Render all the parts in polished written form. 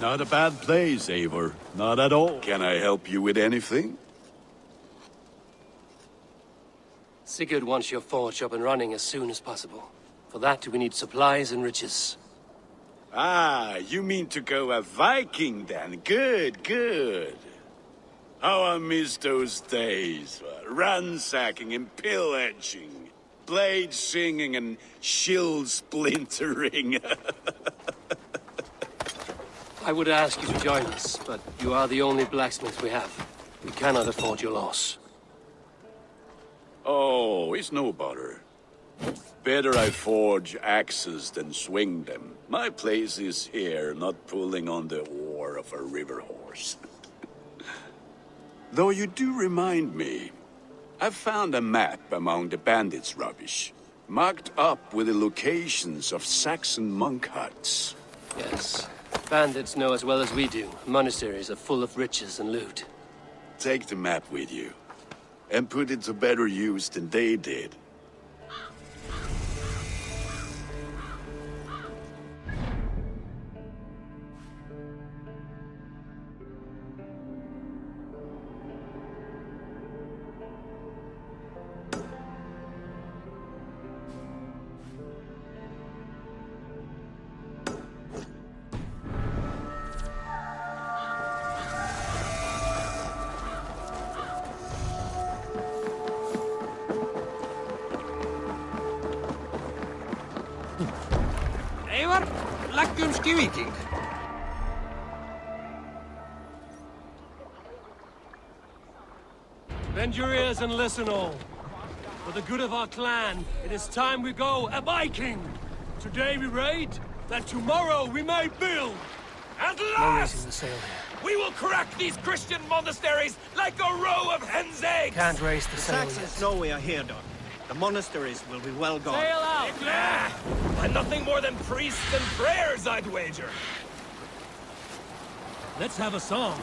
Not a bad place, Eivor. Not at all. Can I help you with anything? Sigurd wants your forge up and running as soon as possible. For that, we need supplies and riches. Ah, you mean to go a Viking then? Good, good. How I miss those days. Ransacking and pillaging. Blade singing and shield splintering. I would ask you to join us, but you are the only blacksmith we have. We cannot afford your loss. Oh, it's no bother. Better I forge axes than swing them. My place is here, not pulling on the oar of a river horse. Though you do remind me, I found a map among the bandits' rubbish, marked up with the locations of Saxon monk huts. Yes. Bandits know as well as we do. Monasteries are full of riches and loot. Take the map with you, and put it to better use than they did. Eivor, leggjum skývíking. Bend your ears and listen all. For the good of our clan, it is time we go a Viking. Today we raid, that tomorrow we may build. At No last, raising the sail here. we will crack these Christian monasteries like a row of hen's eggs. Can't raise the The sail Saxons yet. know we are here, Don. The monasteries will be well gone. Sail out! Nah, and nothing more than priests and prayers, I'd wager. Let's have a song.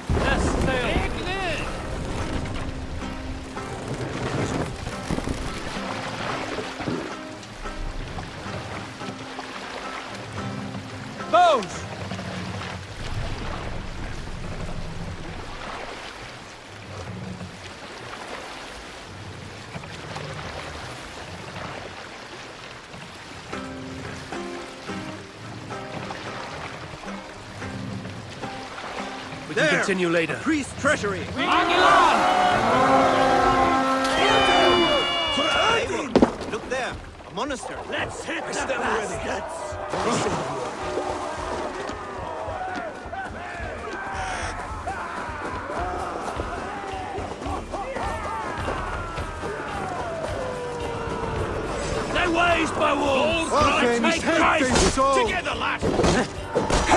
Yes, sail. Bows! We can continue later. Priest treasury! Look there, a monastery. Let's hit them bastards! They waste my wolves! Okay, Take take Christ! this soul. Together, lad!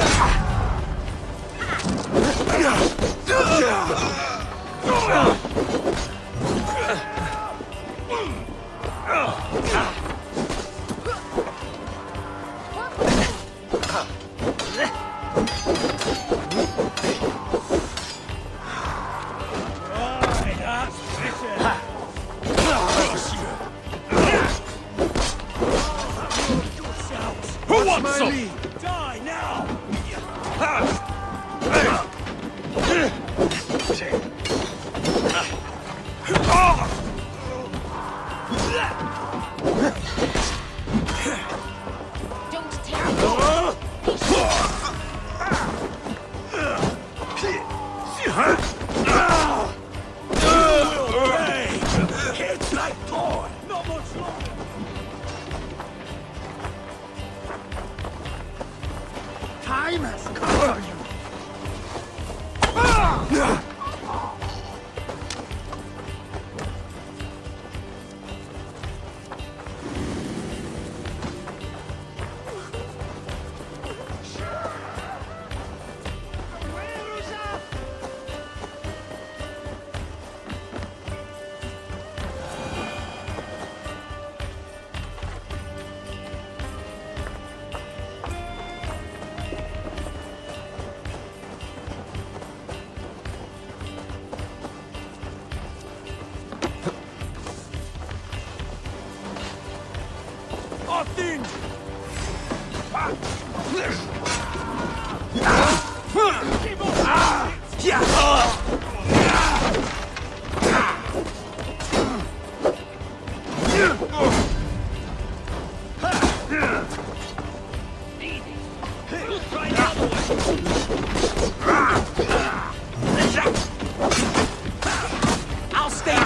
Right, that's better. Who wants some? Die now!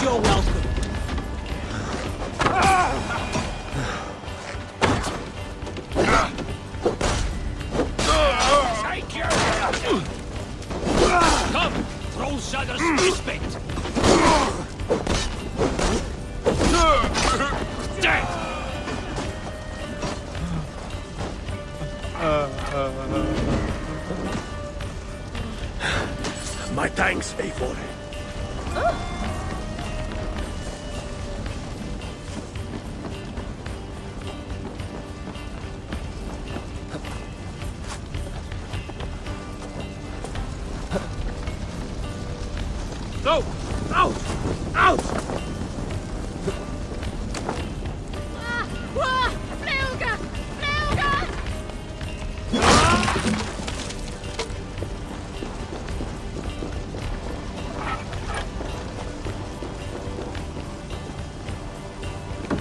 You're welcome. Come, throw Shadow's respect. Dead. My thanks, Eivor. Go! Out! Out! Fluga! Fluga!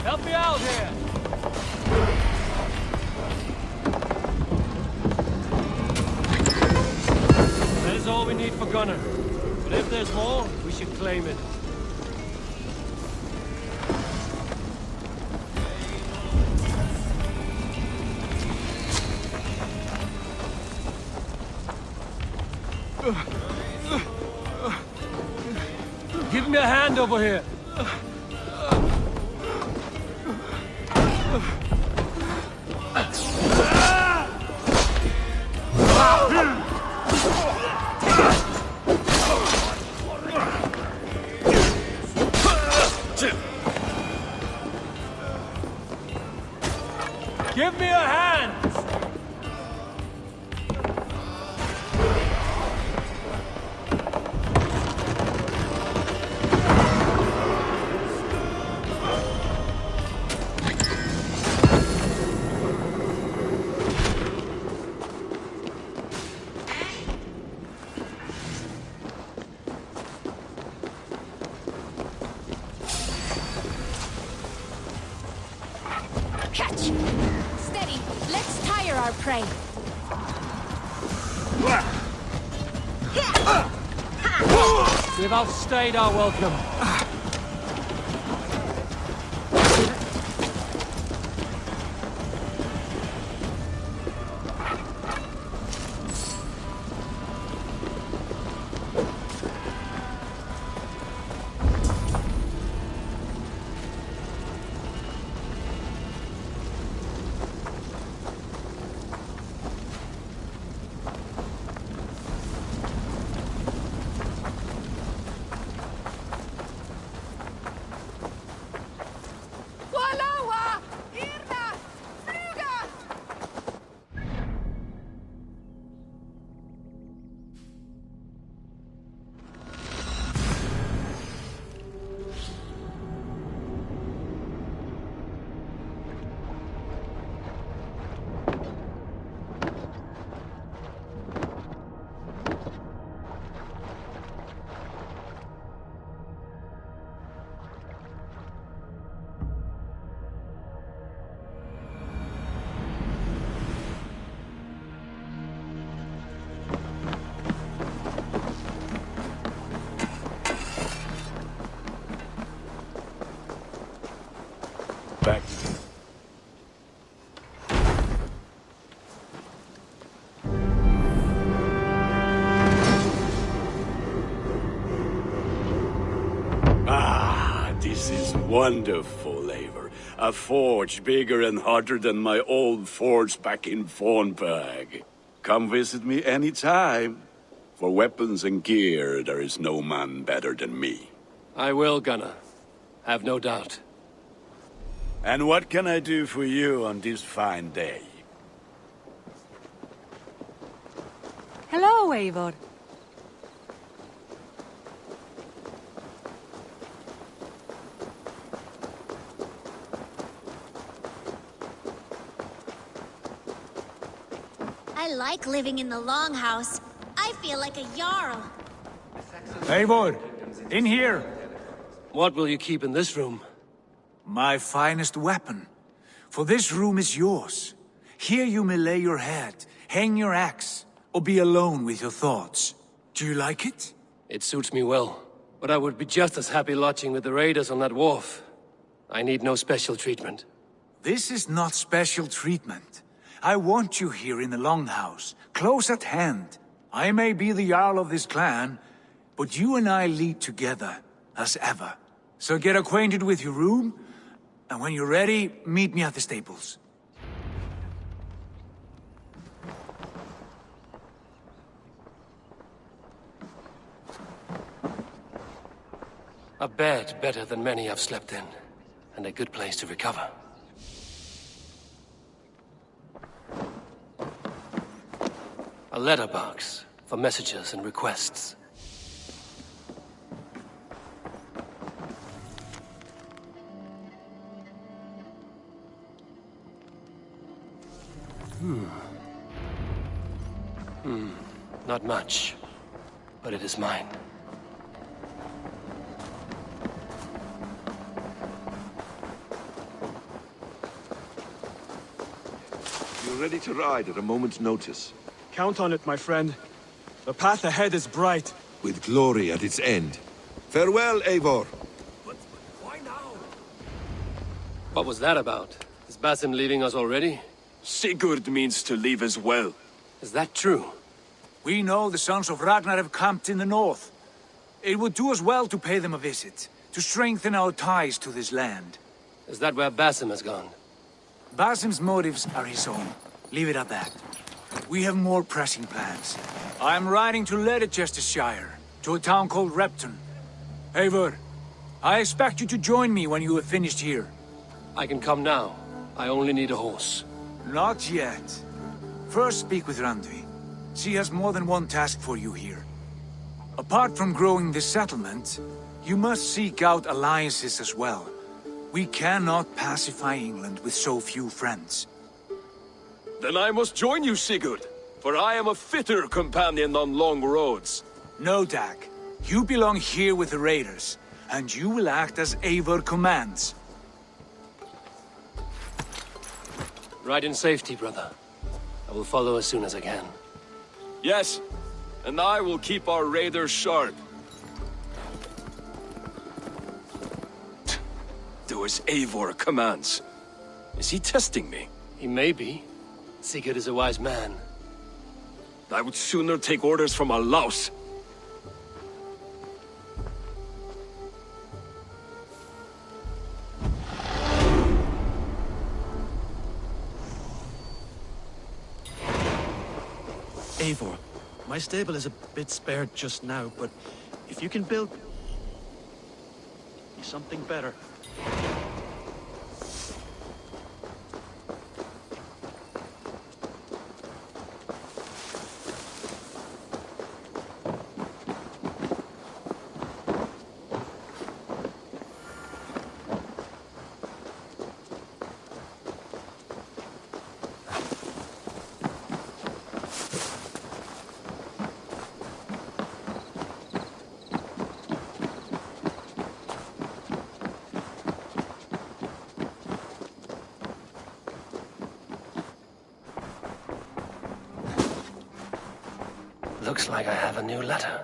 Help me out here! That is all we need for Gunnar. But if there's more, we should claim it. Give me a hand over here. Give me a hand! Catch! Steady! Let's tire our prey! We've outstayed our welcome. Walawa! Irna! Fluga! Back. Ah, this is wonderful, Eivor. A forge bigger and hotter than my old forge back in Fornburg. Come visit me anytime. For weapons and gear, there is no man better than me. I will, Gunnar. Have no doubt. And what can I do for you on this fine day? Hello, Eivor. I like living in the Longhouse. I feel like a Jarl. Eivor, in here. What will you keep in this room? My finest weapon. For this room is yours. Here you may lay your head, hang your axe, or be alone with your thoughts. Do you like it? It suits me well. But I would be just as happy lodging with the raiders on that wharf. I need no special treatment. This is not special treatment. I want you here in the Longhouse, close at hand. I may be the Jarl of this clan, but you and I lead together, as ever. So get acquainted with your room, and when you're ready, meet me at the stables. A bed better than many I've slept in, and a good place to recover. A letterbox for messages and requests. Not much, but it is mine. You're ready to ride at a moment's notice. Count on it, my friend. The path ahead is bright. With glory at its end. Farewell, Eivor. But why now? What was that about? Is Basim leaving us already? Sigurd means to leave as well. Is that true? We know the sons of Ragnar have camped in the north. It would do us well to pay them a visit, to strengthen our ties to this land. Is that where Basim has gone? Basim's motives are his own. Leave it at that. We have more pressing plans. I'm riding to Leicestershire, to a town called Repton. Eivor, I expect you to join me when you have finished here. I can come now. I only need a horse. Not yet. First speak with Randvi. She has more than one task for you here. Apart from growing this settlement, you must seek out alliances as well. We cannot pacify England with so few friends. Then I must join you, Sigurd, for I am a fitter companion on long roads. No, Dag. You belong here with the raiders, and you will act as Eivor commands. Ride in safety, brother. I will follow as soon as I can. Yes, and I will keep our raiders sharp. Do as Eivor commands. Is he testing me? He may be. Sigurd is a wise man. I would sooner take orders from a louse. Eivor, my stable is a bit spared just now, but if you can build me something better. Looks like I have a new letter.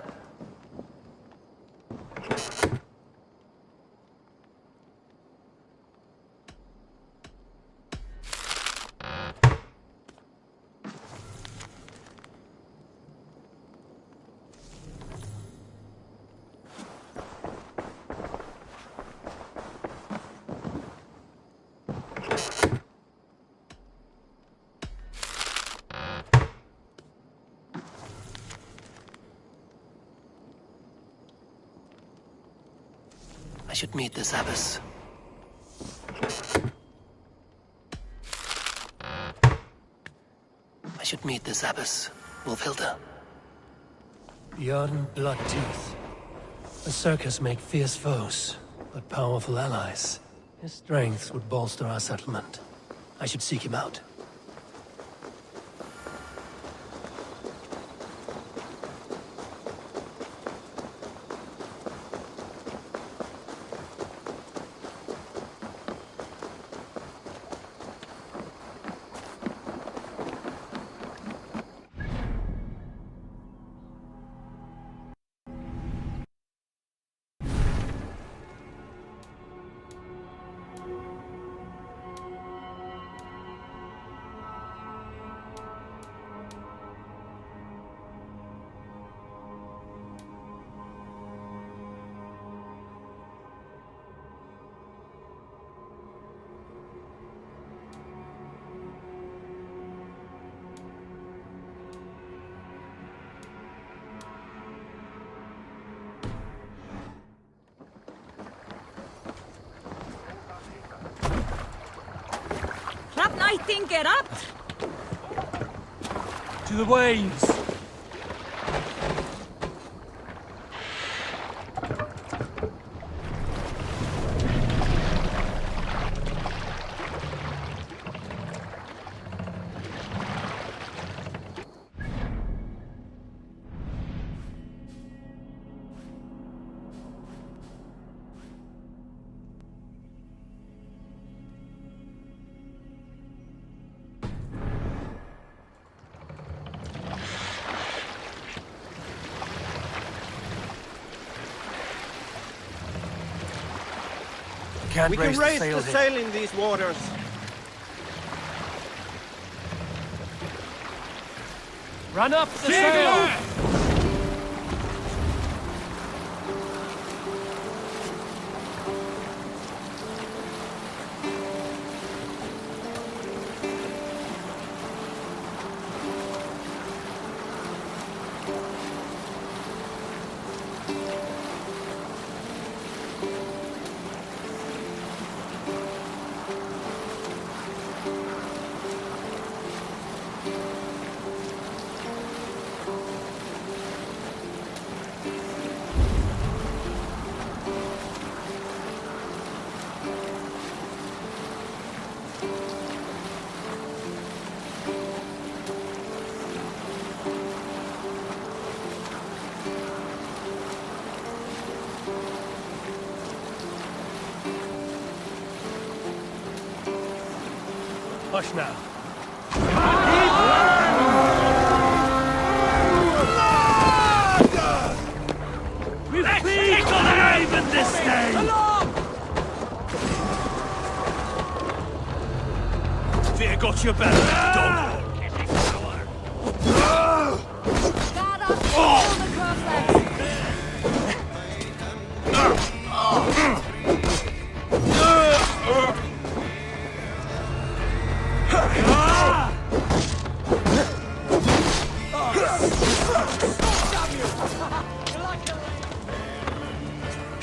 I should meet this abbess. I should meet this abbess, Wolfhilda. Bjorn Bloodtooth. The circus make fierce foes, but powerful allies. His strength would bolster our settlement. I should seek him out. fighting erupt? To the waves! We can raise the sail in these waters. Run up the sail! Hush now. We've been alive this day! Fear got your back, dog! Guard up! Kill the crosslegs!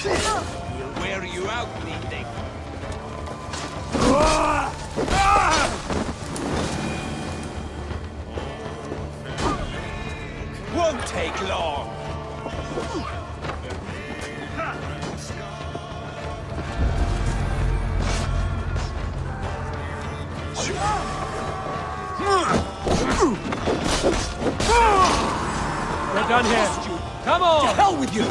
We'll wear you out, meating. Won't take long. We're done here. Come on! To hell with you!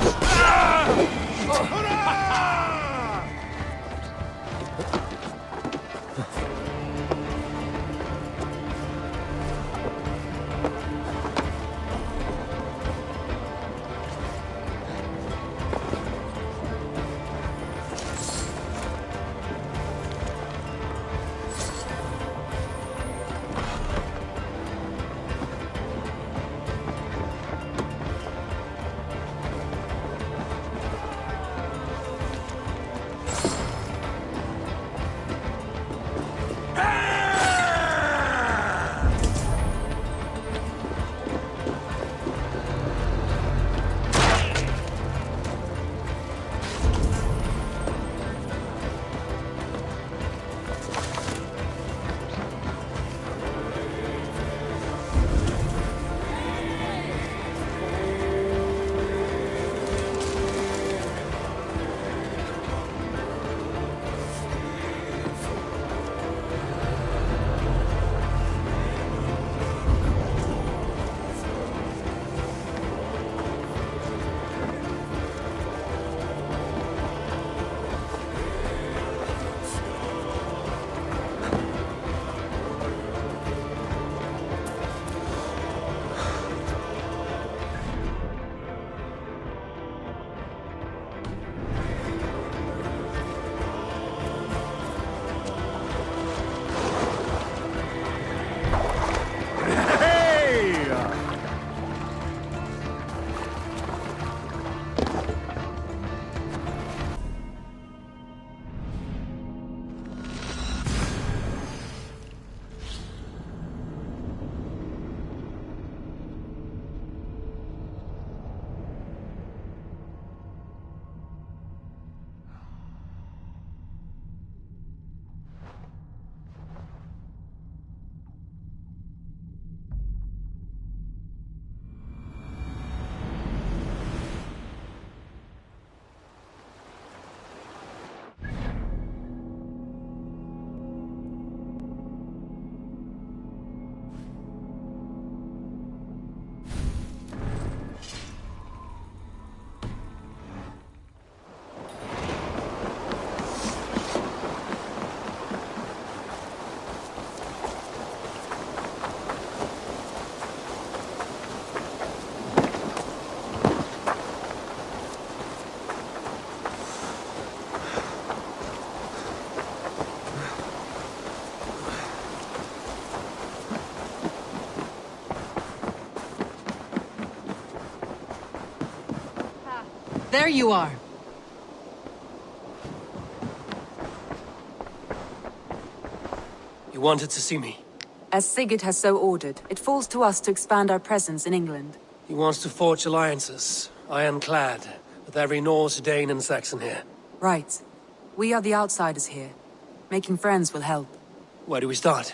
There you are. You wanted to see me. As Sigurd has so ordered, it falls to us to expand our presence in England. He wants to forge alliances, ironclad, with every Norse, Dane, and Saxon here. Right. We are the outsiders here. Making friends will help. Where do we start?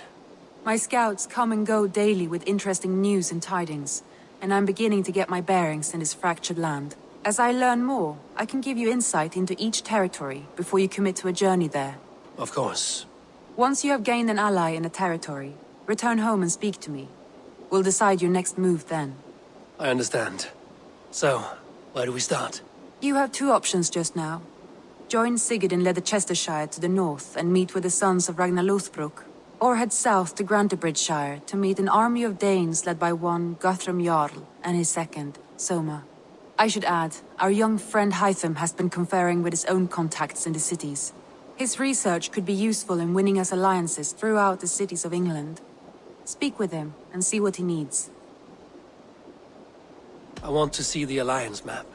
My scouts come and go daily with interesting news and tidings, and I'm beginning to get my bearings in this fractured land. As I learn more, I can give you insight into each territory before you commit to a journey there. Of course. Once you have gained an ally in a territory, return home and speak to me. We'll decide your next move then. I understand. So, where do we start? You have two options just now. Join Sigurd in Leicestershire to the north and meet with the sons of Ragnar Lothbrok, or head south to Grantebridgeshire to meet an army of Danes led by one Guthrum Jarl and his second, Soma. I should add, our young friend Hytham has been conferring with his own contacts in the cities. His research could be useful in winning us alliances throughout the cities of England. Speak with him and see what he needs. I want to see the alliance map.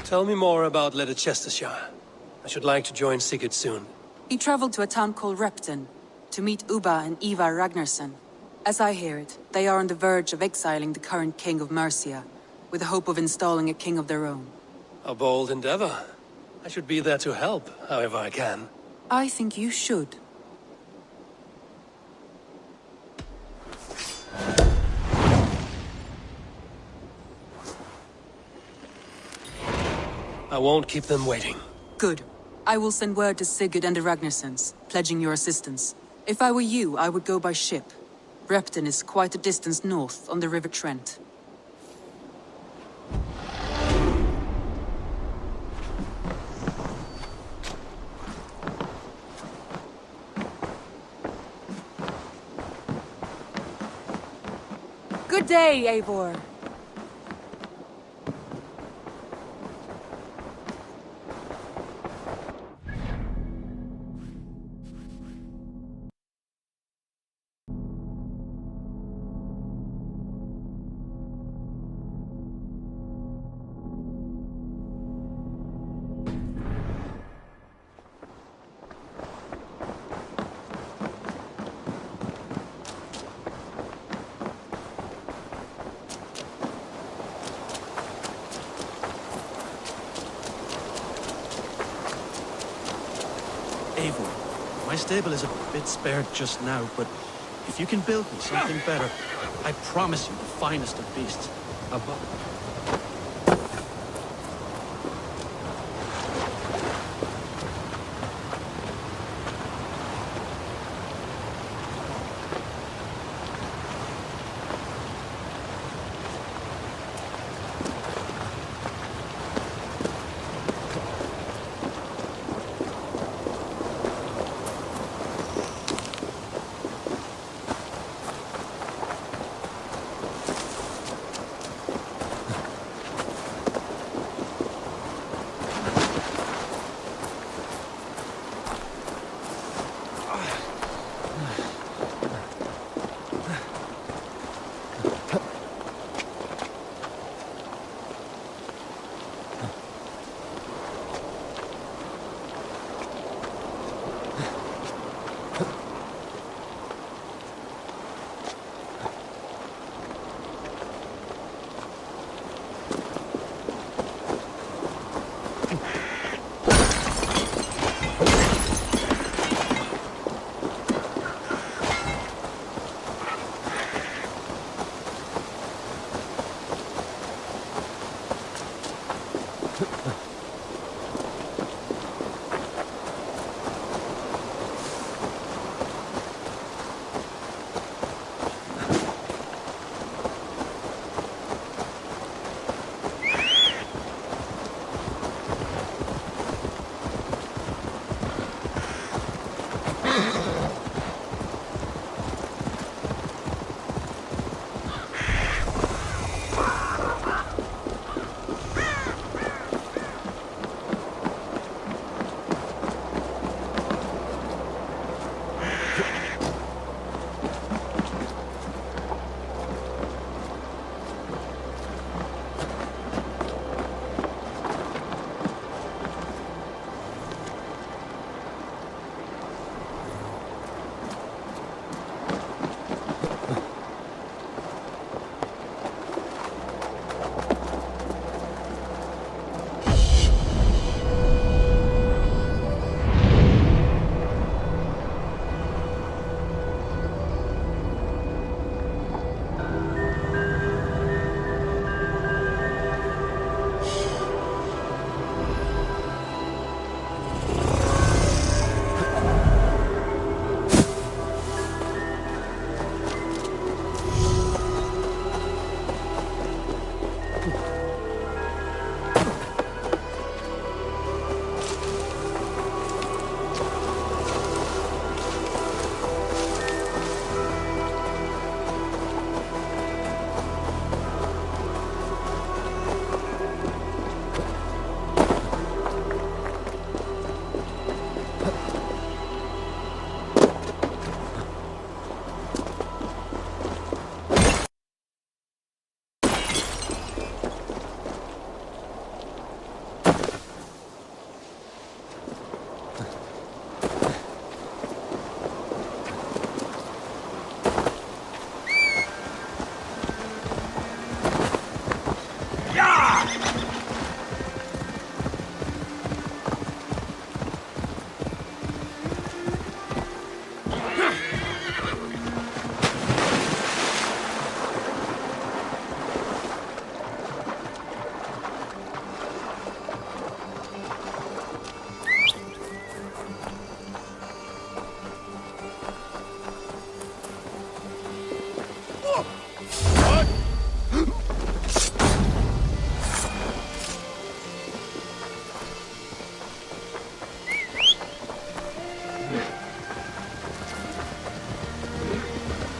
Tell me more about Leicestershire. I should like to join Sigurd soon. He traveled to a town called Repton to meet Ubba and Ivar Ragnarsson. As I hear it, they are on the verge of exiling the current king of Mercia, with the hope of installing a king of their own. A bold endeavor. I should be there to help, however I can. I think you should. I won't keep them waiting. Good. I will send word to Sigurd and the Ragnarssons, pledging your assistance. If I were you, I would go by ship. Repton is quite a distance north on the River Trent. Good day, Eivor. Eivor, my stable is a bit spared just now, but if you can build me something better, I promise you the finest of beasts.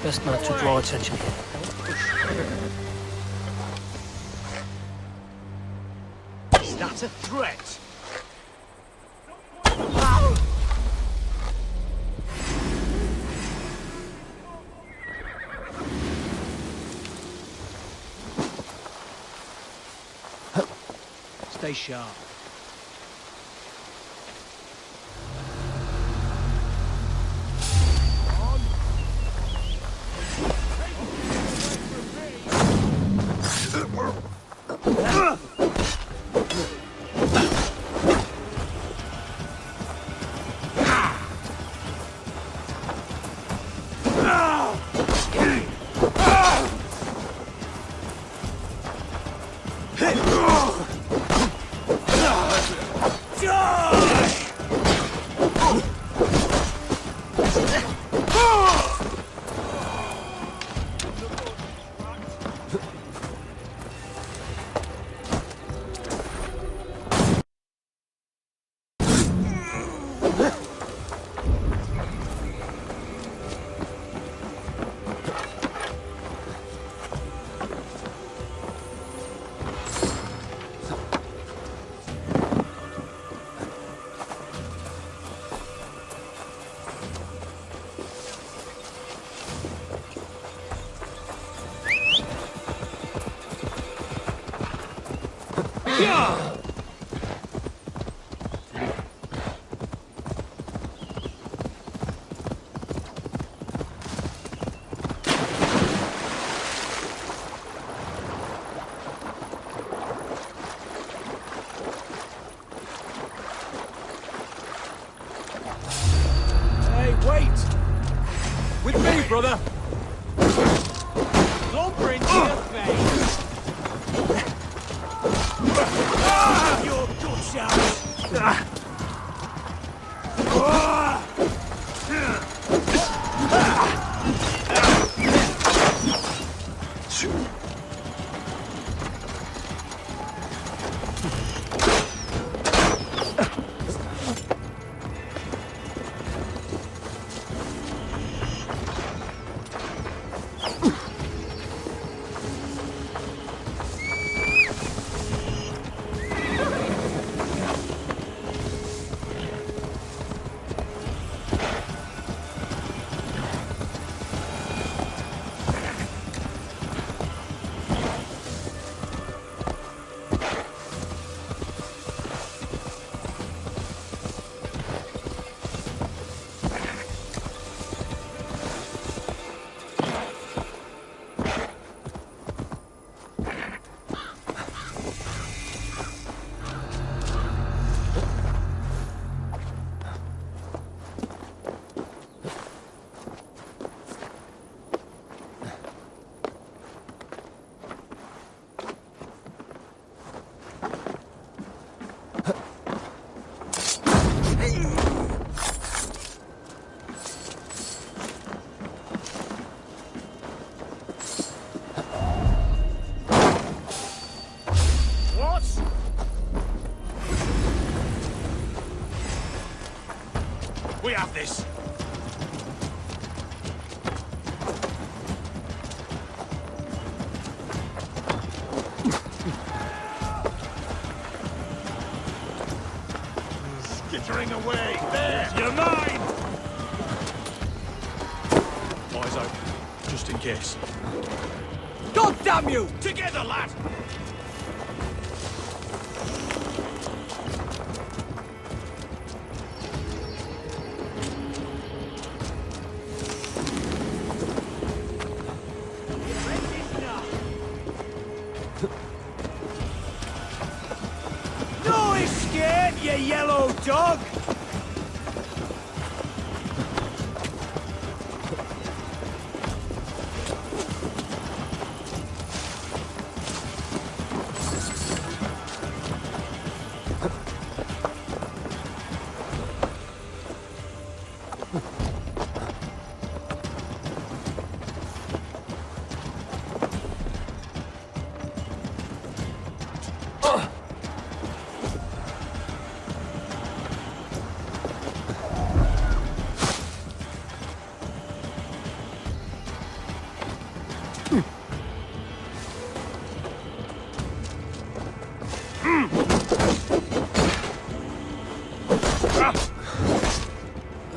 Best not to draw attention. Is that a threat? Stay sharp. With me, brother! Lumbering to your face! Your guts out! We have this. Skittering away. There, you're mine. Eyes open, just in case. God damn you! Together, lad. No escape, you yellow dog!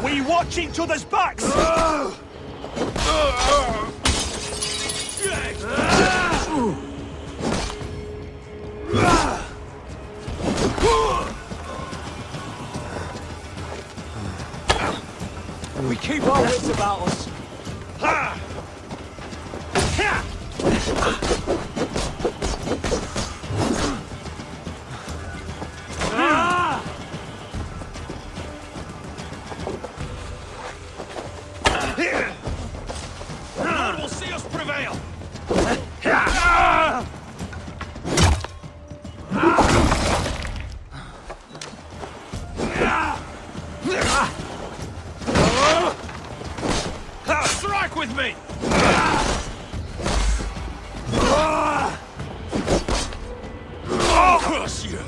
We watch each other's backs! We keep our wits about us. God will see us prevail! Strike with me! I'll crush you!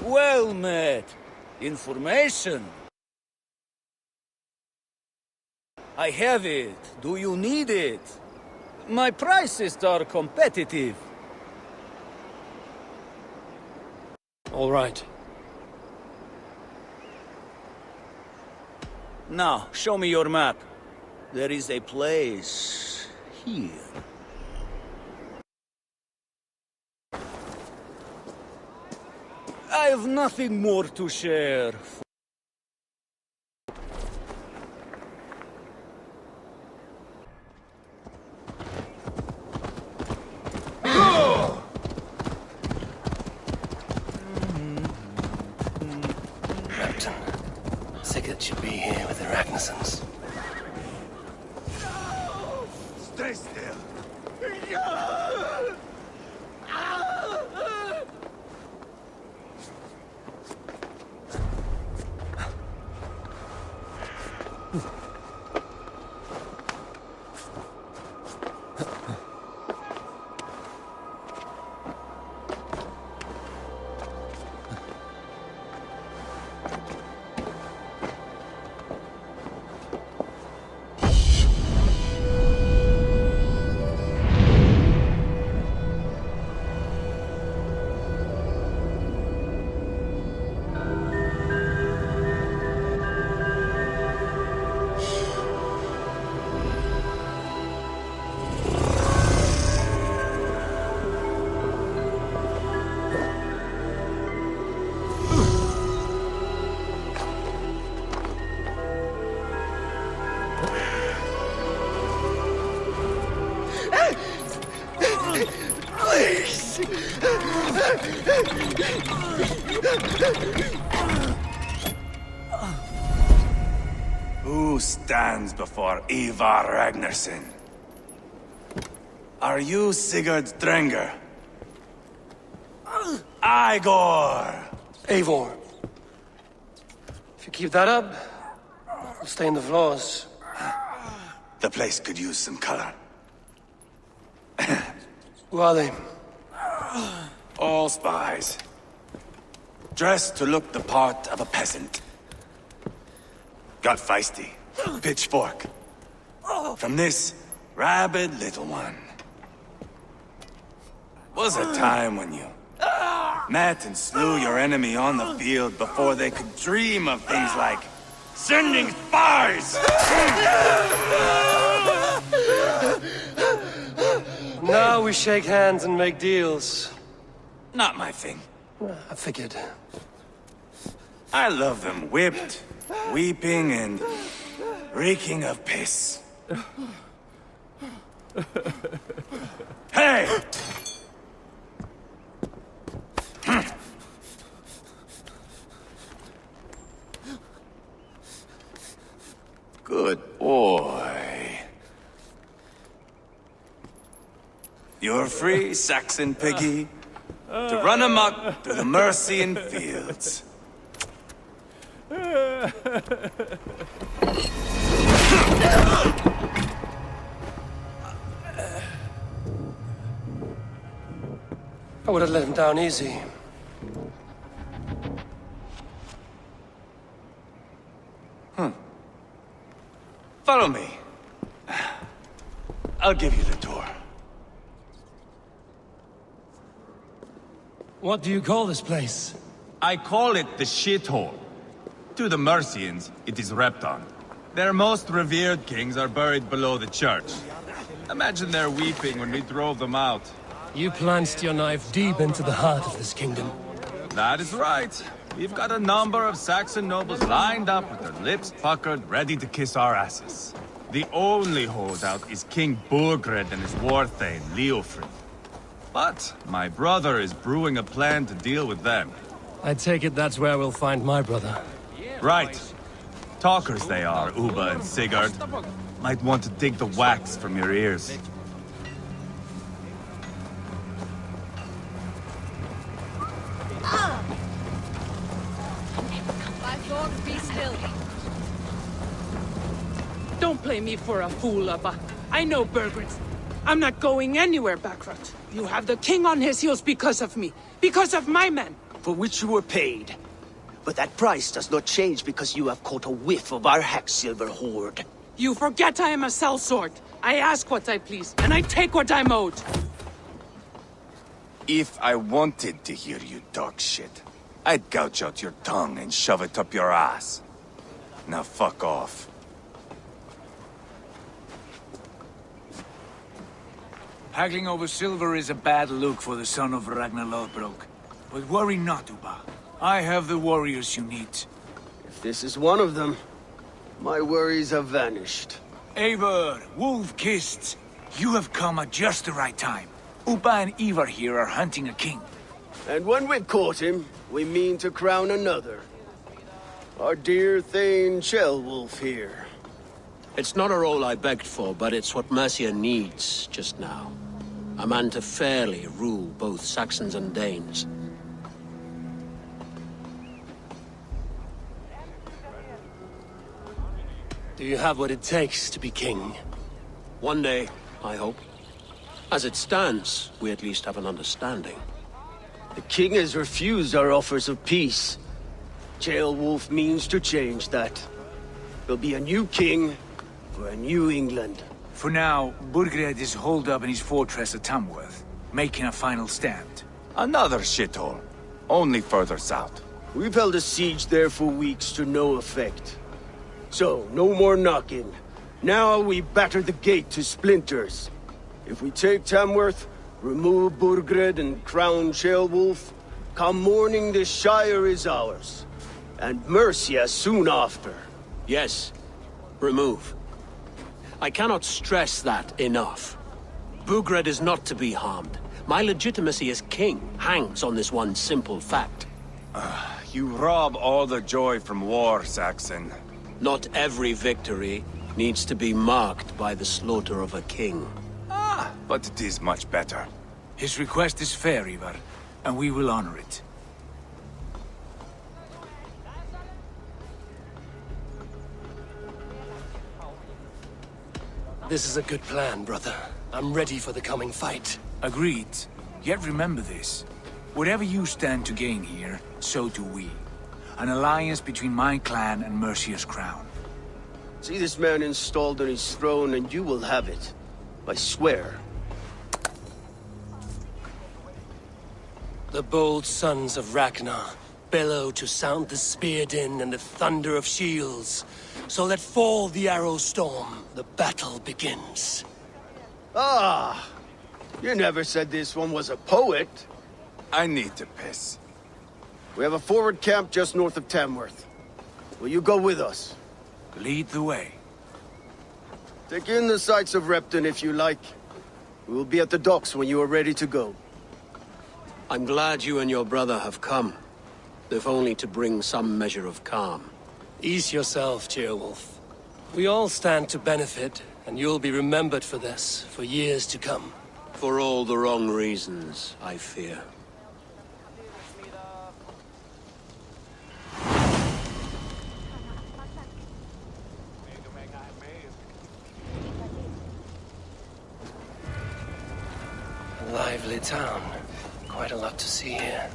Well met. Information. I have it. Do you need it? My prices are competitive. All right. Now, show me your map. There is a place here. I have nothing more to share. Captain, Sigurd should be here with the Ragnarsons. Stay still. Who stands before Ivar Ragnarsson? Are you Sigurd Drenger? Igor! Eivor. If you keep that up, we'll stay in the floors. The place could use some color. Who are they? All spies. Dressed to look the part of a peasant. Got feisty. Pitchfork. From this rabid little one. Was a time when you met and slew your enemy on the field before they could dream of things like sending spies! Now we shake hands and make deals. Not my thing. I figured. I love them whipped, weeping, and reeking of piss. Hey! Good boy. You're free, Saxon piggy, to run amok through the Mercian fields. I would have let him down easy. Follow me. I'll give you the tour. What do you call this place? I call it the shithole. To the Mercians, it is Repton. Their most revered kings are buried below the church. Imagine their weeping when we drove them out. You plunged your knife deep into the heart of this kingdom. That is right. We've got a number of Saxon nobles lined up with their lips puckered, ready to kiss our asses. The only holdout is King Burgred and his war thane, Leofrid. But my brother is brewing a plan to deal with them. I take it that's where we'll find my brother. Right. Talkers they are, Uba and Sigurd. Might want to dig the wax from your ears. My dogs, be still. Don't play me for a fool, Abba. I know Burgred. I'm not going anywhere, Backrot. You have the king on his heels because of me. Because of my men. For which you were paid. But that price does not change because you have caught a whiff of our Hacksilver hoard. You forget I am a sellsword. I ask what I please, and I take what I'm owed. If I wanted to hear you talk shit, I'd gouge out your tongue and shove it up your ass. Now fuck off. Haggling over silver is a bad look for the son of Ragnar Lothbrok. But worry not, Uba. I have the warriors you need. If this is one of them, my worries have vanished. Eivor, Wolf-Kissed, you have come at just the right time. Uba and Ivar here are hunting a king. And when we've caught him, we mean to crown another. Our dear Thane Ceolwulf here. It's not a role I begged for, but it's what Mercia needs just now. A man to fairly rule both Saxons and Danes. Do you have what it takes to be king? One day, I hope. As it stands, we at least have an understanding. The king has refused our offers of peace. Ceolwulf means to change that. There'll be a new king for a new England. For now, Burgred is holed up in his fortress at Tamworth, making a final stand. Another shithole. Only further south. We've held a siege there for weeks to no effect. So, no more knocking. Now we batter the gate to splinters. If we take Tamworth, remove Burgred and crown Ceolwulf, come morning the Shire is ours. And Mercia soon after. Yes, remove. I cannot stress that enough. Burgred is not to be harmed. My legitimacy as king hangs on this one simple fact. You rob all the joy from war, Saxon. Not every victory needs to be marked by the slaughter of a king. But it is much better. His request is fair, Ivar, and we will honor it. This is a good plan, brother. I'm ready for the coming fight. Agreed. Yet remember this. Whatever you stand to gain here, so do we. An alliance between my clan and Mercia's crown. See this man installed on his throne and you will have it. I swear. The bold sons of Ragnar bellow to sound the spear din and the thunder of shields. So let fall the arrow storm. The battle begins. Ah! You never said this one was a poet. I need to piss. We have a forward camp just north of Tamworth. Will you go with us? Lead the way. Take in the sights of Repton if you like. We will be at the docks when you are ready to go. I'm glad you and your brother have come, if only to bring some measure of calm. Ease yourself, Ceolwulf. We all stand to benefit, and you'll be remembered for this, for years to come. For all the wrong reasons, I fear. A lively town. Quite a lot to see here.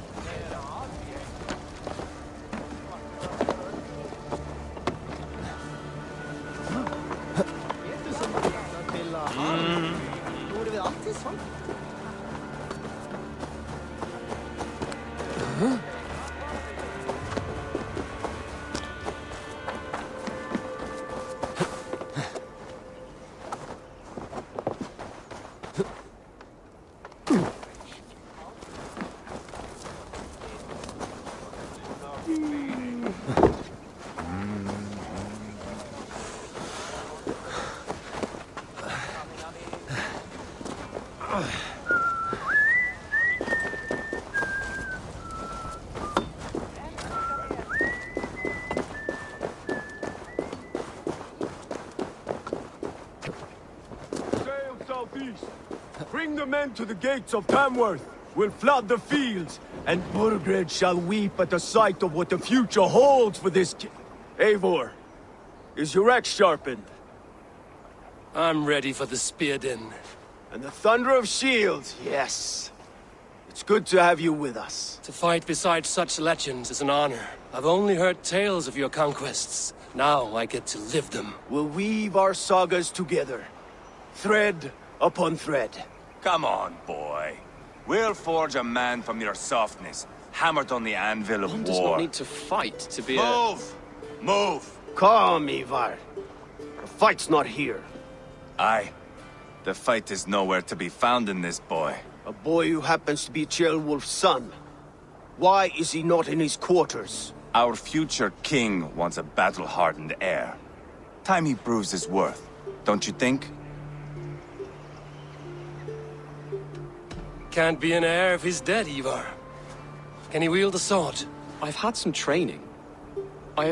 Sail southeast. Bring the men to the gates of Tamworth. We'll flood the fields, and Burgred shall weep at the sight of what the future holds for this Eivor, is your axe sharpened? I'm ready for the spear din. And the thunder of shields, yes. It's good to have you with us. To fight beside such legends is an honor. I've only heard tales of your conquests, Now I get to live them. We'll weave our sagas together, thread upon thread. Come on, boy. We'll forge a man from your softness, hammered on the anvil of One war. does not need to fight to be Move! Move! Calm, Ivar. The fight's not here. Aye. The fight is nowhere to be found in this boy. A boy who happens to be Ceolwulf's son. Why is he not in his quarters? Our future king wants a battle-hardened heir. Time he proves his worth, don't you think? Can't be an heir if he's dead, Ivar. Can he wield a sword? I've had some training. I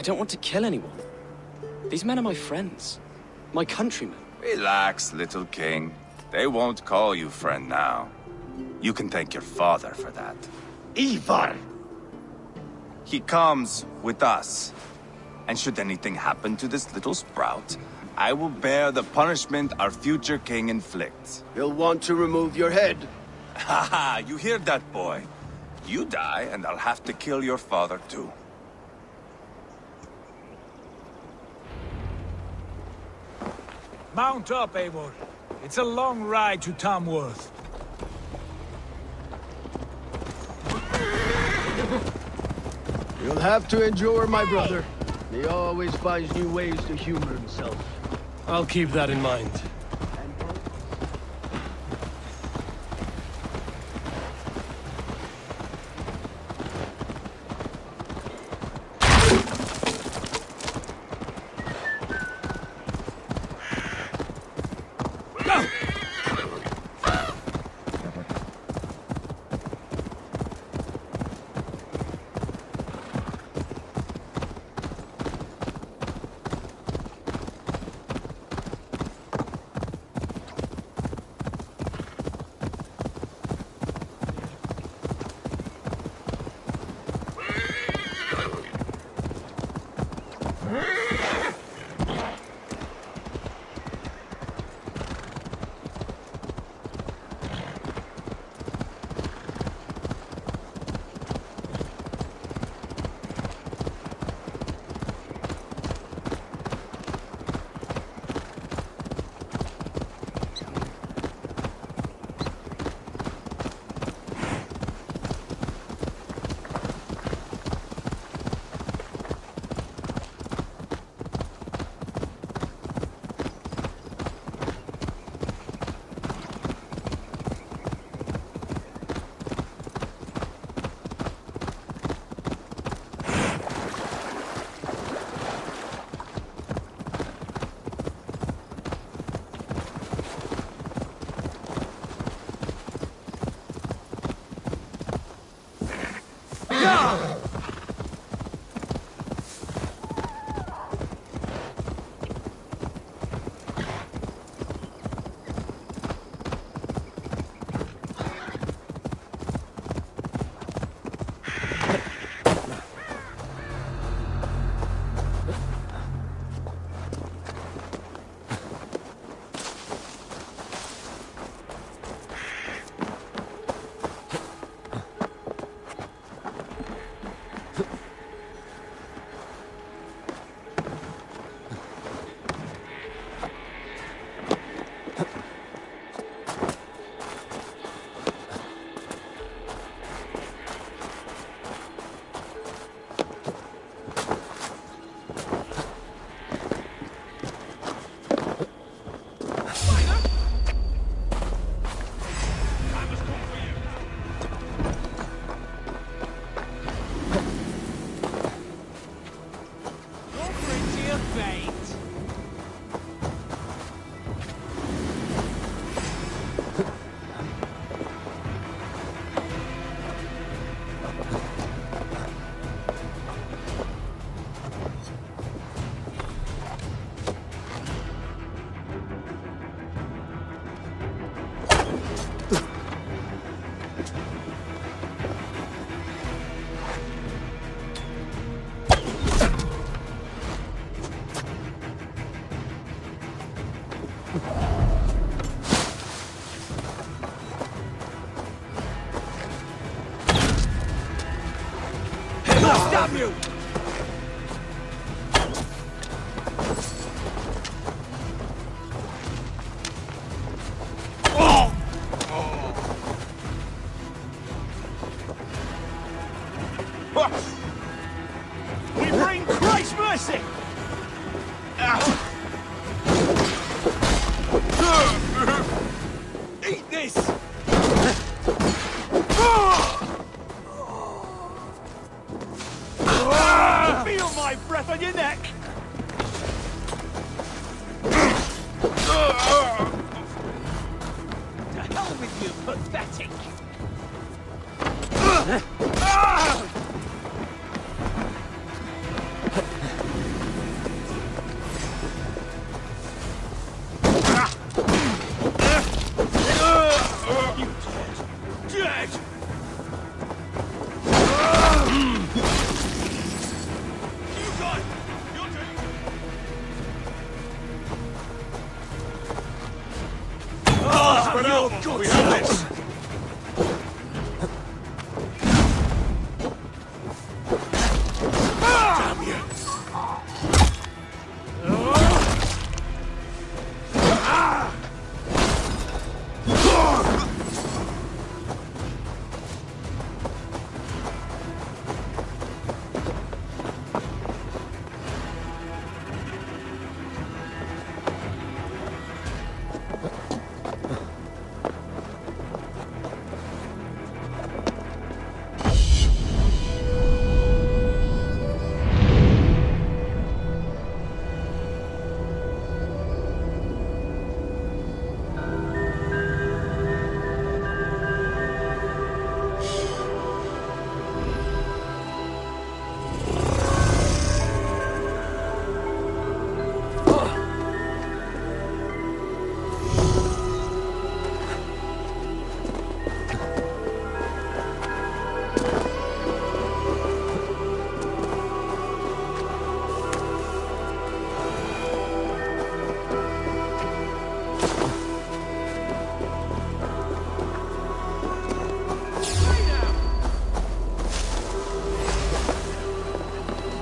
don't want to kill anyone. These men are my friends. My countrymen. Relax, little king. They won't call you friend now. You can thank your father for that. Ivar! He comes with us. And should anything happen to this little sprout, I will bear the punishment our future king inflicts. He'll want to remove your head. Haha, you hear that, boy? You die, and I'll have to kill your father, too. Mount up, Eivor. It's a long ride to Tamworth. You'll have to endure, my brother. He always finds new ways to humor himself. I'll keep that in mind. Stop you! up on your neck! To hell with you, pathetic! Dead! For now, we have this. Damn you!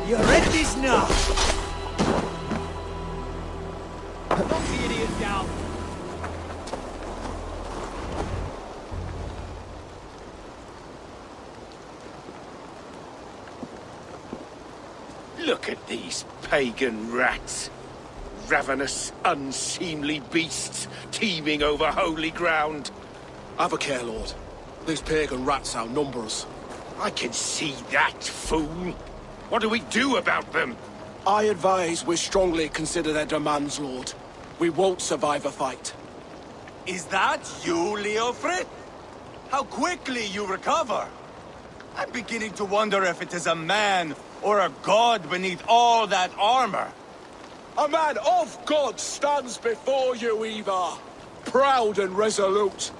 You read this now? Knock the idiot down. Look at these pagan rats. Ravenous, unseemly beasts teeming over holy ground. Have a care, Lord. These pagan rats outnumber us. I can see that, fool. What do we do about them? I advise we strongly consider their demands, Lord. We won't survive a fight. Is that you, Leofrid? How quickly you recover! I'm beginning to wonder if it is a man or a god beneath all that armor. A man of God stands before you, Eva. Proud and resolute.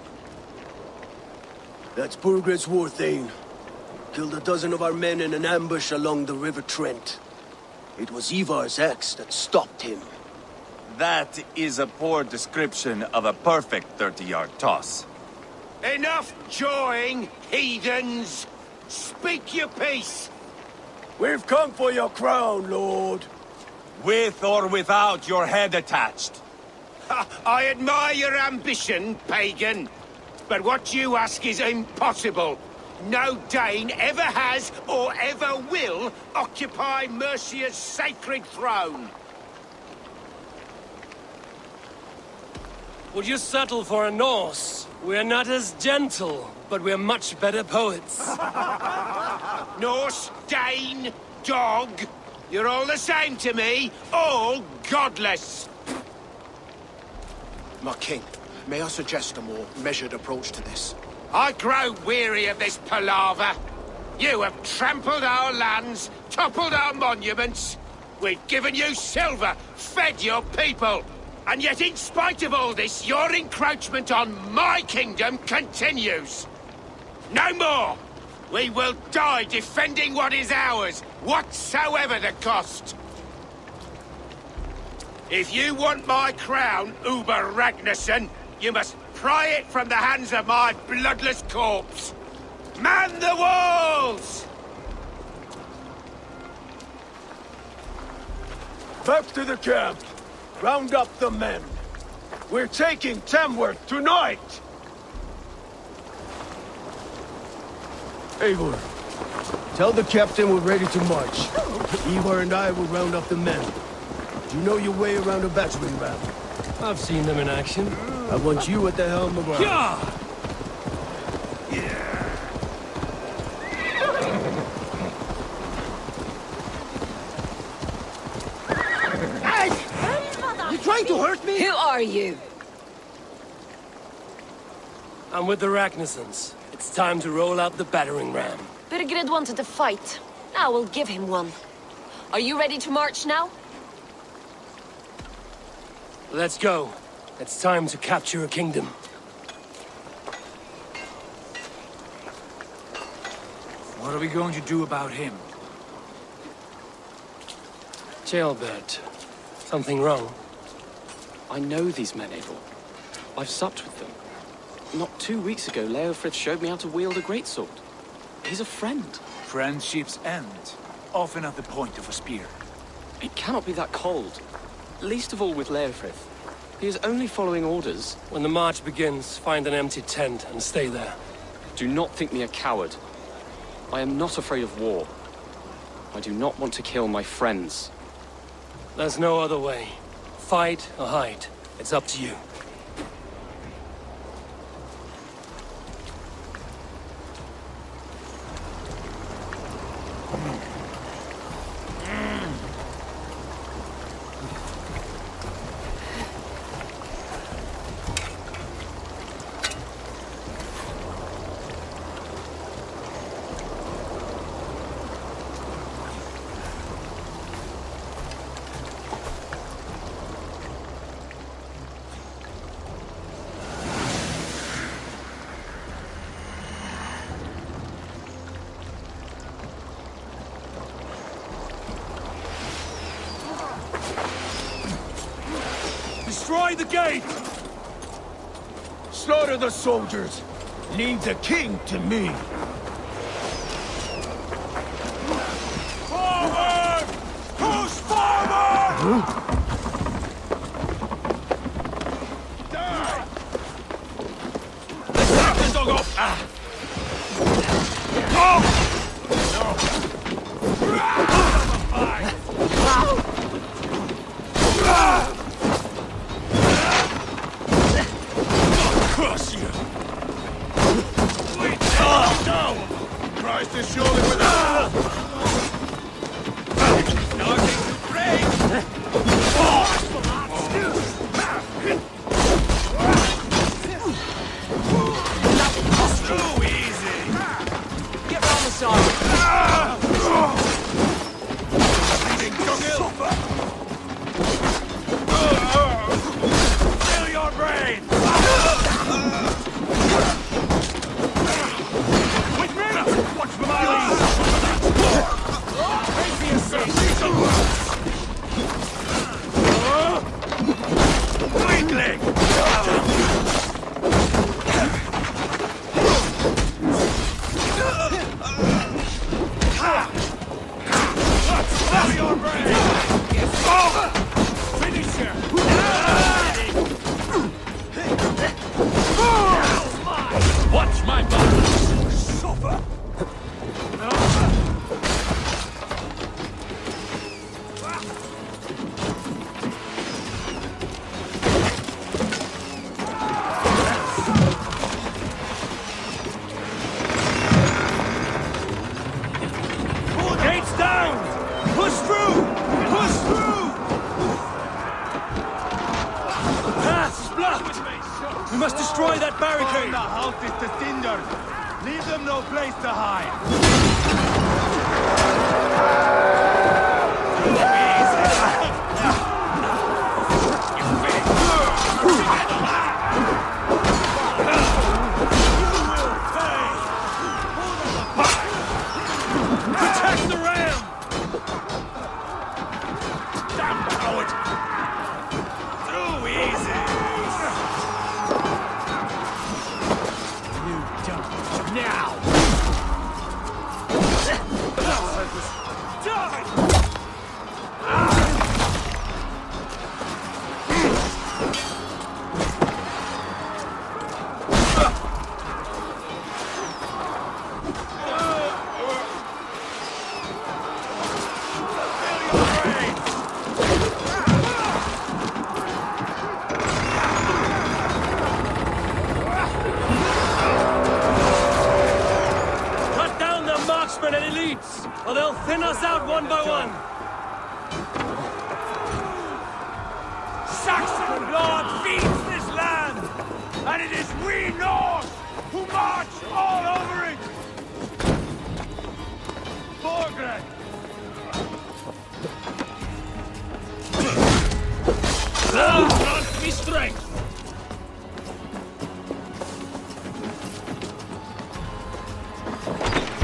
That's Burgred's Warthane. Killed a dozen of our men in an ambush along the River Trent. It was Ivar's axe that stopped him. That is a poor description of a perfect 30-yard toss. Enough jawing, heathens! Speak your piece! We've come for your crown, Lord. With or without your head attached. I admire your ambition, pagan. But what you ask is impossible. No Dane ever has or ever will occupy Mercia's sacred throne. Would you settle for a Norse? We're not as gentle, but we're much better poets. Norse, Dane, dog. You're all the same to me. All godless. My king, may I suggest a more measured approach to this? I grow weary of this palaver. You have trampled our lands, toppled our monuments. We've given you silver, fed your people. And yet, in spite of all this, your encroachment on my kingdom continues. No more! We will die defending what is ours, whatsoever the cost. If you want my crown, Uber Ragnarsson, you must pry it from the hands of my bloodless corpse. Man the walls! Back to the camp. Round up the men. We're taking Tamworth tonight! Eivor, tell the captain we're ready to march. Ivar and I will round up the men. Do you know your way around a battering ram? I've seen them in action. I want you at the helm of our... Yeah! trying to hurt me? Who are you? I'm with the Ragnarsons. It's time to roll out the battering ram. Birgred wanted to fight. Now we'll give him one. Are you ready to march now? Let's go. It's time to capture a kingdom. What are we going to do about him? Jailbird. Something wrong? I know these men, Eivor. I've supped with them. Not 2 weeks ago, Leofrith showed me how to wield a greatsword. He's a friend. Friendships end, often at the point of a spear. It cannot be that cold. Least of all with Leofrith. He is only following orders. When the march begins, find an empty tent and stay there. Do not think me a coward. I am not afraid of war. I do not want to kill my friends. There's no other way. Fight or hide. It's up to you. Destroy the gate! Slaughter the soldiers! Leave the king to me! Forward! Push forward! Die! Let's knock this dog off! Crush you! Wait! No! Christ is surely with us! Starting to break! Too easy! Get on the side! Leaving dunghill! Fill your brain! With me! Watch for my lead! Wait for your safety! Weakling! Fill your brain! Finish her! Watch my back! Suffer! Gates down! Push through! Push through! Path's blocked! We must destroy that barricade! The house is to cinder! Leave them no place to hide! Protect the ram! Damn coward! Too easy! You don't. Now! Grant me strength!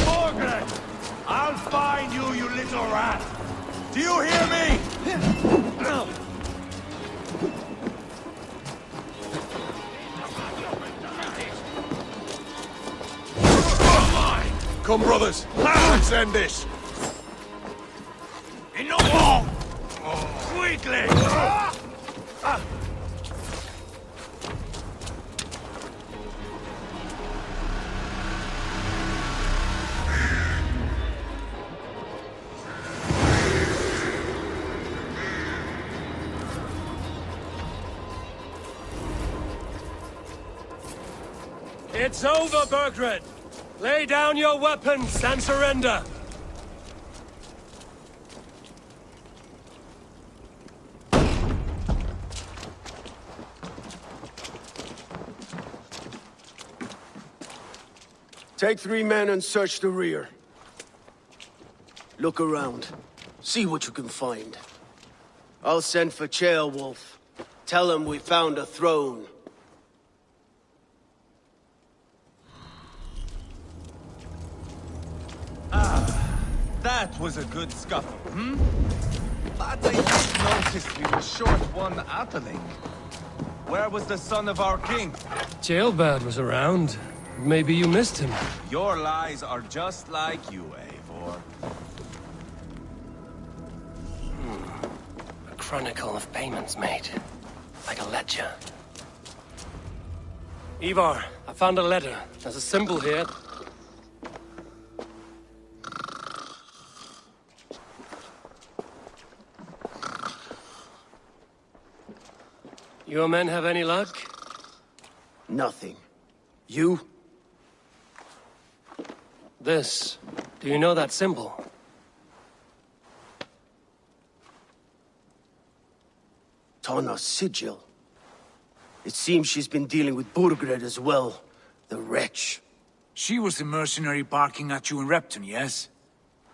Margaret! I'll find you, you little rat! Do you hear me? Come, brothers. Let's end this. In the wall! Quickly! It's over, Burgred! Lay down your weapons and surrender! Take 3 men and search the rear. Look around. See what you can find. I'll send for Ceolwulf. Tell him we found a throne. That was a good scuffle, hmm? But I just noticed we were short one Atheling. Where was the son of our king? Jailbird was around. Maybe you missed him. Your lies are just like you, Eivor. A chronicle of payments made. Like a ledger. Ivar, I found a letter. There's a symbol here. Your men have any luck? Nothing. You? This. Do you know that symbol? Tanna's sigil. It seems she's been dealing with Burgred as well. The wretch. She was the mercenary barking at you in Repton, yes?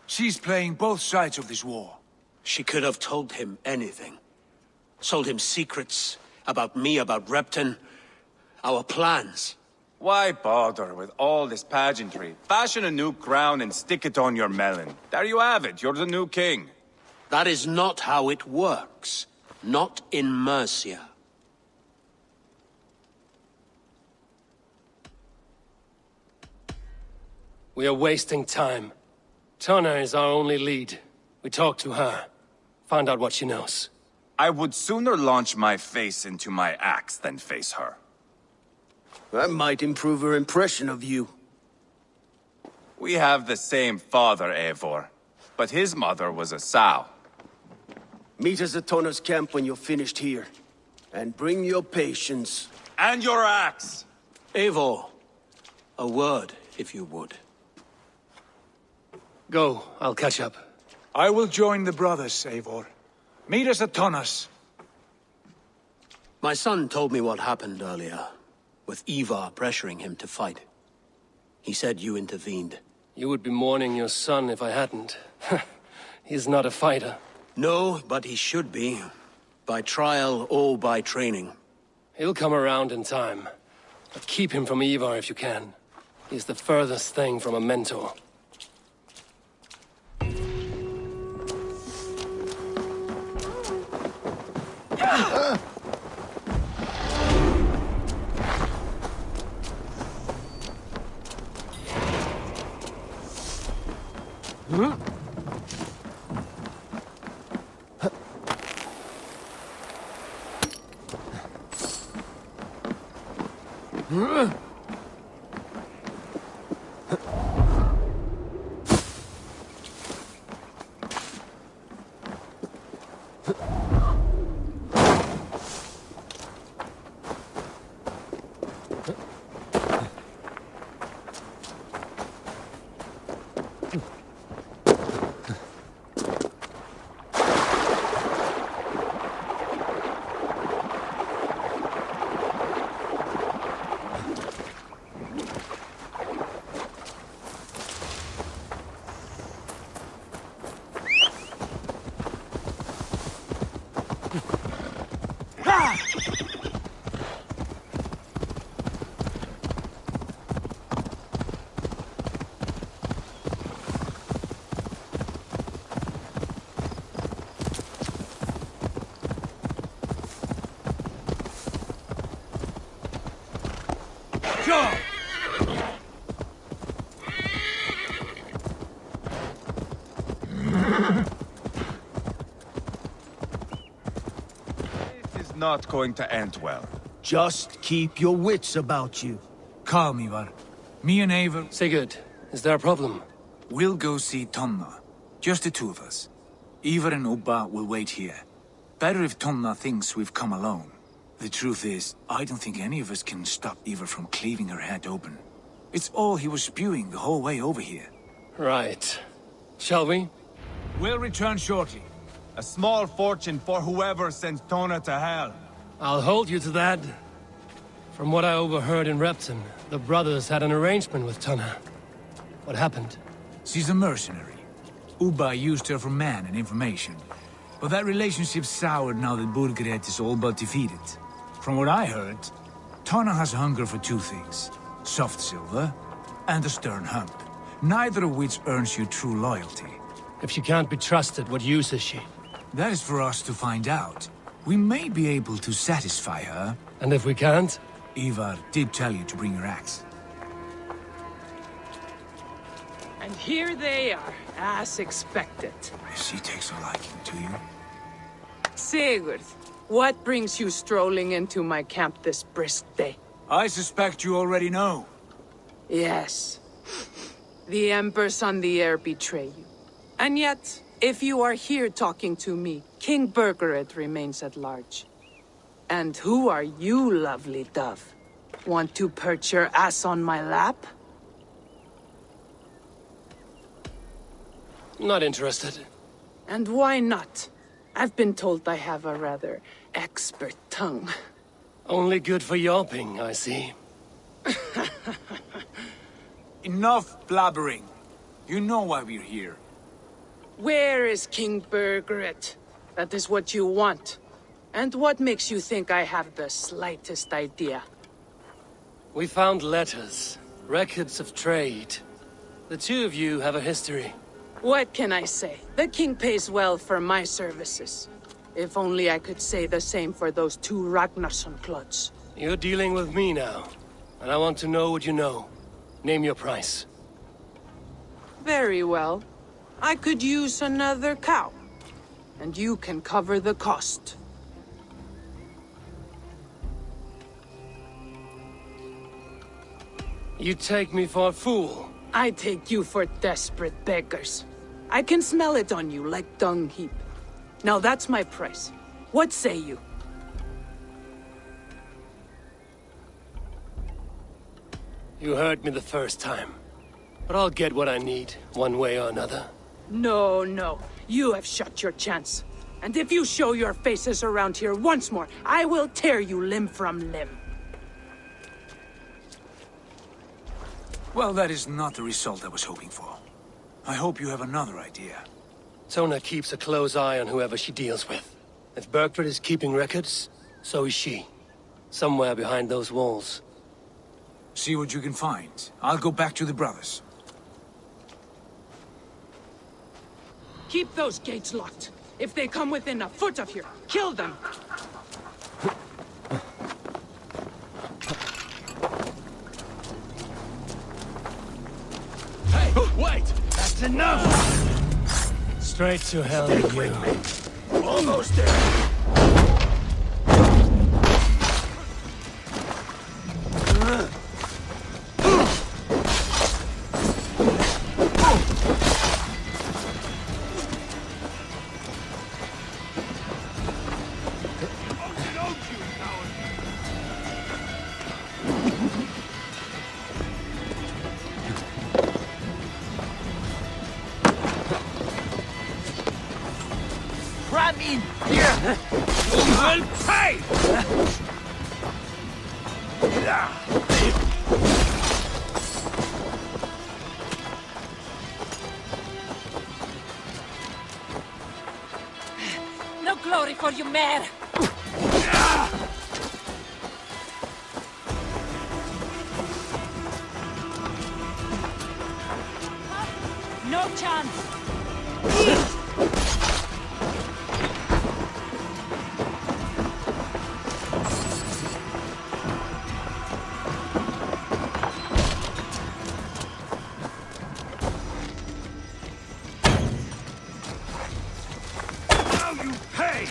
She's playing both sides of this war. She could have told him anything. Sold him secrets about me, about Repton, our plans. Why bother with all this pageantry? Fashion a new crown and stick it on your melon. There you have it, you're the new king. That is not how it works. Not in Mercia. We are wasting time. Tanna is our only lead. We talk to her. Find out what she knows. I would sooner launch my face into my axe than face her. That might improve her impression of you. We have the same father, Eivor. But his mother was a sow. Meet us at Tanna's camp when you're finished here. And bring your patience. And your axe! Eivor, a word, if you would. Go, I'll catch up. I will join the brothers, Eivor. Meet us at Tanna's. My son told me what happened earlier, with Ivar pressuring him to fight. He said you intervened. You would be mourning your son if I hadn't. He's not a fighter. No, but he should be. By trial or by training. He'll come around in time. But keep him from Ivar if you can. He's the furthest thing from a mentor. Sure. This is not going to end well. Just keep your wits about you. Calm, Ivar. Me and Eivor... Sigurd, is there a problem? We'll go see Tonna. Just the two of us. Ivar and Ubba will wait here. Better if Tonna thinks we've come alone. The truth is, I don't think any of us can stop Ivar from cleaving her head open. It's all he was spewing the whole way over here. Right. Shall we? We'll return shortly. A small fortune for whoever sends Tona to hell. I'll hold you to that. From what I overheard in Repton, the brothers had an arrangement with Tonna. What happened? She's a mercenary. Ubba used her for man and information. But that relationship soured now that Burgred is all but defeated. From what I heard, Tonna has hunger for two things. Soft silver and a stern hump. Neither of which earns you true loyalty. If she can't be trusted, what use is she? That is for us to find out. We may be able to satisfy her. And if we can't? Ivar did tell you to bring your axe. And here they are, as expected. She takes a liking to you. Sigurd, what brings you strolling into my camp this brisk day? I suspect you already know. Yes. The Embers on the air betray you. And yet, if you are here talking to me, King Burgred remains at large. And who are you, lovely dove? Want to perch your ass on my lap? Not interested. And why not? I've been told I have a rather expert tongue. Only good for yelping, I see. Enough blabbering. You know why we're here. Where is King Burgred? That is what you want. And what makes you think I have the slightest idea? We found letters, records of trade. The two of you have a history. What can I say? The king pays well for my services. If only I could say the same for those two Ragnarsson clods. You're dealing with me now, and I want to know what you know. Name your price. Very well. I could use another cow. And you can cover the cost. You take me for a fool. I take you for desperate beggars. I can smell it on you like dung heap. Now that's my price. What say you? You heard me the first time. But I'll get what I need, one way or another. No, no. You have shot your chance. And if you show your faces around here once more, I will tear you limb from limb. Well, that is not the result I was hoping for. I hope you have another idea. Tona keeps a close eye on whoever she deals with. If Burgred is keeping records, so is she. Somewhere behind those walls. See what you can find. I'll go back to the brothers. Keep those gates locked. If they come within a foot of here, kill them! Hey, wait! That's enough! Straight to hell with you. Almost there! Ram in here! You will pay! No glory for you, mare! No chance! Now you pay!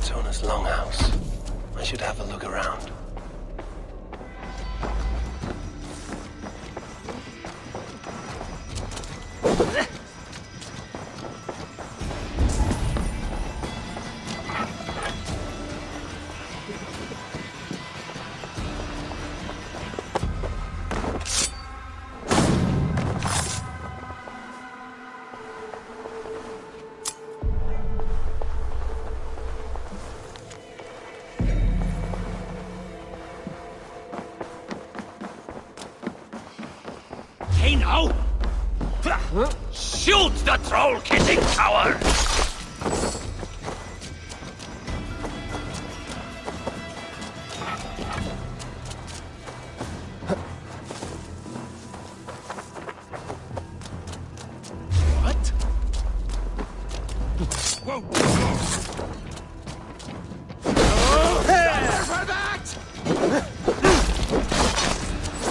Tona's longhouse. I should have a look around. Hey now! Shoot the troll-kissing coward! What? Whoa!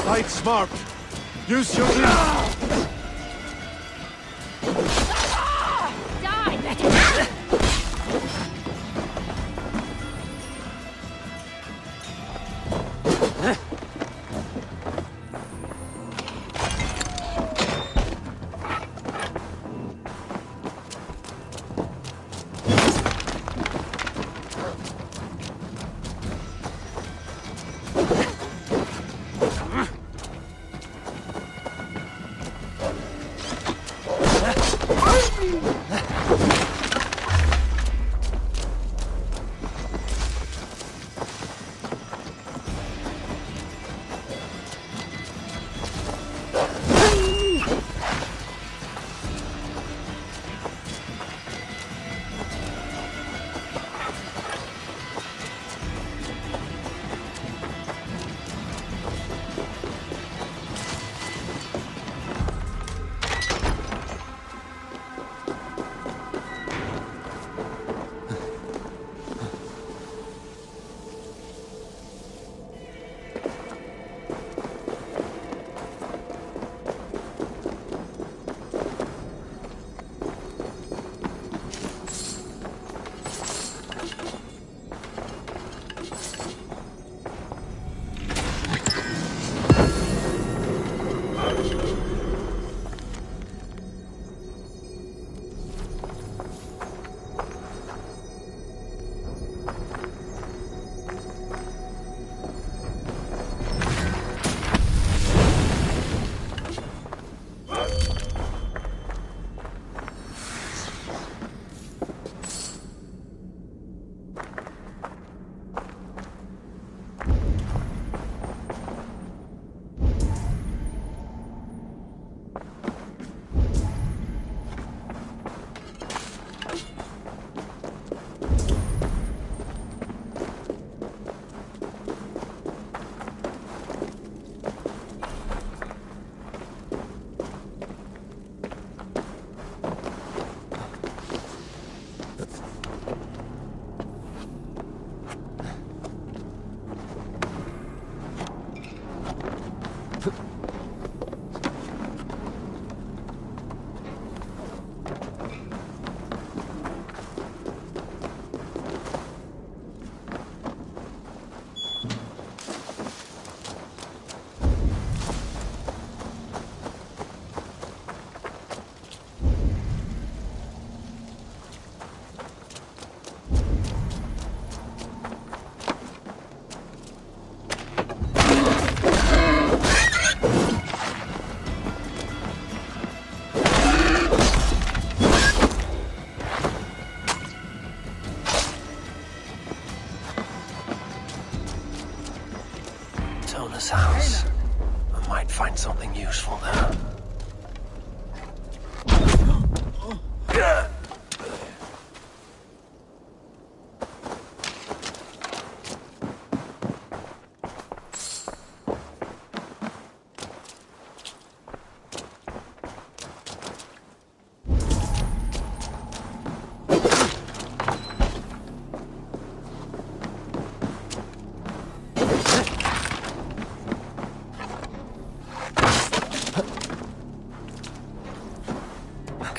Fight smart. Use your Die, better!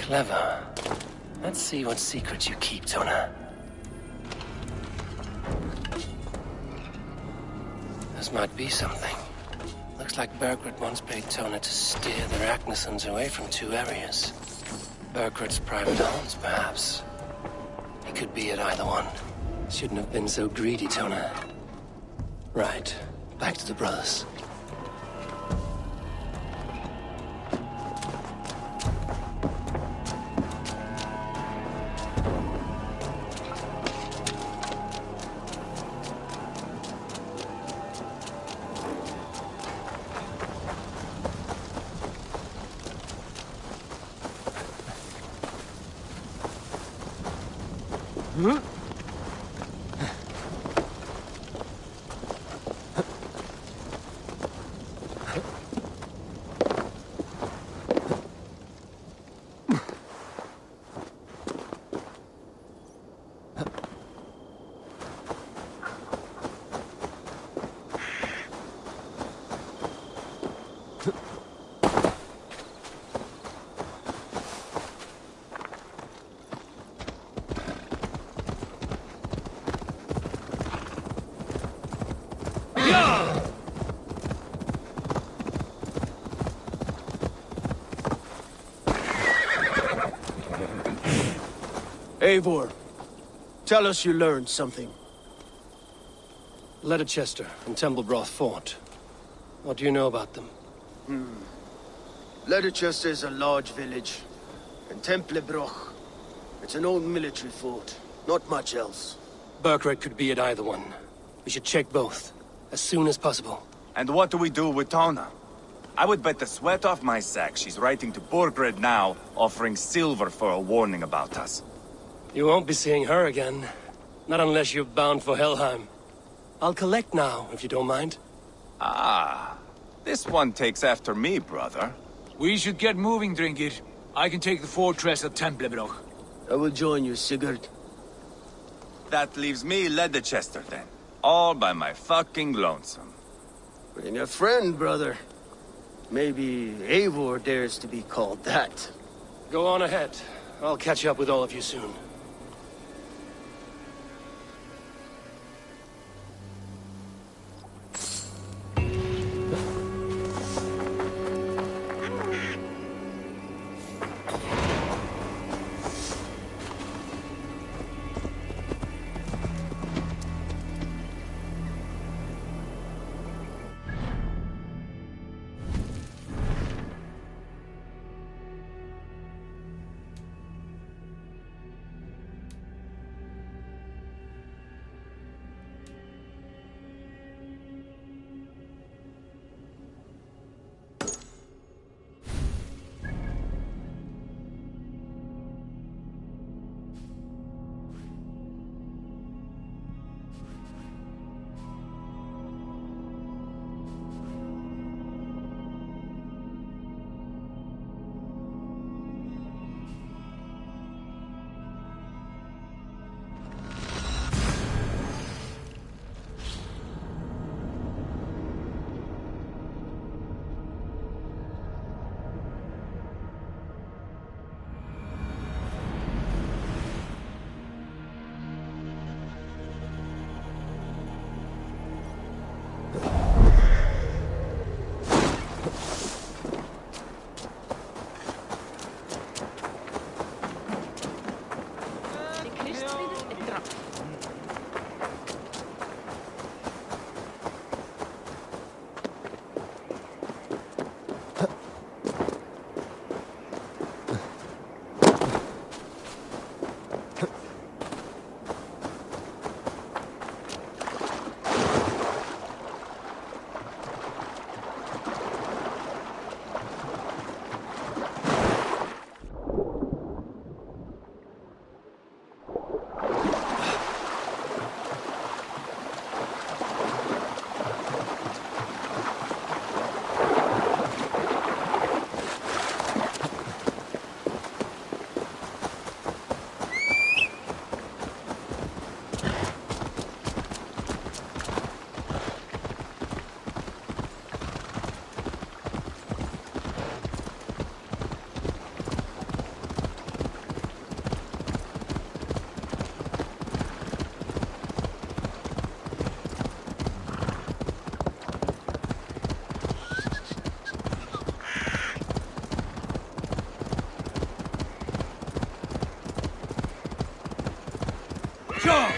Clever. Let's see what secrets you keep, Tona. This might be something. Looks like Burgred once paid Tona to steer the Ragnarsons away from 2 areas. Burgred's private homes, perhaps. He could be at either one. Shouldn't have been so greedy, Tona. Right. Back to the brothers. Huh? Eivor, tell us you learned something. Leicester and Templebroth fought. What do you know about them? Leicester is a large village, and Templebroch, it's an old military fort. Not much else. Burgred could be at either one. We should check both, as soon as possible. And what do we do with Tona? I would bet the sweat off my sack she's writing to Burgred now, offering silver for a warning about us. You won't be seeing her again. Not unless you're bound for Helheim. I'll collect now, if you don't mind. Ah, this one takes after me, brother. We should get moving, Drinkit. I can take the fortress of Templebroch. I will join you, Sigurd. That leaves me Leicester then. All by my fucking lonesome. Bring a friend, brother. Maybe Eivor dares to be called that. Go on ahead. I'll catch up with all of you soon. Sure.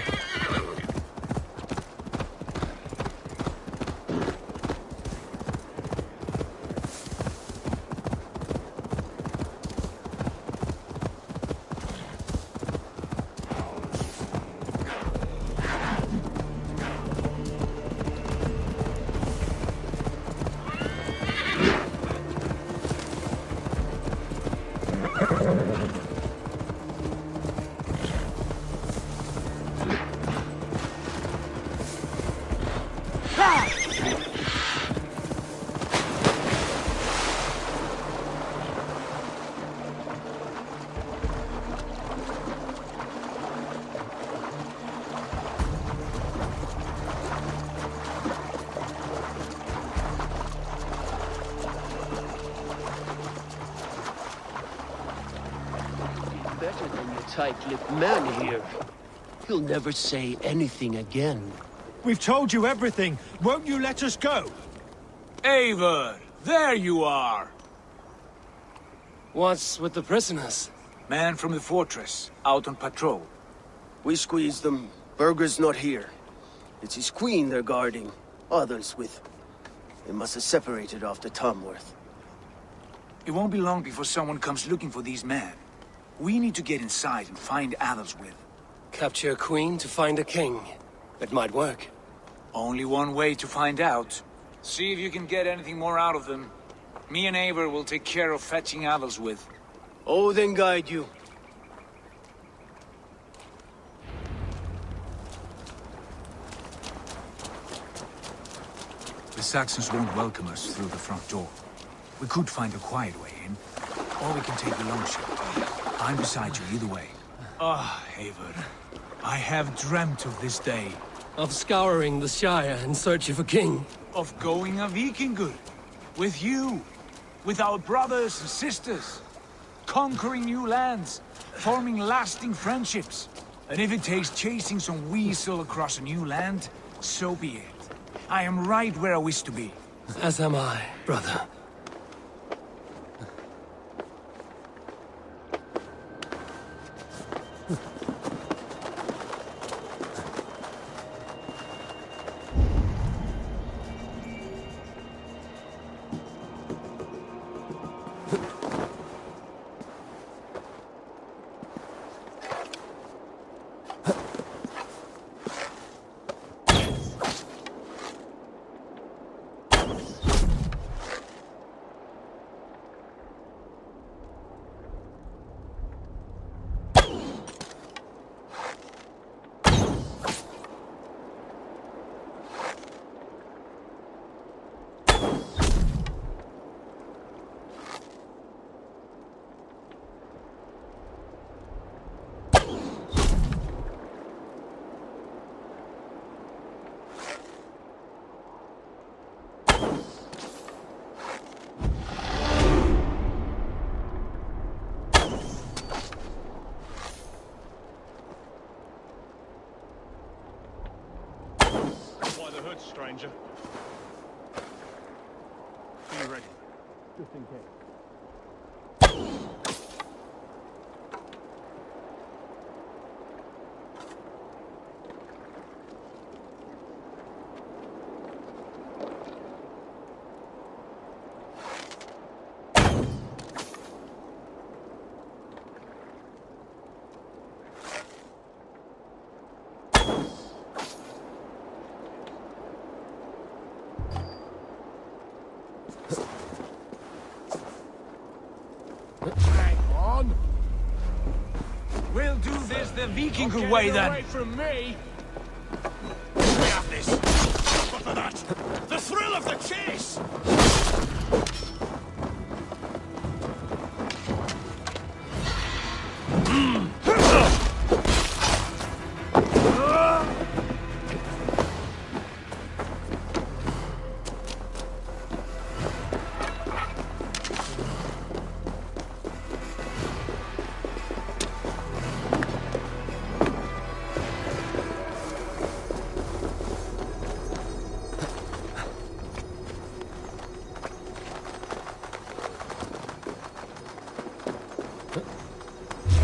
Better than your tight-lipped man here. He'll never say anything again. We've told you everything. Won't you let us go? Eivor, there you are. What's with the prisoners? Man from the fortress, out on patrol. We squeezed them. Berger's not here. It's his queen they're guarding. Others with him. They must have separated after Tamworth. It won't be long before someone comes looking for these men. We need to get inside and find Adelswith. Capture a queen to find a king. It might work. Only one way to find out. See if you can get anything more out of them. Me and Eivor will take care of fetching Adelswith. Odin guide you. The Saxons won't welcome us through the front door. We could find a quiet way in, or we can take the long shot. I'm beside you either way. Ah, Eivor. I have dreamt of this day. Of scouring the Shire in search of a king. Of going a Vikingur. With you. With our brothers and sisters. Conquering new lands. Forming lasting friendships. And if it takes chasing some weasel across a new land, so be it. I am right where I wish to be. As am I, brother. Stranger. Are you ready? Just in case. Hang on. We'll do this the Vikingur way then. Away from me. We have this. But for that, the thrill of the chase.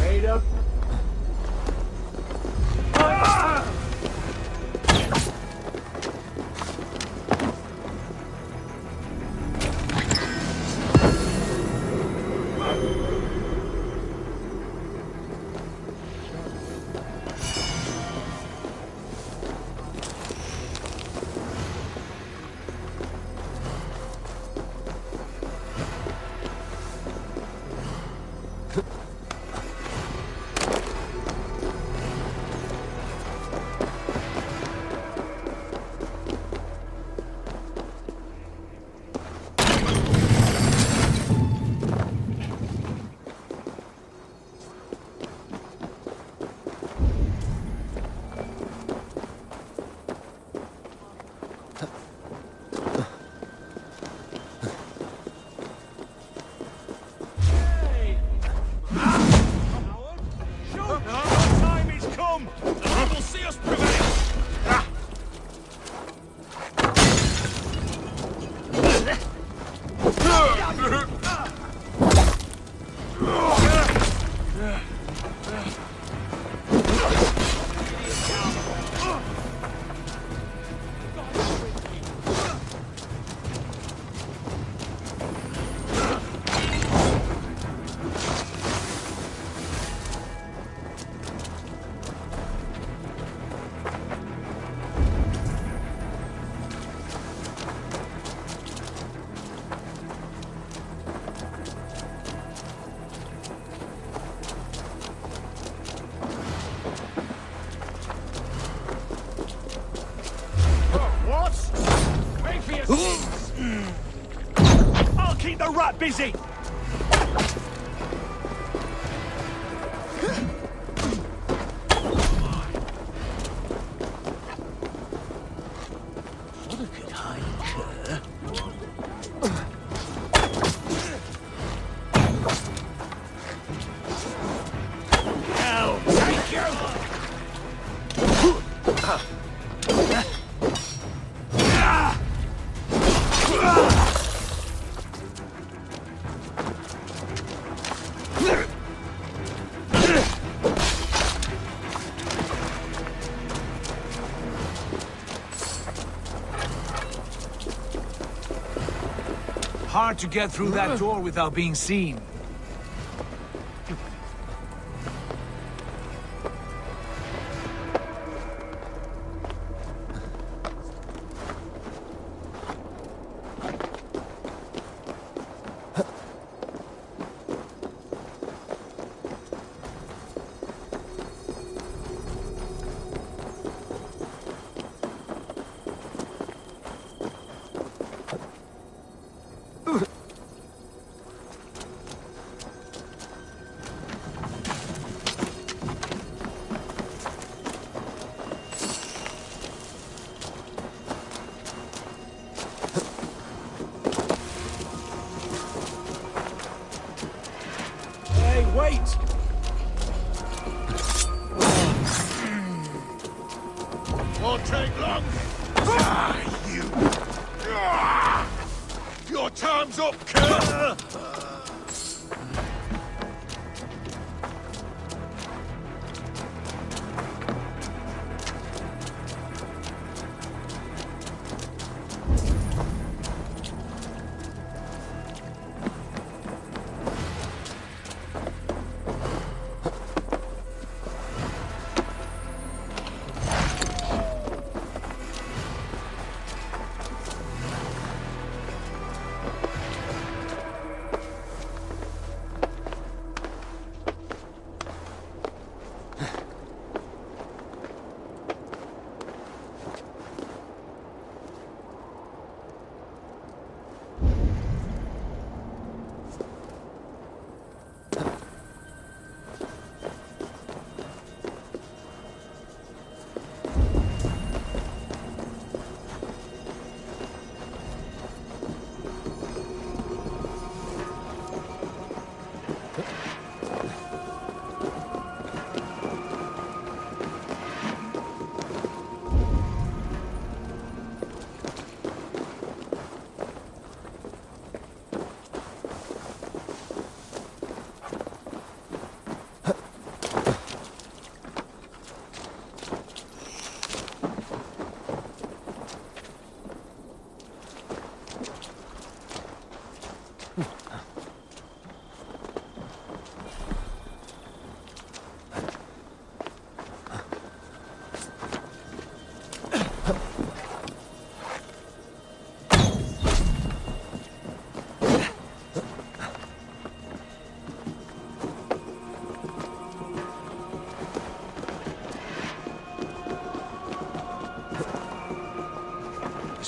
Wait up. I'll keep the rat busy! What a good hike. Now, take your... Hard to get through that door without being seen. Hey, wait! Won't take long. You. Your time's up, Kurt.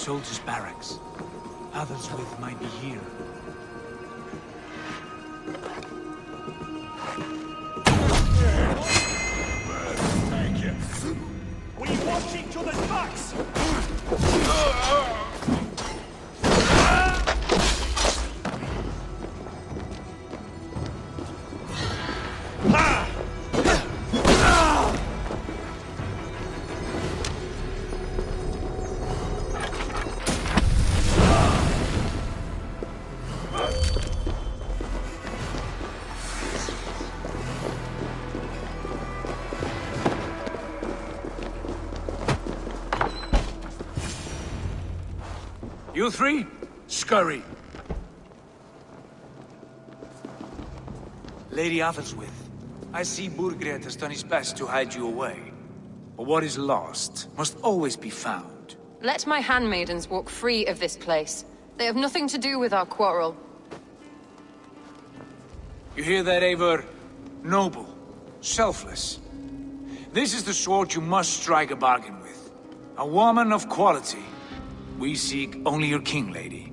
soldiers' barracks. Otherswith might be here. Take it! We watch each other's backs! You three, scurry. Lady Athelstwith, I see Burgred has done his best to hide you away. But what is lost must always be found. Let my handmaidens walk free of this place. They have nothing to do with our quarrel. You hear that, Eivor? Noble, selfless. This is the sword you must strike a bargain with. A woman of quality. We seek only your king, lady.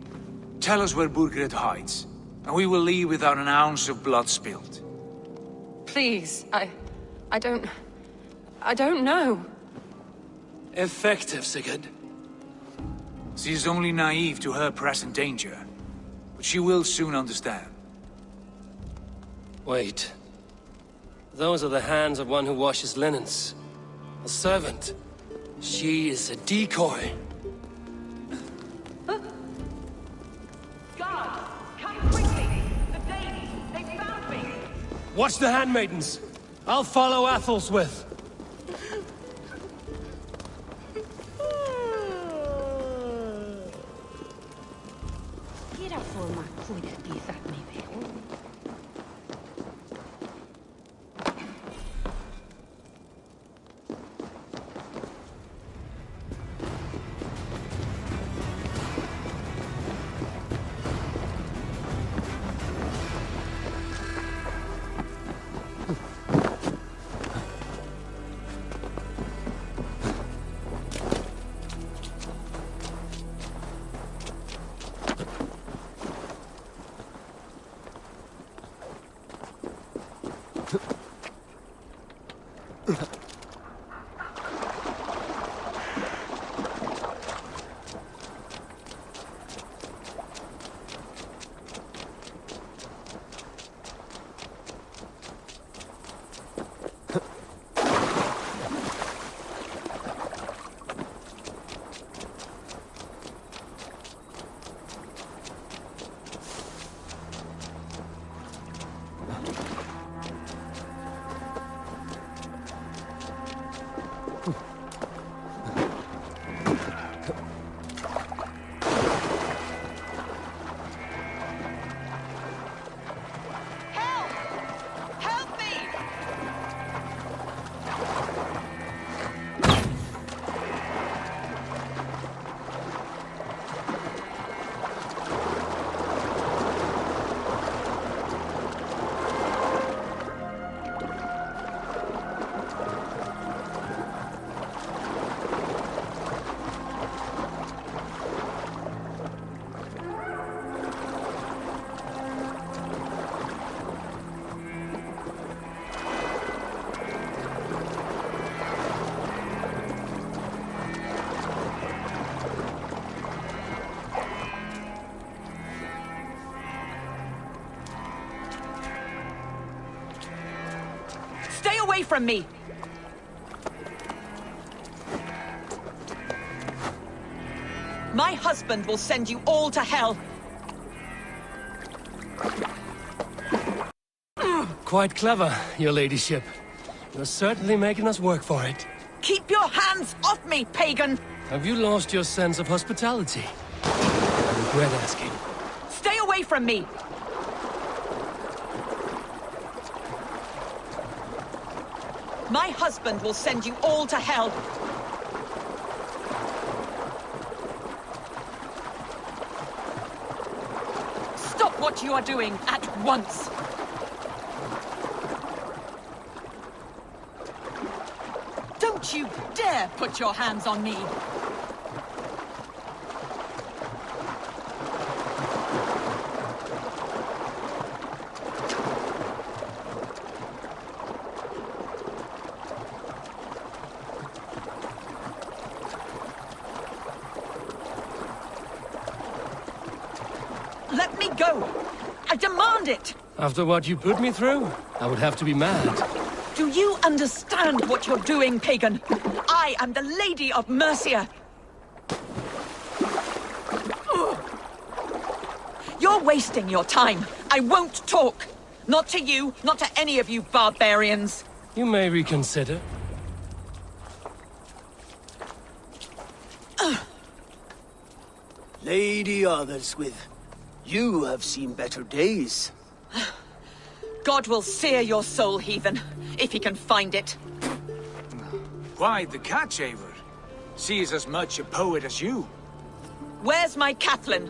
Tell us where Burgred hides, and we will leave without an ounce of blood spilled. Please, I don't know. Effective, Sigurd. She is only naive to her present danger, but she will soon understand. Wait. Those are the hands of one who washes linens. A servant. She is a decoy. Watch the handmaidens. I'll follow Athelstwith. Tira forma kuitenkin me Stay away from me! My husband will send you all to hell! Quite clever, your ladyship. You're certainly making us work for it. Keep your hands off me, pagan! Have you lost your sense of hospitality? I regret asking. Stay away from me! My husband will send you all to hell! Stop what you are doing at once! Don't you dare put your hands on me! go! I demand it! After what you put me through, I would have to be mad. Do you understand what you're doing, pagan? I am the Lady of Mercia. You're wasting your time. I won't talk. Not to you, not to any of you barbarians. You may reconsider. Lady Otherswith, you have seen better days. God will sear your soul, heathen, if he can find it. Why the catch, Eivor? She is as much a poet as you. Where's my Catelyn?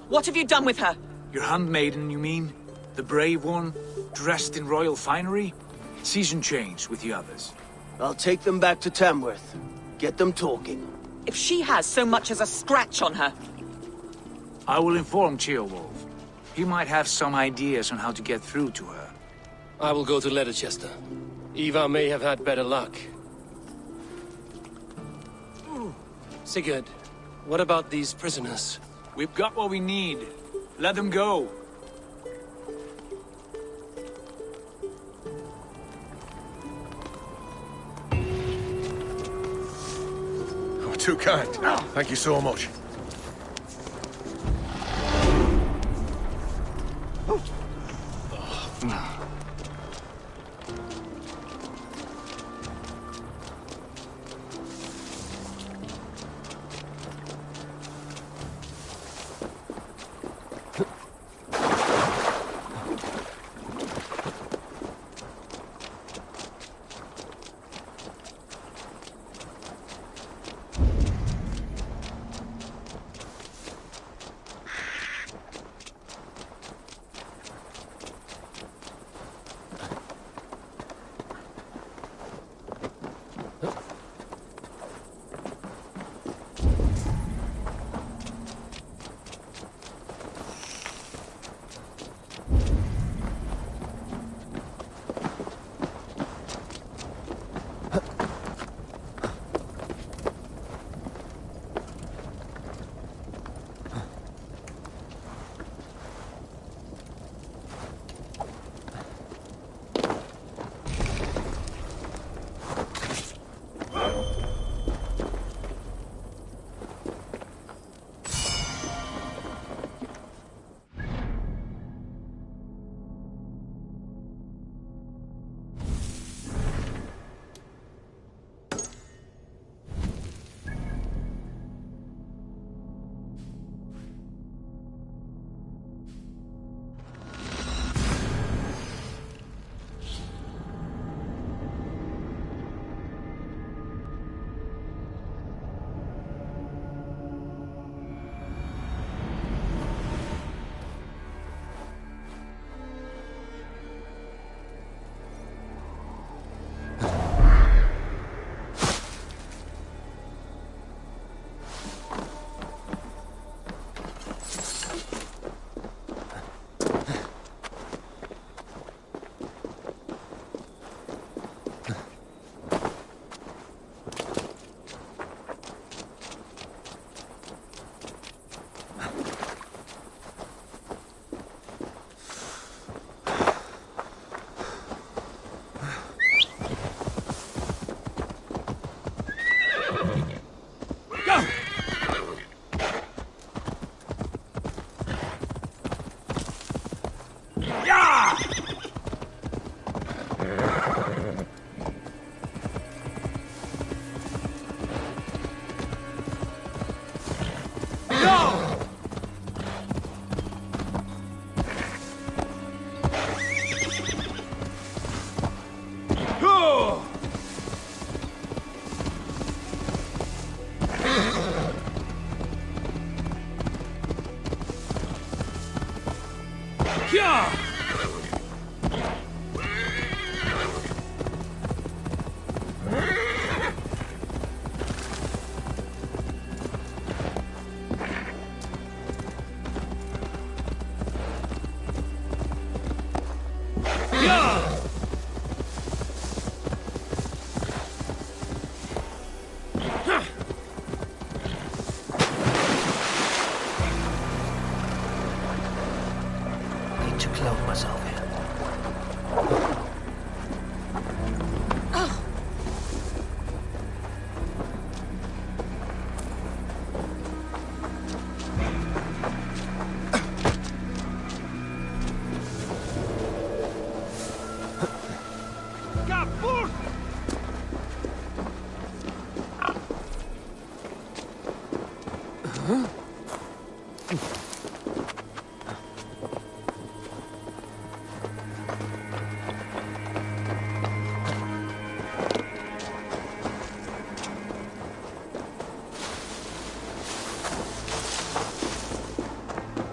What have you done with her? Your handmaiden, you mean? The brave one, dressed in royal finery? Season change with the others. I'll take them back to Tamworth. Get them talking. If she has so much as a scratch on her. I will inform Ceolwulf. He might have some ideas on how to get through to her. I will go to Leicester. Eva may have had better luck. Sigurd, what about these prisoners? We've got what we need. Let them go. Oh, too kind. Thank you so much.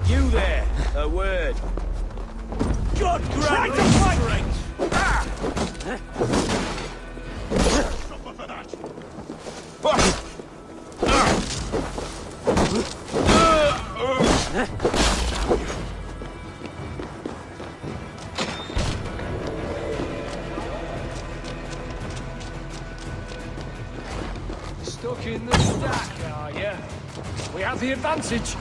You there, a word. God grant me strength! Stuck in the stack, are you? We have the advantage.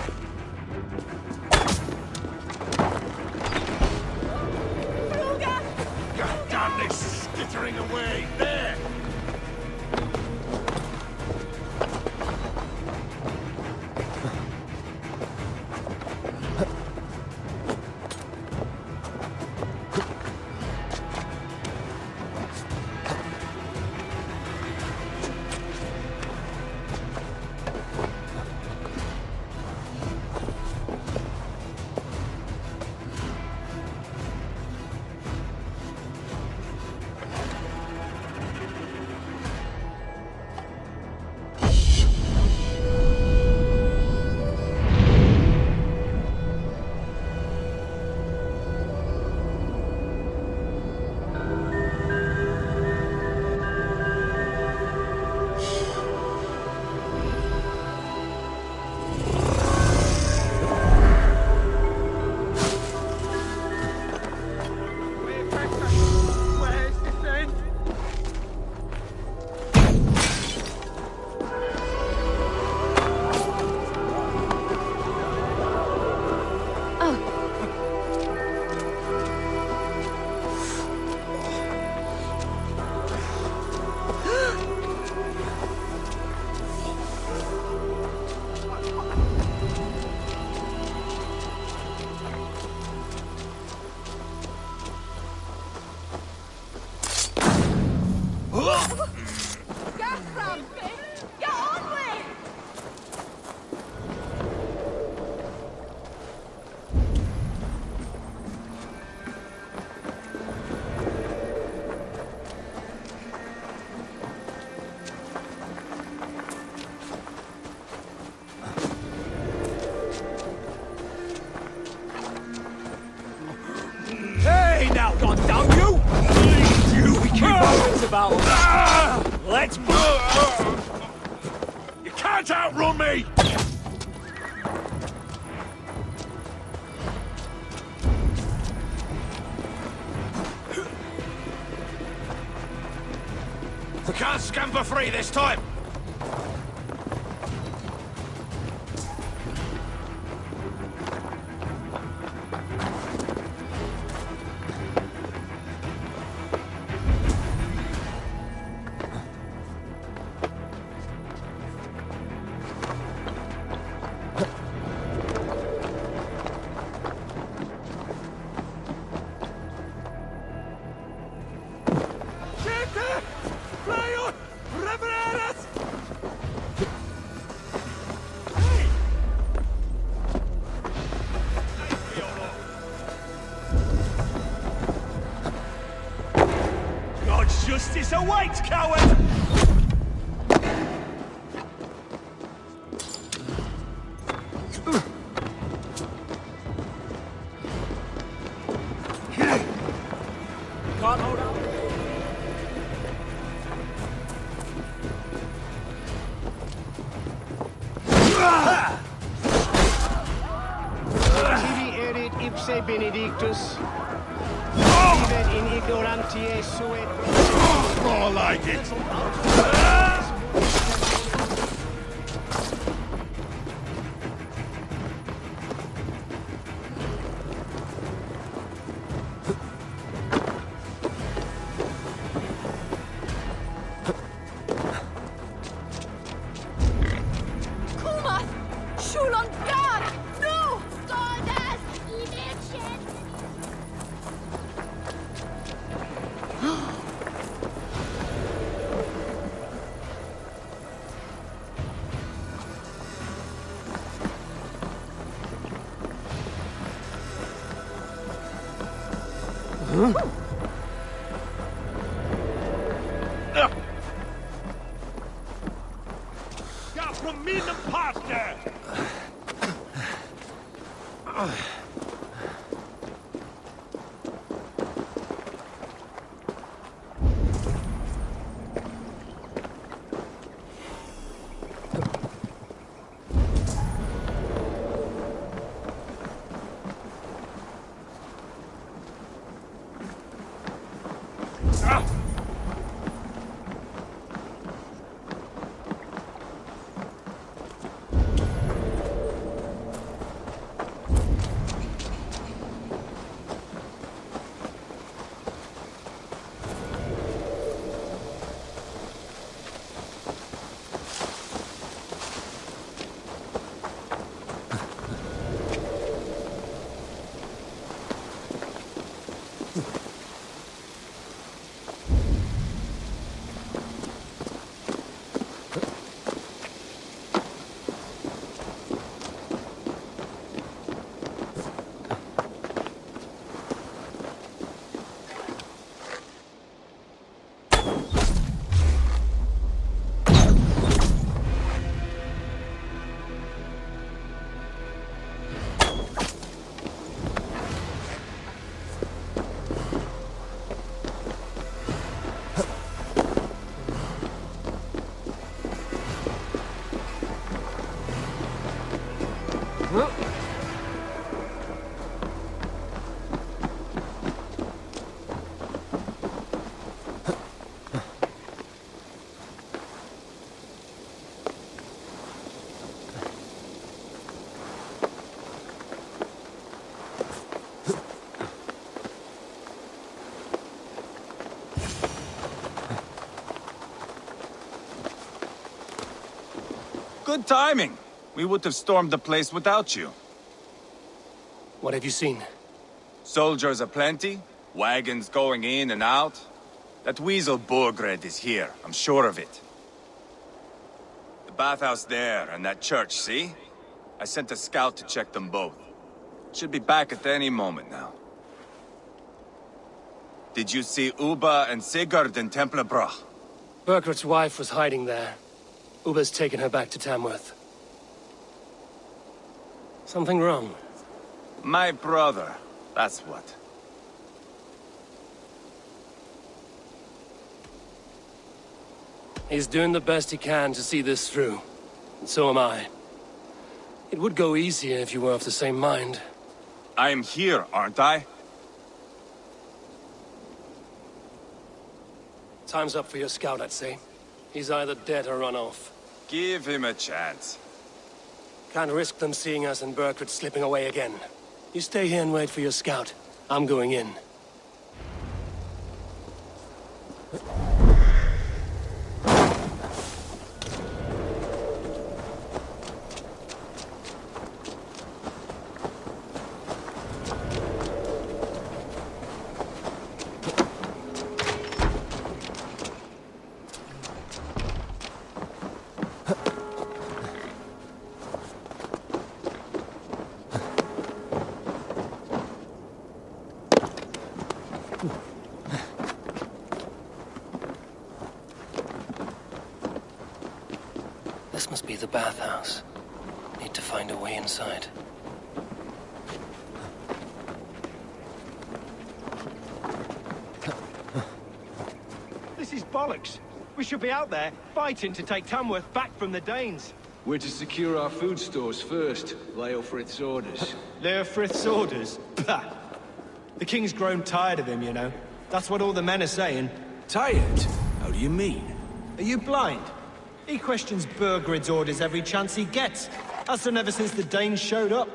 God damn this skittering away! There! Hey, now, goddamn you! You keep words about Let's You can't outrun me! We can't scamper free this time! God's justice awaits, coward! Can't hold up. Tibi erit ipse benedictus. Vivet in ignorantiae sue. More like it! Kumas! Shulon God! No! Godas! Eviction! Ja, from me the pasta! Good timing. We would have stormed the place without you. What have you seen? Soldiers aplenty, wagons going in and out. That weasel Borgred is here, I'm sure of it. The bathhouse there and that church, see? I sent a scout to check them both. Should be back at any moment now. Did you see Uba and Sigurd in Templebrach? Burkhart's wife was hiding there. Uba's taken her back to Tamworth. Something wrong? My brother, that's what. He's doing the best he can to see this through. And so am I. It would go easier if you were of the same mind. I am here, aren't I? Time's up for your scout, I'd say. He's either dead or run off. Give him a chance. Can't risk them seeing us and Burkhardt slipping away again. You stay here and wait for your scout. I'm going in. This must be the bathhouse. Need to find a way inside. This is bollocks. We should be out there, fighting to take Tamworth back from the Danes. We're to secure our food stores first. Leofrith's orders. Leofrith's orders? Bah! The king's grown tired of him, you know. That's what all the men are saying. Tired? How do you mean? Are you blind? He questions Burgred's orders every chance he gets. Has done ever since the Danes showed up.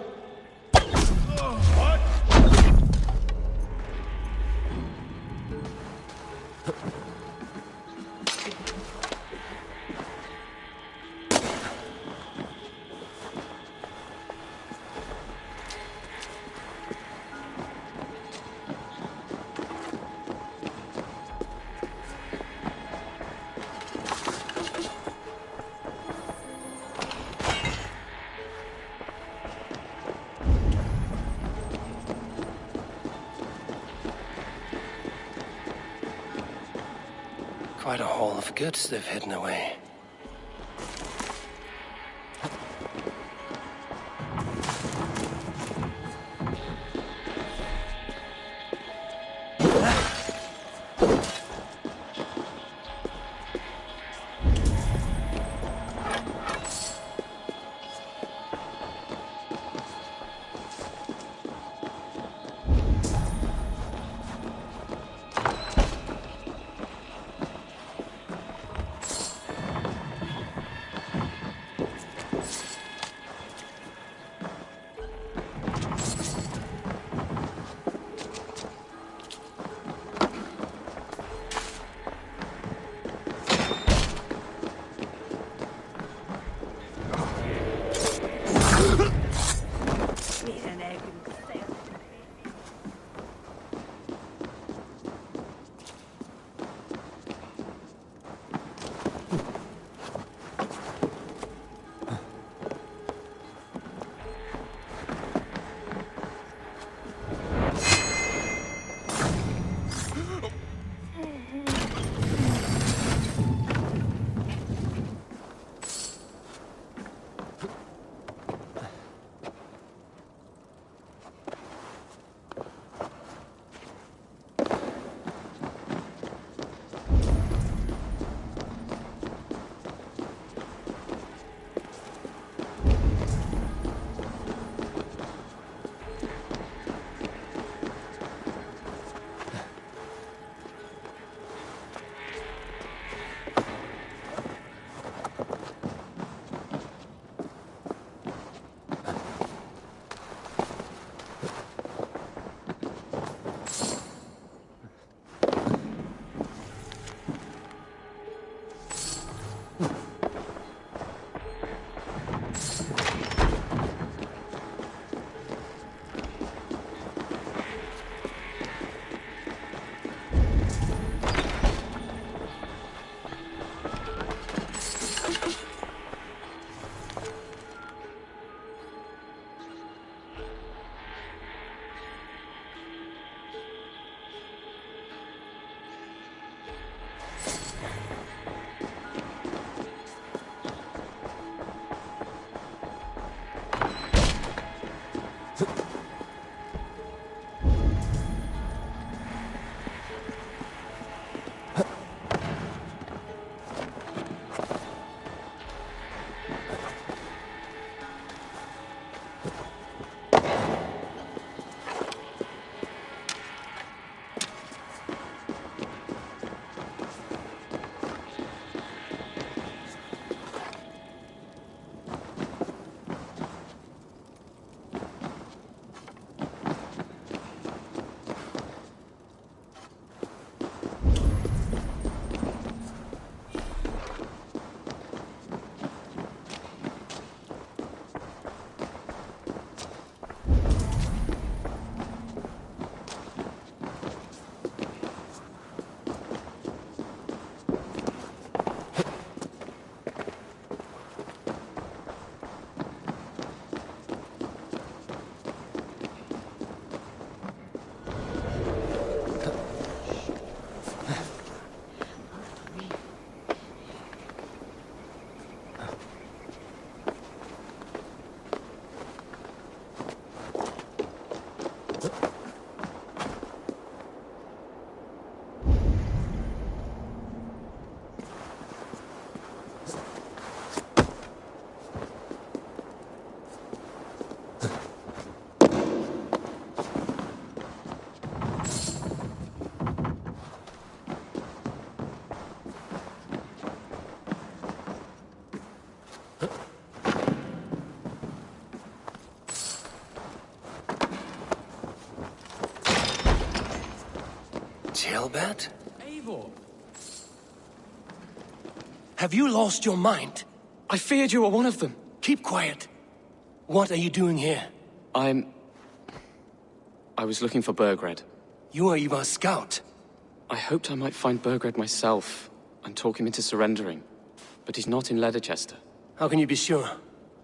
quite a haul of goods they've hidden away. Jailbird? Eivor! Have you lost your mind? I feared you were one of them. Keep quiet. What are you doing here? I was looking for Burgred. You are Ivar's scout. I hoped I might find Burgred myself and talk him into surrendering. But he's not in Leatherchester. How can you be sure?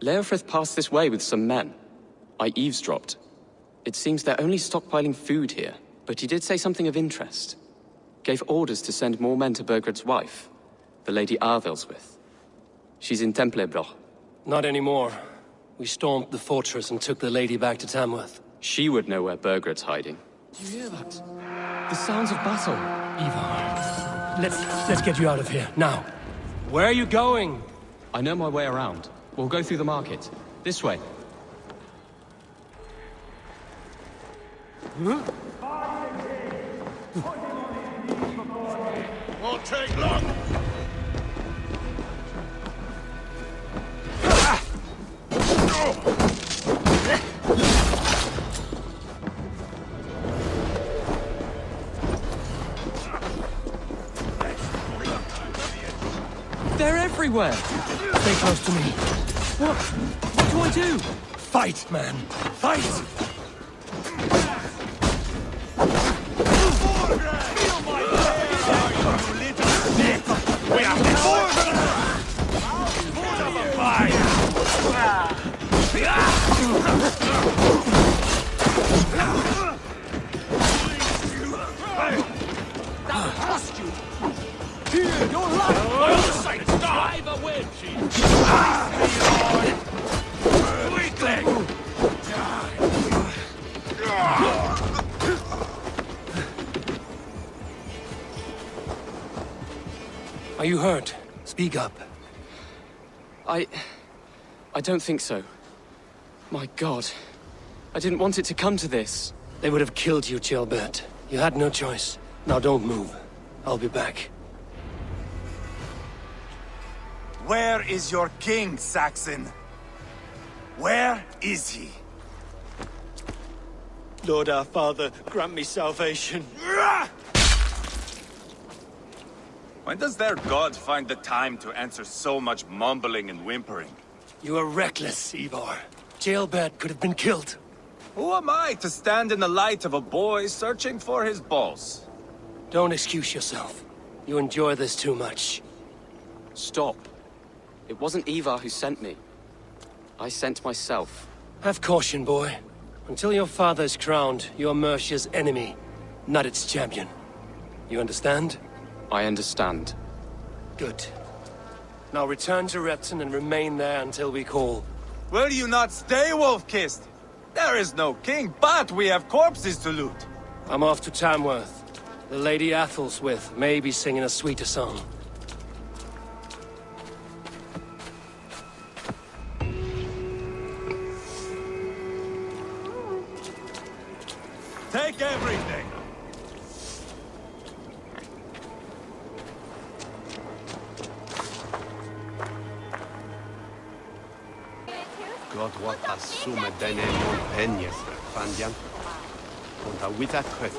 Leofrith passed this way with some men. I eavesdropped. It seems they're only stockpiling food here, but he did say something of interest. gave orders to send more men to Burgred's wife, the Lady Arvelswith. She's in Templebroch. Not anymore. We stormed the fortress and took the lady back to Tamworth. She would know where Burgred's hiding. Do you hear that? The sounds of battle. Ivar, let's get you out of here, now. Where are you going? I know my way around. We'll go through the market. This way. Won't take long. They're everywhere! Stay close to me. What do I do? Fight, man! Fight! Are you hurt? Speak up. I don't think so. My God. I didn't want it to come to this. They would have killed you, Gilbert. You had no choice. Now don't move. I'll be back. Where is your king, Saxon? Where is he? Lord our Father, grant me salvation. When does their god find the time to answer so much mumbling and whimpering? You are reckless, Ivar. Gilbert could have been killed. Who am I to stand in the light of a boy searching for his balls? Don't excuse yourself. You enjoy this too much. Stop. It wasn't Ivar who sent me. I sent myself. Have caution, boy. Until your father's crowned, you are Mercia's enemy, not its champion. You understand? I understand. Good. Now return to Repton and remain there until we call. Will you not stay, Wolf-Kissed? There is no king, but we have corpses to loot. I'm off to Tamworth. The Lady Athelwith may be singing a sweeter song. Take everything! God what assume dene non penyes, fandian. Und a wita kwef.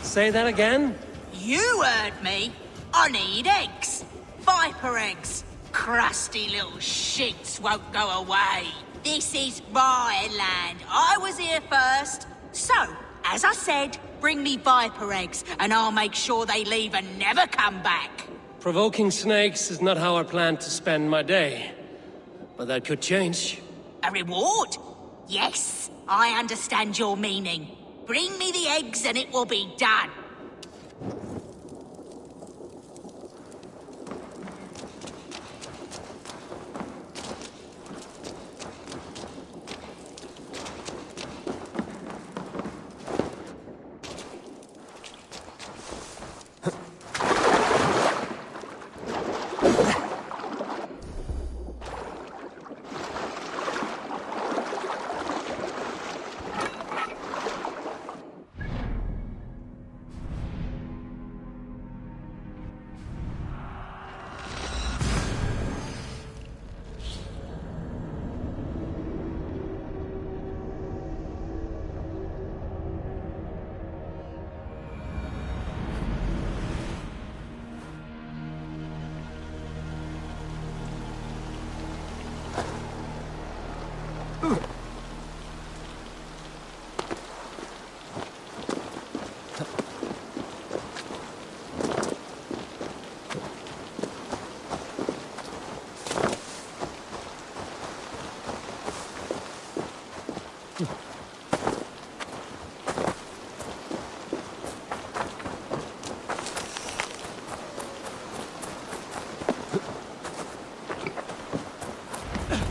Say that again? You heard me. I need eggs. Viper eggs. Crusty little shits won't go away. This is my land. I was here first. So, as I said, bring me viper eggs, and I'll make sure they leave and never come back. Provoking snakes is not how I planned to spend my day. But that could change. A reward? Yes, I understand your meaning. Bring me the eggs and it will be done.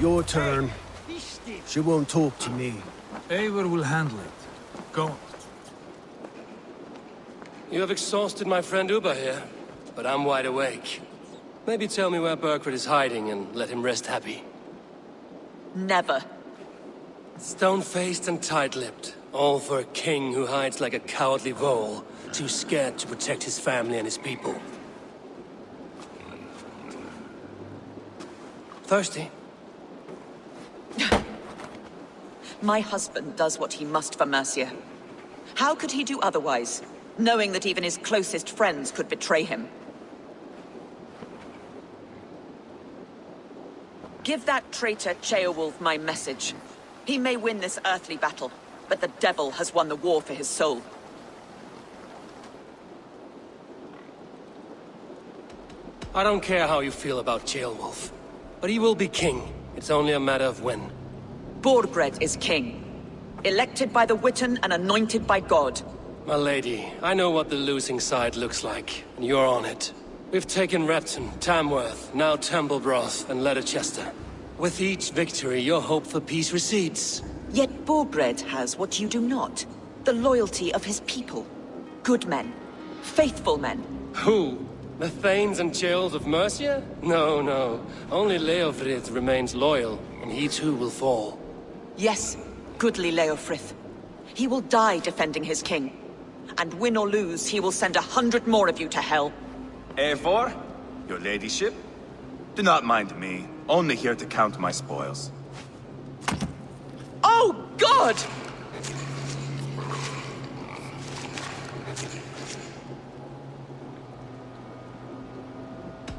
Your turn. She won't talk to me. Eivor will handle it. Go on. You have exhausted my friend Uber here, but I'm wide awake. Maybe tell me where Burkred is hiding and let him rest happy. Never. Stone-faced and tight-lipped. All for a king who hides like a cowardly vole, too scared to protect his family and his people. Thirsty? My husband does what he must for Mercia. How could he do otherwise, knowing that even his closest friends could betray him? Give that traitor Ceolwulf my message. He may win this earthly battle, but the devil has won the war for his soul. I don't care how you feel about Ceolwulf, but he will be king. It's only a matter of when. Borgred is king. Elected by the Witan and anointed by God. My lady, I know what the losing side looks like, and you're on it. We've taken Repton, Tamworth, now Templebroth, and Leicester. With each victory, your hope for peace recedes. Yet Borgred has what you do not. The loyalty of his people. Good men. Faithful men. Who? The Thanes and Chills of Mercia? No, no. Only Leofrith remains loyal, and he too will fall. Yes, goodly Leofrith. He will die defending his king. And win or lose, he will send 100 more of you to hell. Eivor, your ladyship, do not mind me. Only here to count my spoils. Oh, God!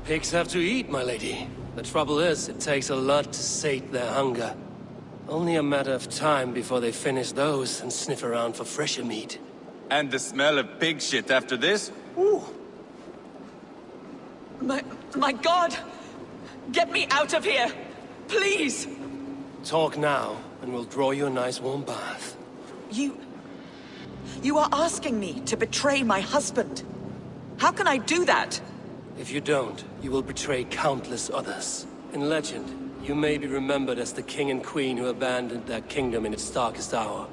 Pigs have to eat, my lady. The trouble is, it takes a lot to sate their hunger. Only a matter of time before they finish those and sniff around for fresher meat. And the smell of pig shit after this? Ooh. My God! Get me out of here! Please! Talk now, and we'll draw you a nice warm bath. You are asking me to betray my husband. How can I do that? If you don't, you will betray countless others. In legend, you may be remembered as the king and queen who abandoned their kingdom in its darkest hour.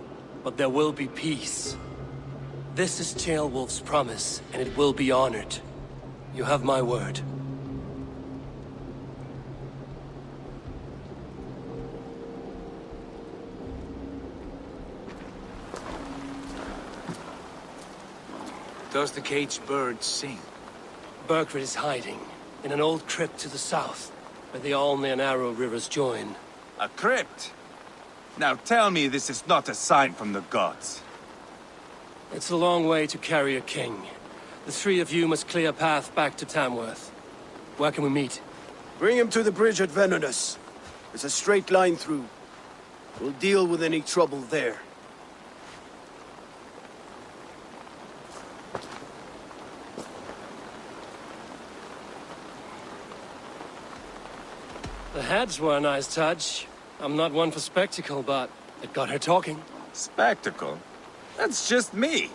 But there will be peace. This is Ceolwulf's promise, and it will be honored. You have my word. Does the caged bird sing? Burkred is hiding in an old crypt to the south, where the Alne and Arrow rivers join. A crypt? Now tell me this is not a sign from the gods. It's a long way to carry a king. The three of you must clear a path back to Tamworth. Where can we meet? Bring him to the bridge at Venonus. It's a straight line through. We'll deal with any trouble there. The heads were a nice touch. I'm not one for spectacle, but it got her talking. Spectacle? That's just me.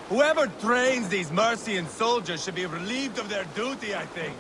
Whoever trains these Mercian soldiers should be relieved of their duty, I think.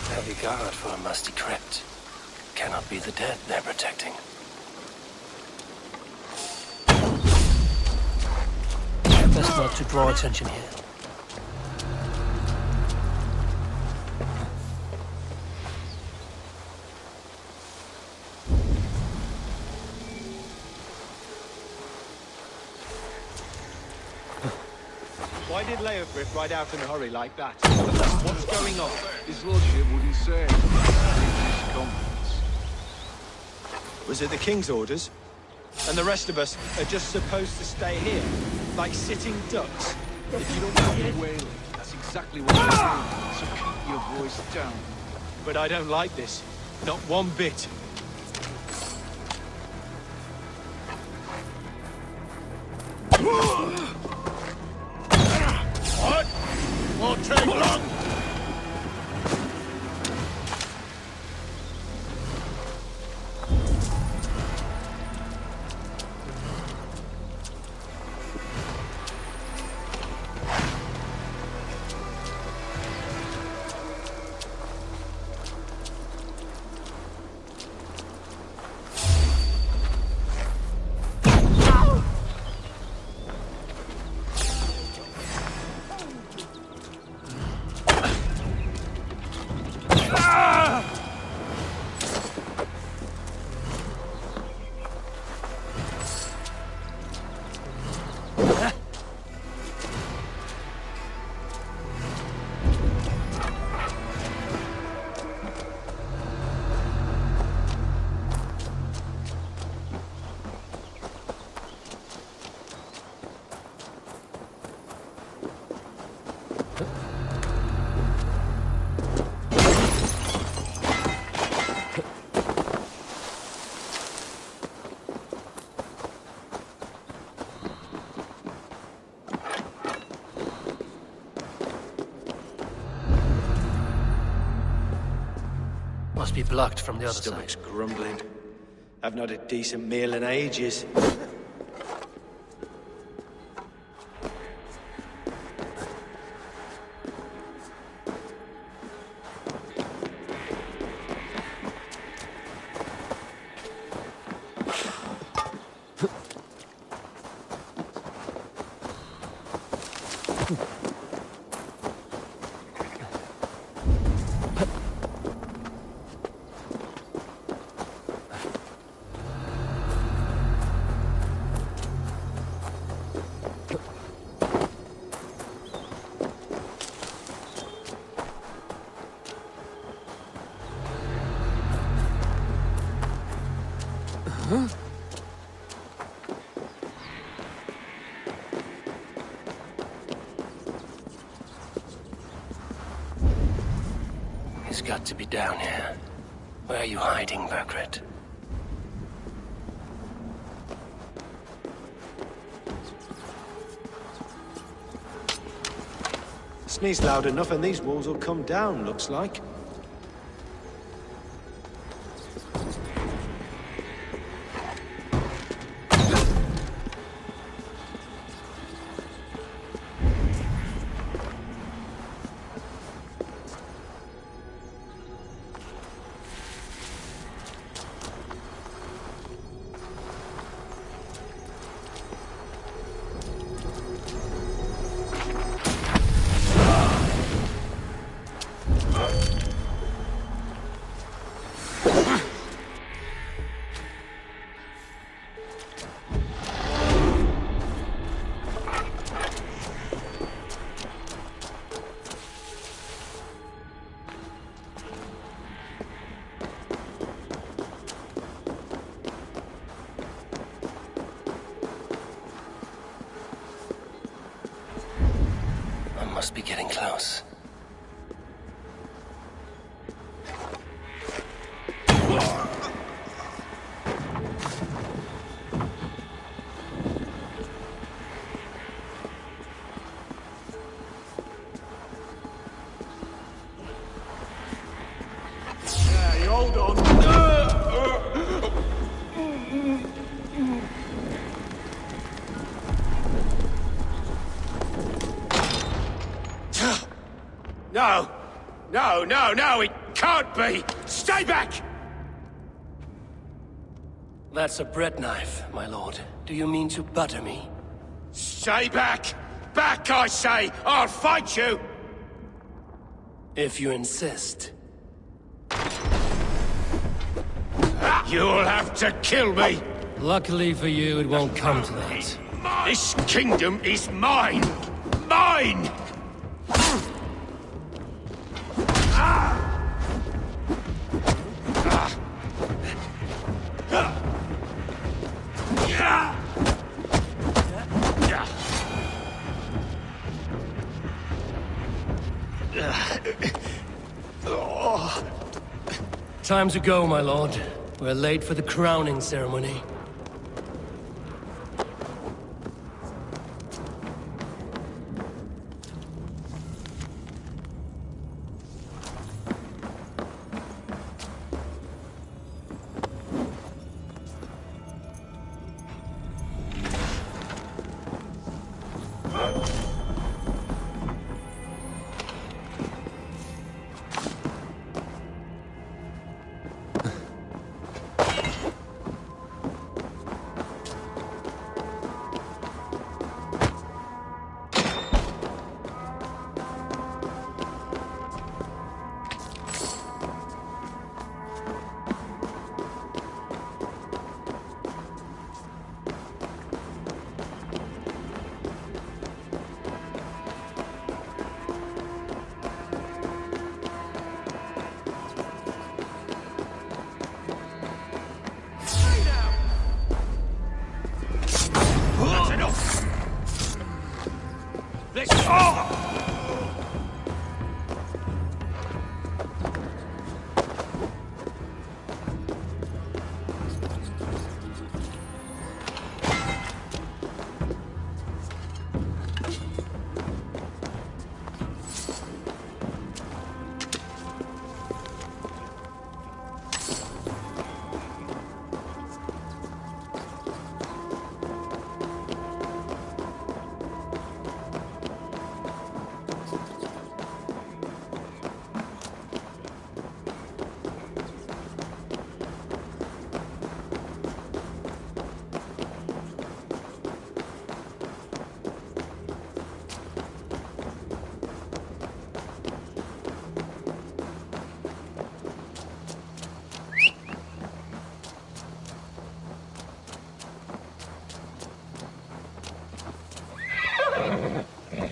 Heavy guard for a musty crypt. Cannot be the dead they're protecting. Best not to draw attention here. Why did Leofrith ride out in a hurry like that? What's going on? His lordship wouldn't say. His confidence. Was it the king's orders? And the rest of us are just supposed to stay here, like sitting ducks? If you don't want me wailing, that's exactly what I'm doing. So keep your voice down. But I don't like this. Not one bit. What? Won't take long. Must be blocked from the other Stomach's side. grumbling. I've not had a decent meal in ages. He's got to be down here. Where are you hiding, Burgred? Sneeze loud enough and these walls will come down, looks like. Must be getting close. Yeah, you hold on. No! No, no, no, it can't be! Stay back! That's a bread knife, my lord. Do you mean to butter me? Stay back! Back, I say! I'll fight you! If you insist. You'll have to kill me! Luckily for you, it won't come to that. This kingdom is mine! Mine! Time to go, my lord. We're late for the crowning ceremony.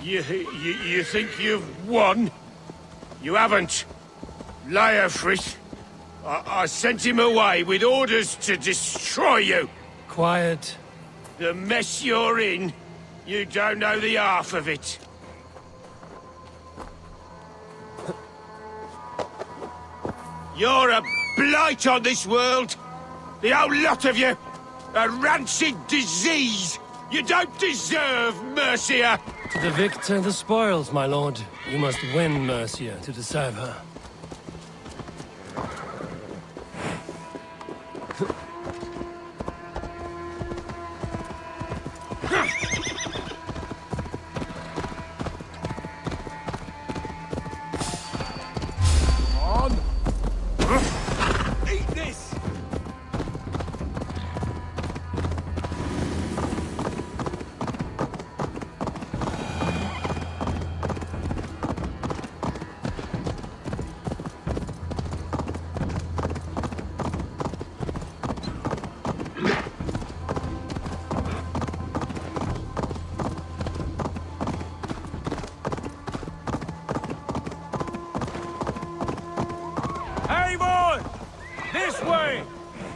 You think you've won? You haven't. Leofrith. I sent him away with orders to destroy you. Quiet. The mess you're in, you don't know the half of it. You're a blight on this world. The whole lot of you. A rancid disease. You don't deserve Mercia. To the victor, the spoils, my lord. You must win Mercia to deserve her. Eat this!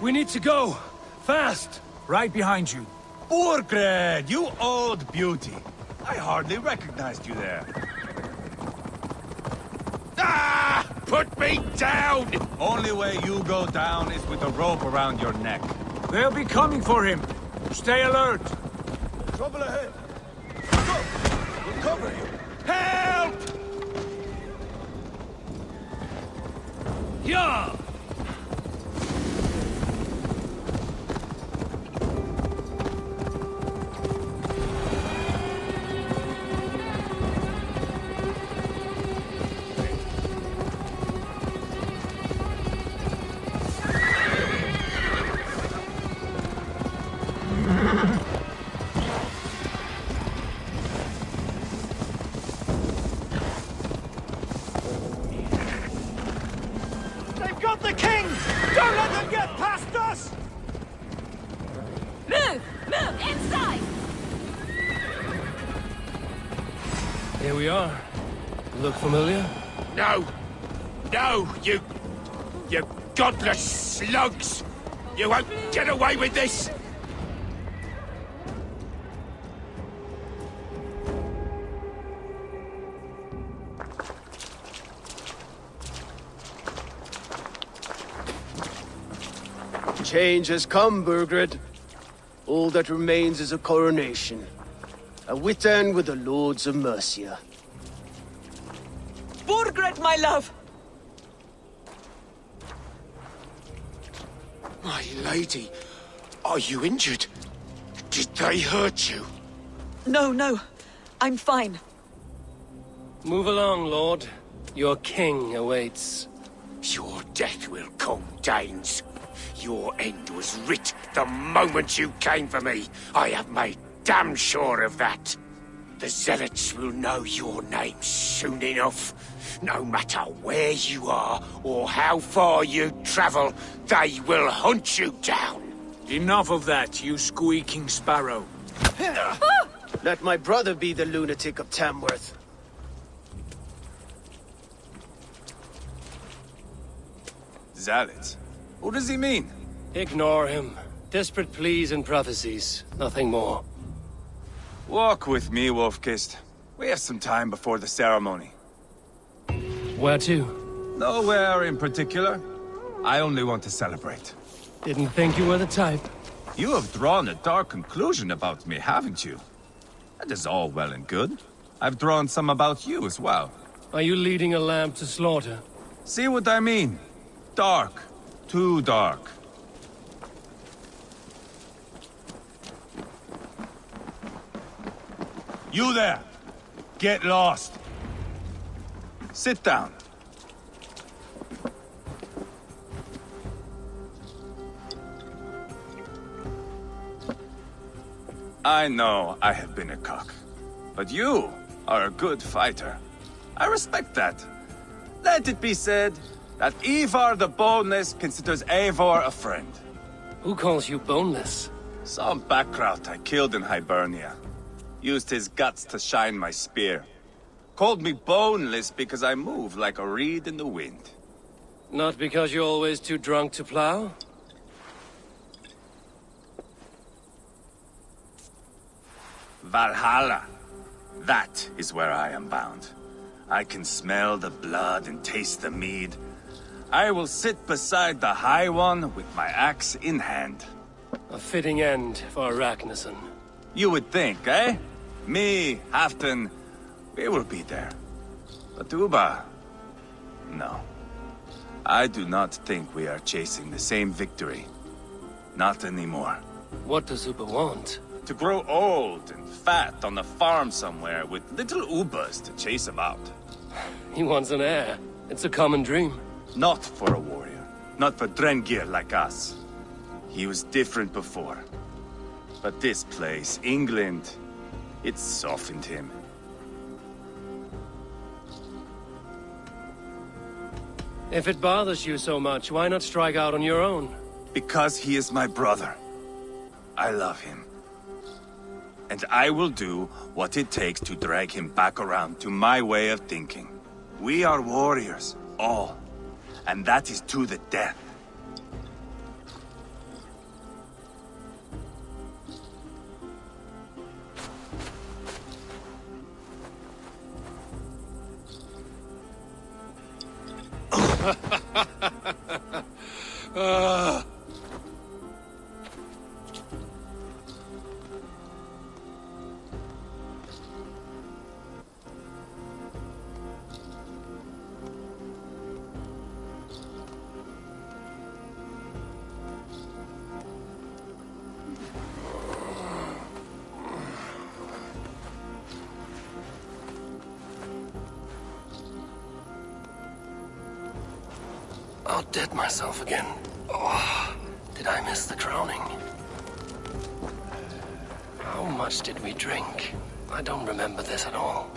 We need to go. Fast. Right behind you. Burgred, you old beauty. I hardly recognized you there. Ah! Put me down! Only way you go down is with a rope around your neck. They'll be coming for him. Stay alert. Trouble ahead. Go! We'll cover you. Help! Yeah! we are. Look familiar? No! No, you godless slugs! You won't get away with this! Change has come, Burgred. All that remains is a coronation. A Witan with the Lords of Mercia. Burgred, my love! My lady, are you injured? Did they hurt you? No, no. I'm fine. Move along, Lord. Your king awaits. Your death will come, Danes. Your end was writ the moment you came for me. I have made damn sure of that. The Zealots will know your name soon enough. No matter where you are or how far you travel, they will hunt you down. Enough of that, you squeaking sparrow. Let my brother be the lunatic of Tamworth. Zealots? What does he mean? Ignore him. Desperate pleas and prophecies. Nothing more. Walk with me, Wolf-Kissed. We have some time before the ceremony. Where to? Nowhere in particular. I only want to celebrate. Didn't think you were the type. You have drawn a dark conclusion about me, haven't you? That is all well and good. I've drawn some about you as well. Are you leading a lamb to slaughter? See what I mean? Dark. Too dark. You there! Get lost! Sit down. I know I have been a cock, but you are a good fighter. I respect that. Let it be said that Ivar the Boneless considers Eivor a friend. Who calls you boneless? Some backrout I killed in Hibernia. Used his guts to shine my spear. Called me boneless because I move like a reed in the wind. Not because you're always too drunk to plow? Valhalla. That is where I am bound. I can smell the blood and taste the mead. I will sit beside the High One with my axe in hand. A fitting end for Arachnason. You would think, eh? Me, Halfdan, we will be there. But Uba... no. I do not think we are chasing the same victory. Not anymore. What does Uba want? To grow old and fat on a farm somewhere with little Ubas to chase about. He wants an heir. It's a common dream. Not for a warrior. Not for Drengir like us. He was different before. But this place, England, it softened him. If it bothers you so much, why not strike out on your own? Because he is my brother. I love him. And I will do what it takes to drag him back around to my way of thinking. We are warriors, all. And that is to the death. I'll dead myself again. Oh, did I miss the crowning? How much did we drink? I don't remember this at all.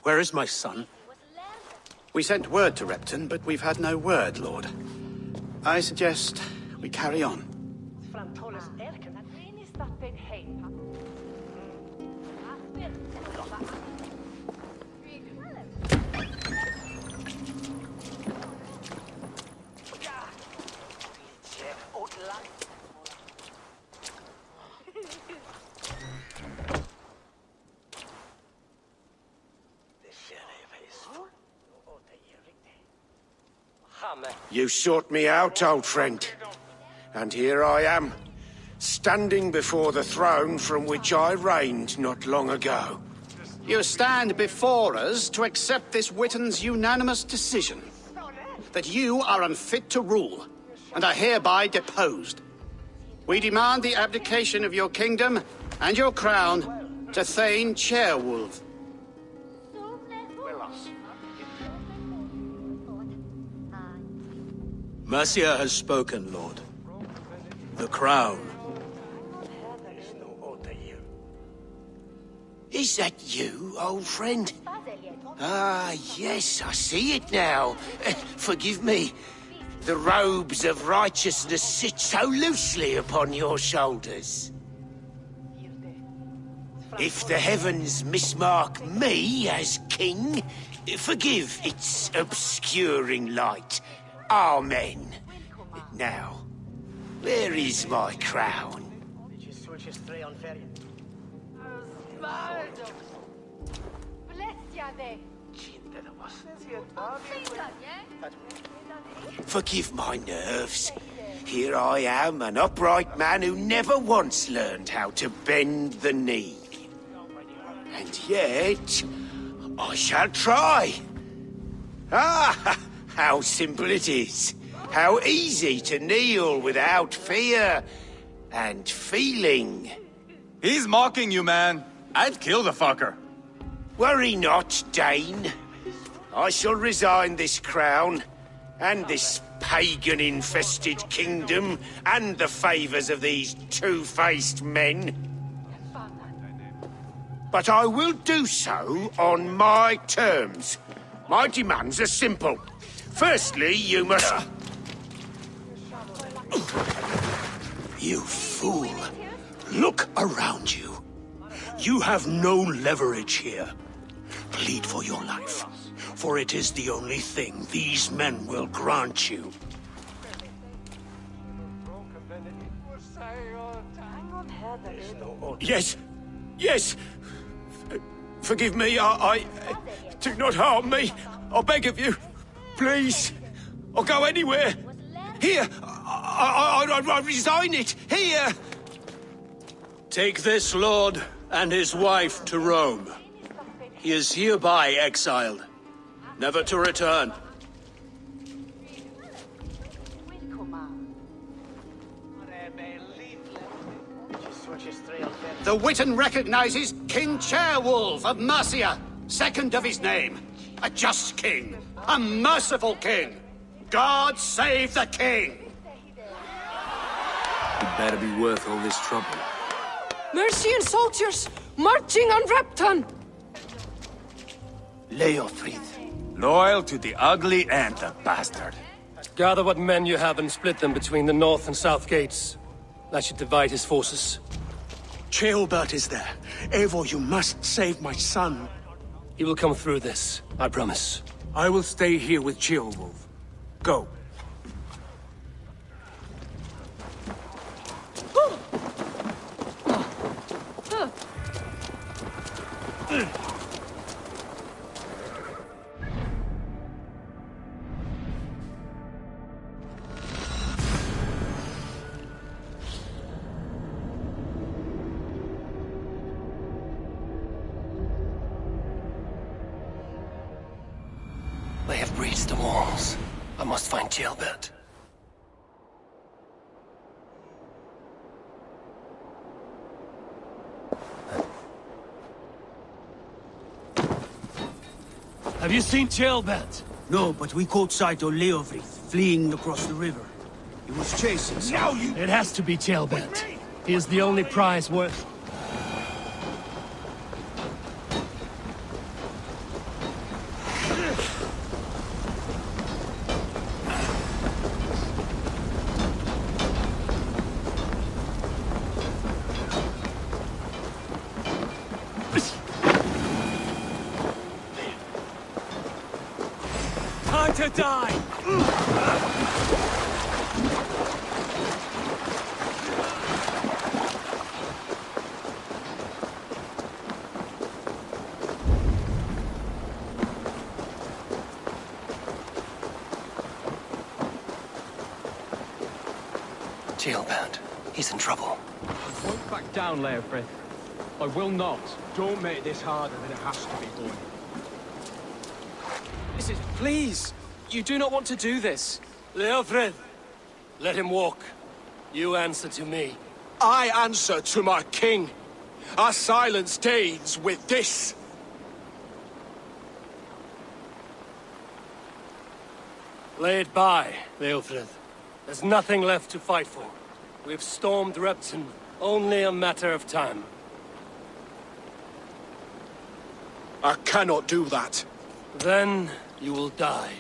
Where is my son? We sent word to Repton, but we've had no word, Lord. I suggest we carry on. You sought me out, old friend. And here I am, standing before the throne from which I reigned not long ago. You stand before us to accept this Witten's unanimous decision. That you are unfit to rule, and are hereby deposed. We demand the abdication of your kingdom and your crown to Thane Chairwolf. Mercia has spoken, Lord. The crown. Is that you, old friend? Ah, yes, I see it now. Forgive me. The robes of righteousness sit so loosely upon your shoulders. If the heavens mismark me as king, forgive its obscuring light. Amen. Now, where is my crown? Forgive my nerves. Here I am, an upright man who never once learned how to bend the knee. And yet, I shall try. Ah, how simple it is. How easy to kneel without fear and feeling. He's mocking you, man. I'd kill the fucker. Worry not, Dane. I shall resign this crown, and this pagan-infested kingdom, and the favors of these two-faced men. But I will do so on my terms. My demands are simple. Firstly, you must... You fool. Look around you. You have no leverage here. Plead for your life, for it is the only thing these men will grant you. Yes, yes. Forgive me, I... Do not harm me. I beg of you. Please. I'll go anywhere. Here. I resign it. Here. Take this lord and his wife to Rome. He is hereby exiled, never to return. The Witten recognizes King Chairwolf of Mercia, second of his name. A just king, a merciful king. God save the king! It better be worth all this trouble. Mercian soldiers marching on Repton! Leofrid. Loyal to the ugly and the bastard. Gather what men you have and split them between the north and south gates. That should divide his forces. Ceolbert is there. Eivor, you must save my son. He will come through this, I promise. I will stay here with Ceolwolf. Go. They have breached the walls. I must find Ceolbert. Have you seen Ceolbert? No, but we caught sight of Leofrid fleeing across the river. He was chasing something. It has to be Tailbent. He is the only prize worth... Time to die! Tailbent. He's in trouble. I won't back down, Leofrith. I will not. Don't make this harder than it has to be, boy. Please! You do not want to do this. Leofred! Let him walk. You answer to me. I answer to my king. I silence Danes with this. Lay it by, Leofred. There's nothing left to fight for. We've stormed Repton. Only a matter of time. I cannot do that. Then you will die.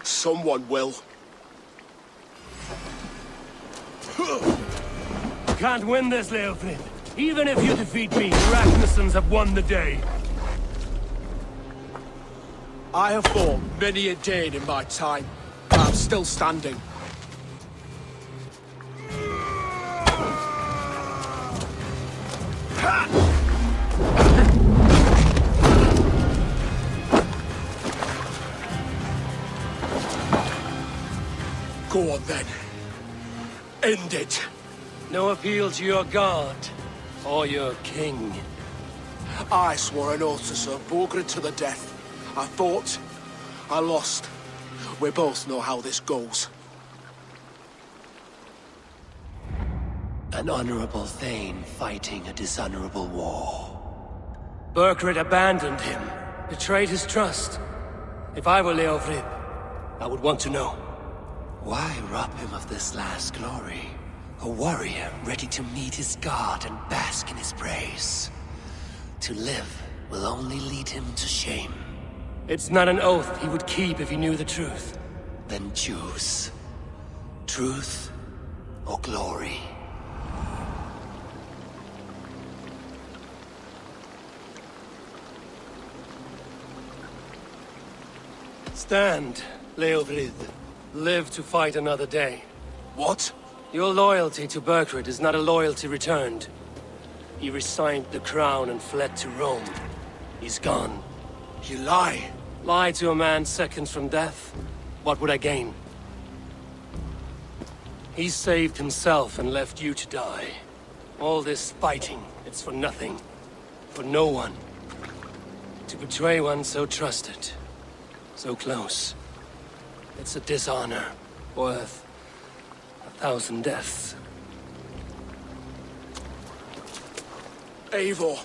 Someone will. You can't win this, Leofrid. Even if you defeat me, the Ragnarsons have won the day. I have fought many a Dane in my time, but I'm still standing. Go on then. End it. No appeal to your god, or your king. I swore an oath to serve Borgred to the death. I fought. I lost. We both know how this goes. An honorable Thane fighting a dishonorable war. Burkred abandoned him, betrayed his trust. If I were Leofrid, I would want to know. Why rob him of this last glory? A warrior ready to meet his god and bask in his praise. To live will only lead him to shame. It's not an oath he would keep if he knew the truth. Then choose. Truth or glory. Stand, Leofrid. Live to fight another day. What? Your loyalty to Burkred is not a loyalty returned. He resigned the crown and fled to Rome. He's gone. You lie. Lie to a man seconds from death? What would I gain? He saved himself and left you to die. All this fighting, it's for nothing. For no one. To betray one so trusted. So close. It's a dishonor worth 1,000 deaths. Eivor,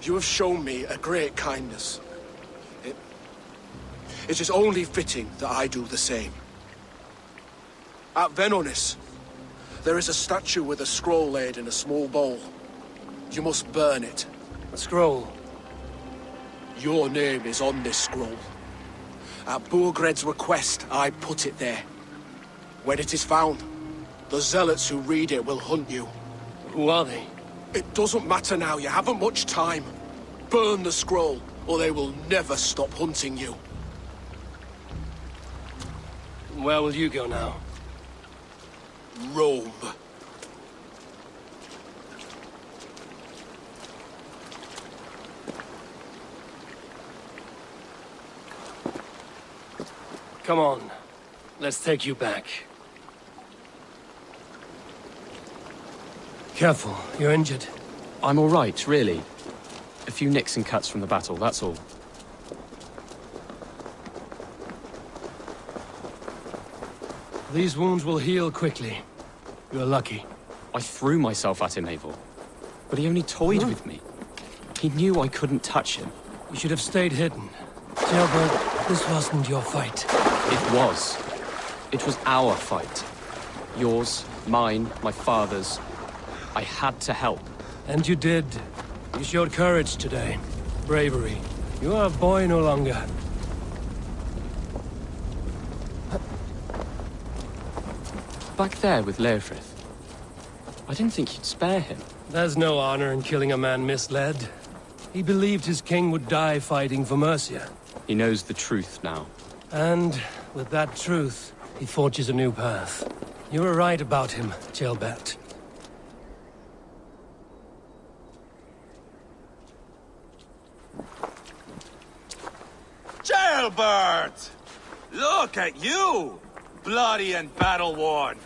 you have shown me a great kindness. It is only fitting that I do the same. At Venonis, there is a statue with a scroll laid in a small bowl. You must burn it. A scroll? Your name is on this scroll. At Burgred's request, I put it there. When it is found, the zealots who read it will hunt you. Who are they? It doesn't matter now, you haven't much time. Burn the scroll, or they will never stop hunting you. Where will you go now? Rome. Come on. Let's take you back. Careful, you're injured. I'm all right, really. A few nicks and cuts from the battle, that's all. These wounds will heal quickly. You're lucky. I threw myself at him, Eivor. But he only toyed with me. He knew I couldn't touch him. You should have stayed hidden. Gilbert, this wasn't your fight. It was. It was our fight. Yours, mine, my father's. I had to help. And you did. You showed courage today. Bravery. You are a boy no longer. Back there with Leofrith. I didn't think you'd spare him. There's no honor in killing a man misled. He believed his king would die fighting for Mercia. He knows the truth now. And with that truth, he forges a new path. You were right about him, Ceolbert. Jailbird! Look at you! Bloody and battle-worn.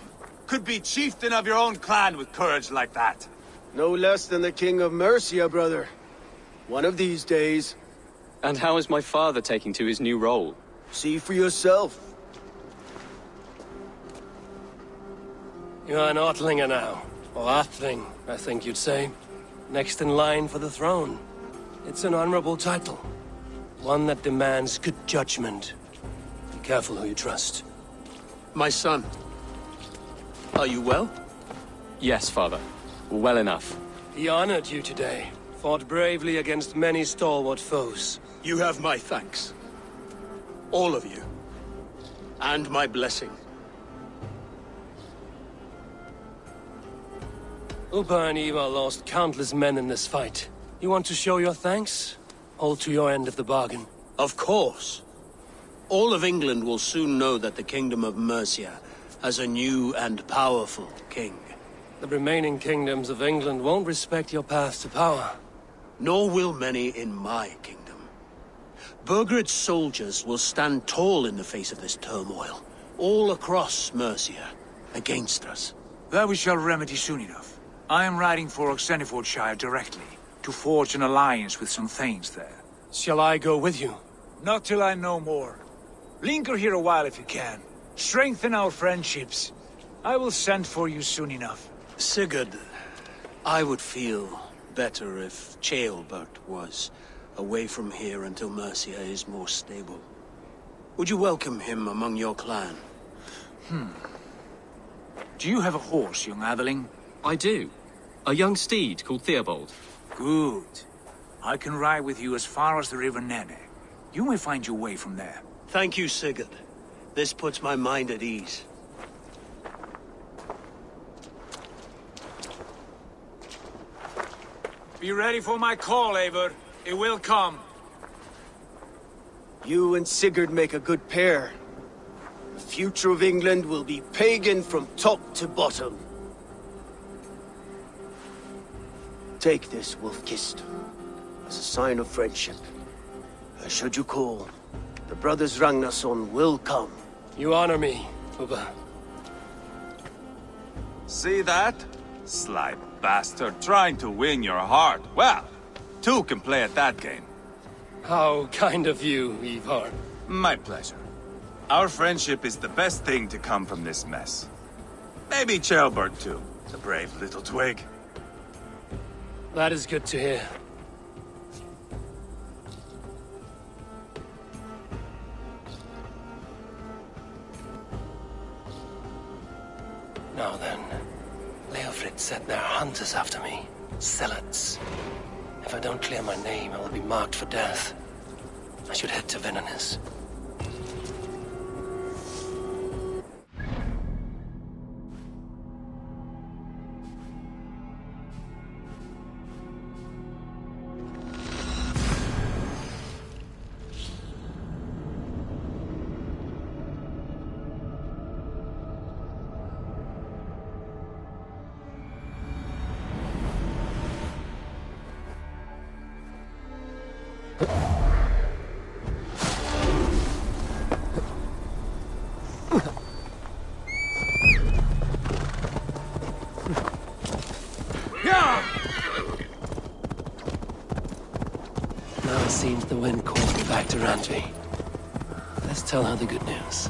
Could be chieftain of your own clan with courage like that. No less than the King of Mercia, brother. One of these days. And how is my father taking to his new role? See for yourself. You're an Ortlinger now. Or Athling, I think you'd say. Next in line for the throne. It's an honorable title. One that demands good judgment. Be careful who you trust. My son. Are you well? Yes, father. Well enough. He honored you today. Fought bravely against many stalwart foes. You have my thanks. All of you. And my blessing. Upa and Eva lost countless men in this fight. You want to show your thanks? Hold to your end of the bargain. Of course. All of England will soon know that the Kingdom of Mercia has a new and powerful king. The remaining kingdoms of England won't respect your path to power. Nor will many in my kingdom. Burgred's soldiers will stand tall in the face of this turmoil, all across Mercia, against us. That we shall remedy soon enough. I am riding for Oxenfordshire directly, to forge an alliance with some thanes there. Shall I go with you? Not till I know more. Linger here a while if you can. Strengthen our friendships. I will send for you soon enough. Sigurd, I would feel better if Ceolbert was away from here until Mercia is more stable. Would you welcome him among your clan? Do you have a horse, young Atheling? I do. A young steed called Theobald. Good. I can ride with you as far as the River Nene. You may find your way from there. Thank you, Sigurd. This puts my mind at ease. Be ready for my call, Eivor. It will come. You and Sigurd make a good pair. The future of England will be pagan from top to bottom. Take this, Wolf-Kissed, as a sign of friendship. Should you call, the brothers Ragnarsson will come. You honor me, Uba. See that? Sly bastard trying to win your heart. Well, two can play at that game. How kind of you, Ivar. My pleasure. Our friendship is the best thing to come from this mess. Maybe Ceolbert too, the brave little twig. That is good to hear. Now then, Leofrid said there are hunters after me. Zealots. If I don't clear my name, I will be marked for death. I should head to Venanis. Now it seems the wind called me back to Ranji. Let's tell her the good news.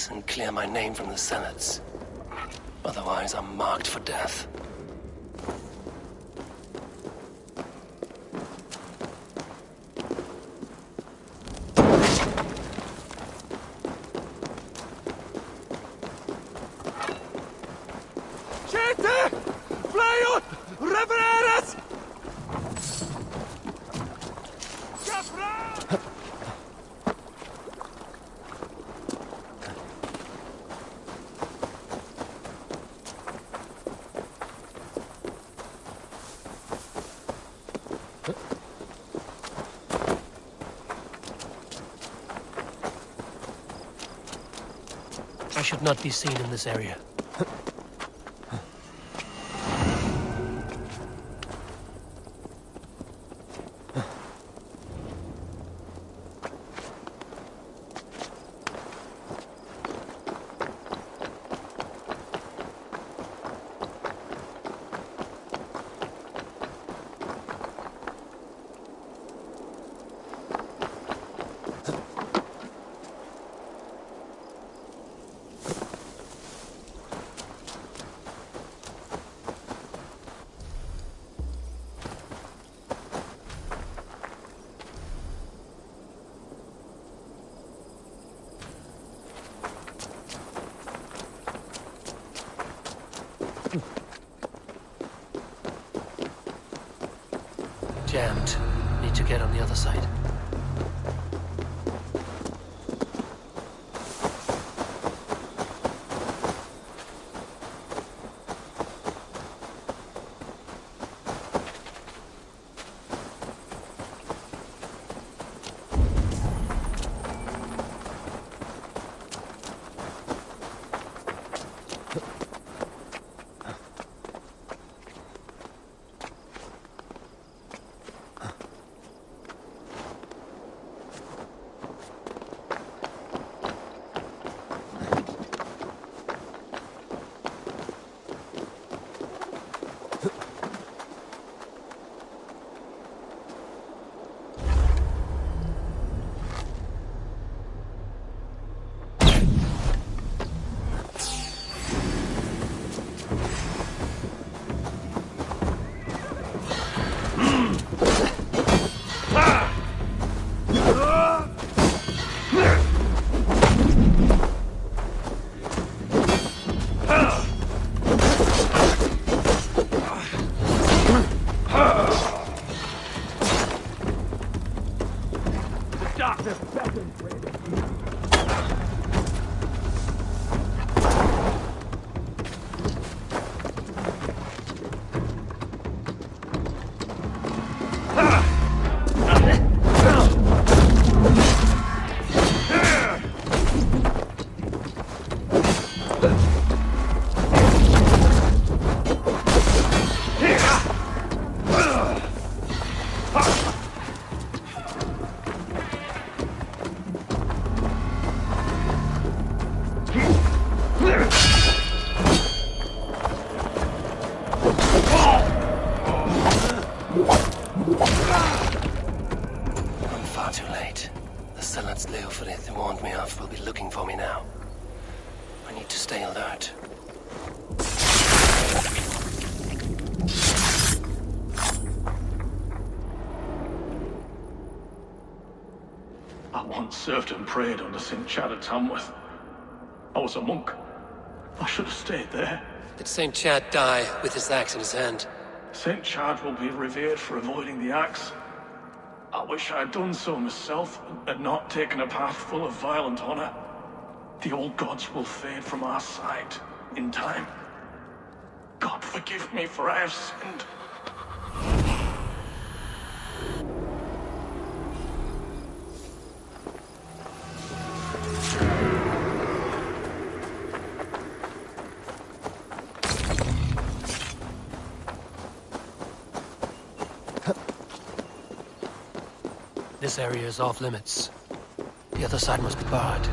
peace and clear my name from the Senates. Otherwise, I'm marked for death. I should not be seen in this area. Jammed. Need to get on the other side. I'm far too late. The Senates Leofrith warned me of will be looking for me now. I need to stay alert. I once served and prayed under St. Chad at Tamworth. I was a monk. I should have stayed there. Did St. Chad die with his axe in his hand? St. Chad will be revered for avoiding the axe. I wish I had done so myself, and not taken a path full of violent honor. The old gods will fade from our sight in time. God forgive me, for I have sinned. This area is off limits. The other side must be barred.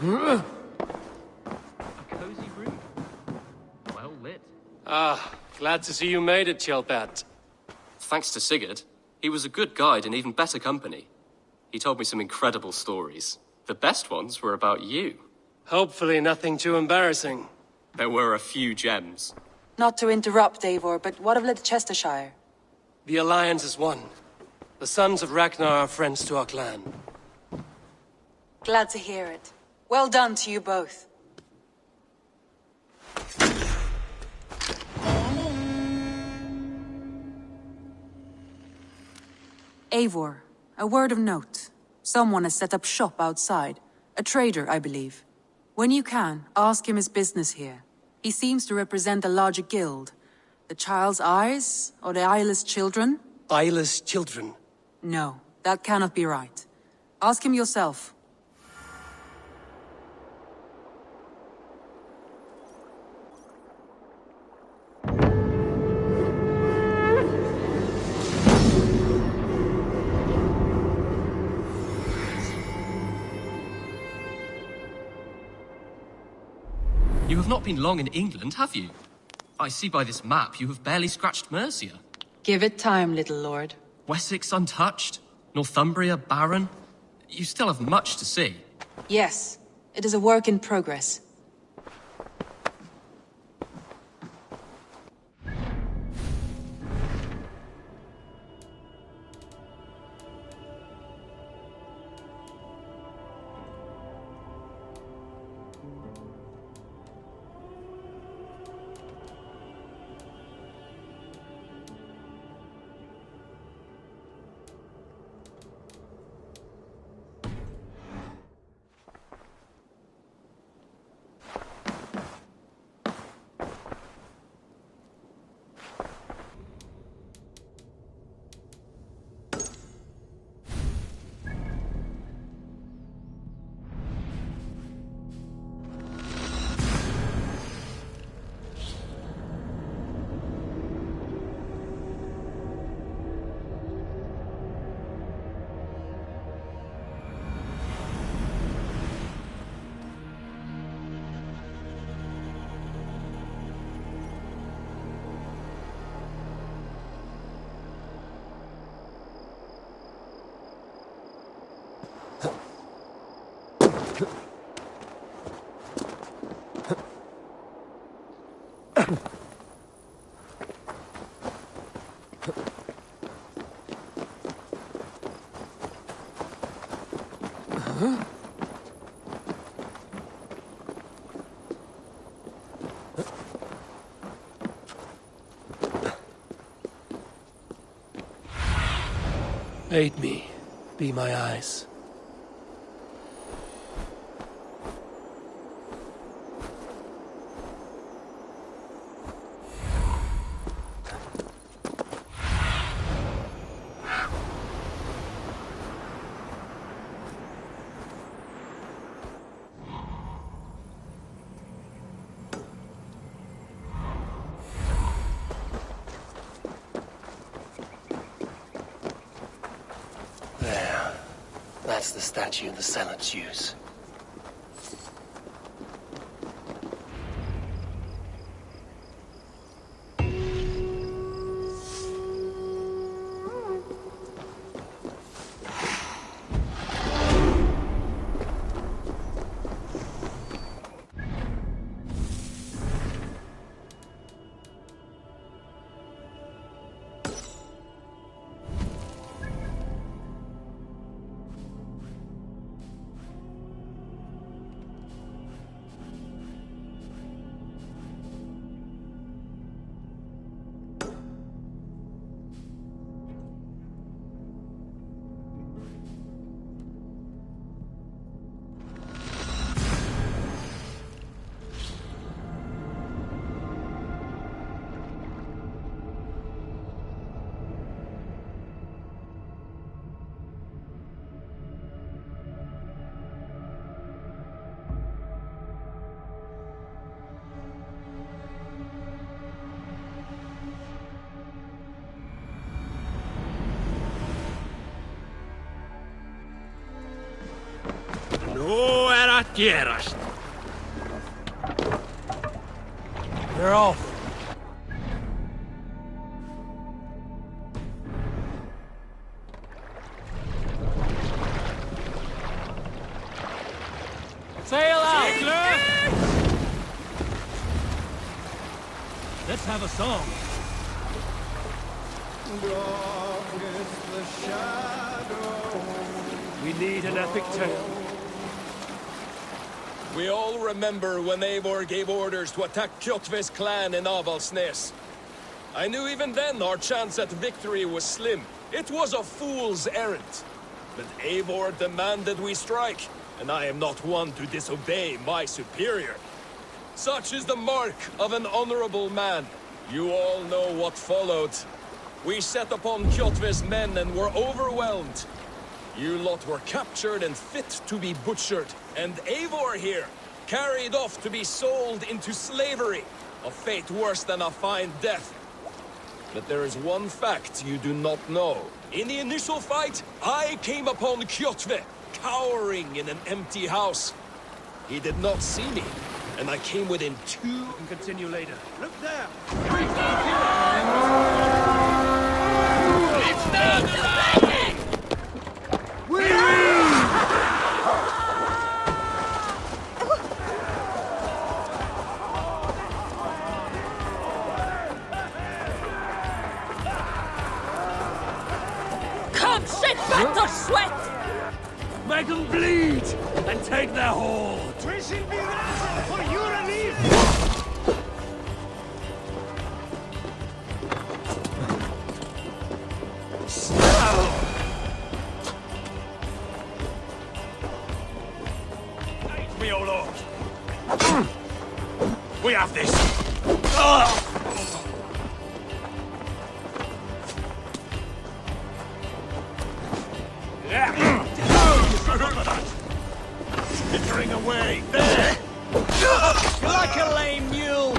A cozy room. Well lit. Ah, glad to see you made it, Chelpat. Thanks to Sigurd. He was a good guide and even better company. He told me some incredible stories. The best ones were about you. Hopefully nothing too embarrassing. There were a few gems. Not to interrupt, Eivor, but what of Leicestershire? The Alliance is one. The sons of Ragnar are friends to our clan. Glad to hear it. Well done to you both. Eivor, a word of note. Someone has set up shop outside. A trader, I believe. When you can, ask him his business here. He seems to represent a larger guild. The Child's Eyes, or the Eyeless Children? Eyeless children? No, that cannot be right. Ask him yourself. You have not been long in England, have you? I see by this map you have barely scratched Mercia. Give it time, little lord. Wessex untouched, Northumbria barren. You still have much to see. Yes, it is a work in progress. Aid me. Be my eyes. There. That's the statue the Zealots use. quieras. They're off. Sail out! Let's have a song. We need an epic tale. We all remember when Eivor gave orders to attack Kjotve's clan in Avaldsnes. I knew even then our chance at victory was slim. It was a fool's errand. But Eivor demanded we strike, and I am not one to disobey my superior. Such is the mark of an honorable man. You all know what followed. We set upon Kjotve's men and were overwhelmed. You lot were captured and fit to be butchered, and Eivor here, carried off to be sold into slavery, a fate worse than a fine death. But there is one fact you do not know. In the initial fight, I came upon Kjotve, cowering in an empty house. He did not see me, and I came within 2... We can continue later. Look there! It's not the Come, sit back to sweat! Make them bleed and take their hold. We shall be ready for your relief! Me, O Lord. We have this. Skittering away! There! You're like a lame mule!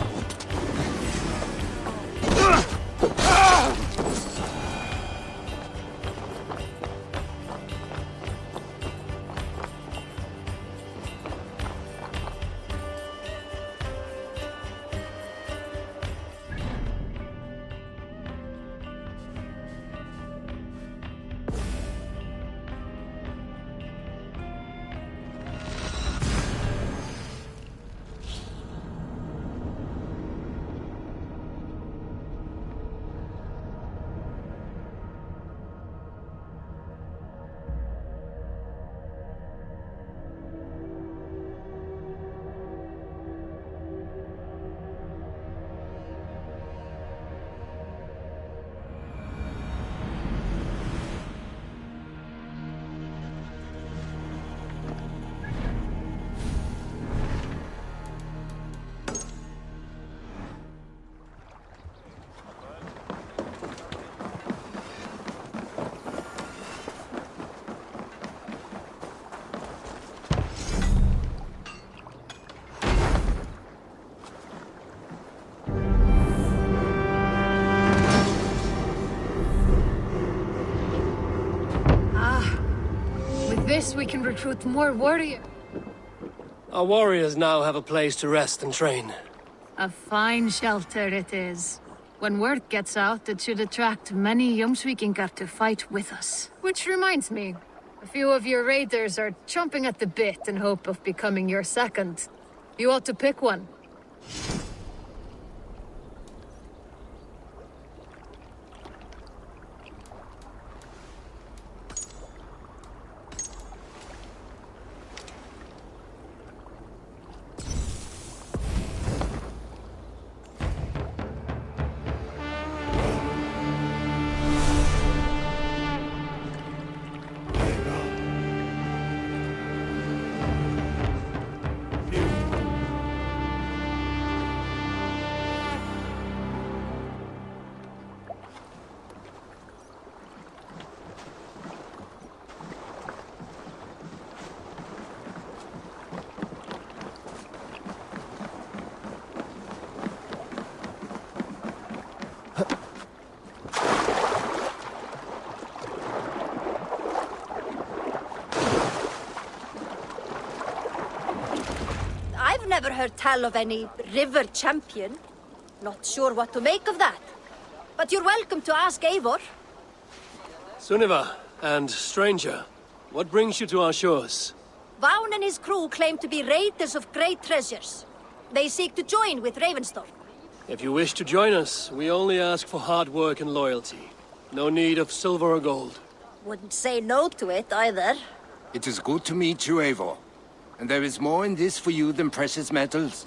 This we can recruit more warriors. Our warriors now have a place to rest and train. A fine shelter it is. When word gets out, it should attract many Jomsvikingar to fight with us. Which reminds me, a few of your raiders are chomping at the bit in hope of becoming your second. You ought to pick one. never heard tell of any river champion. Not sure what to make of that. But you're welcome to ask Eivor. Sunniva, and stranger, what brings you to our shores? Vaughn and his crew claim to be raiders of great treasures. They seek to join with Ravenstorm. If you wish to join us, we only ask for hard work and loyalty. No need of silver or gold. Wouldn't say no to it, either. It is good to meet you, Eivor. And there is more in this for you than precious metals.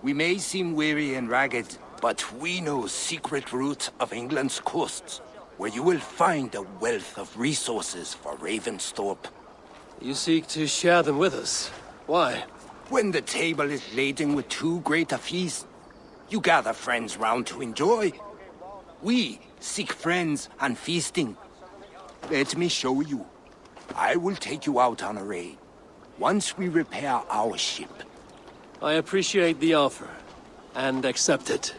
We may seem weary and ragged, but we know secret route of England's coasts, where you will find a wealth of resources for Ravensthorpe. You seek to share them with us. Why? When the table is laden with too great a feast, you gather friends round to enjoy. We seek friends and feasting. Let me show you. I will take you out on a raid, once we repair our ship. I appreciate the offer, and accept it.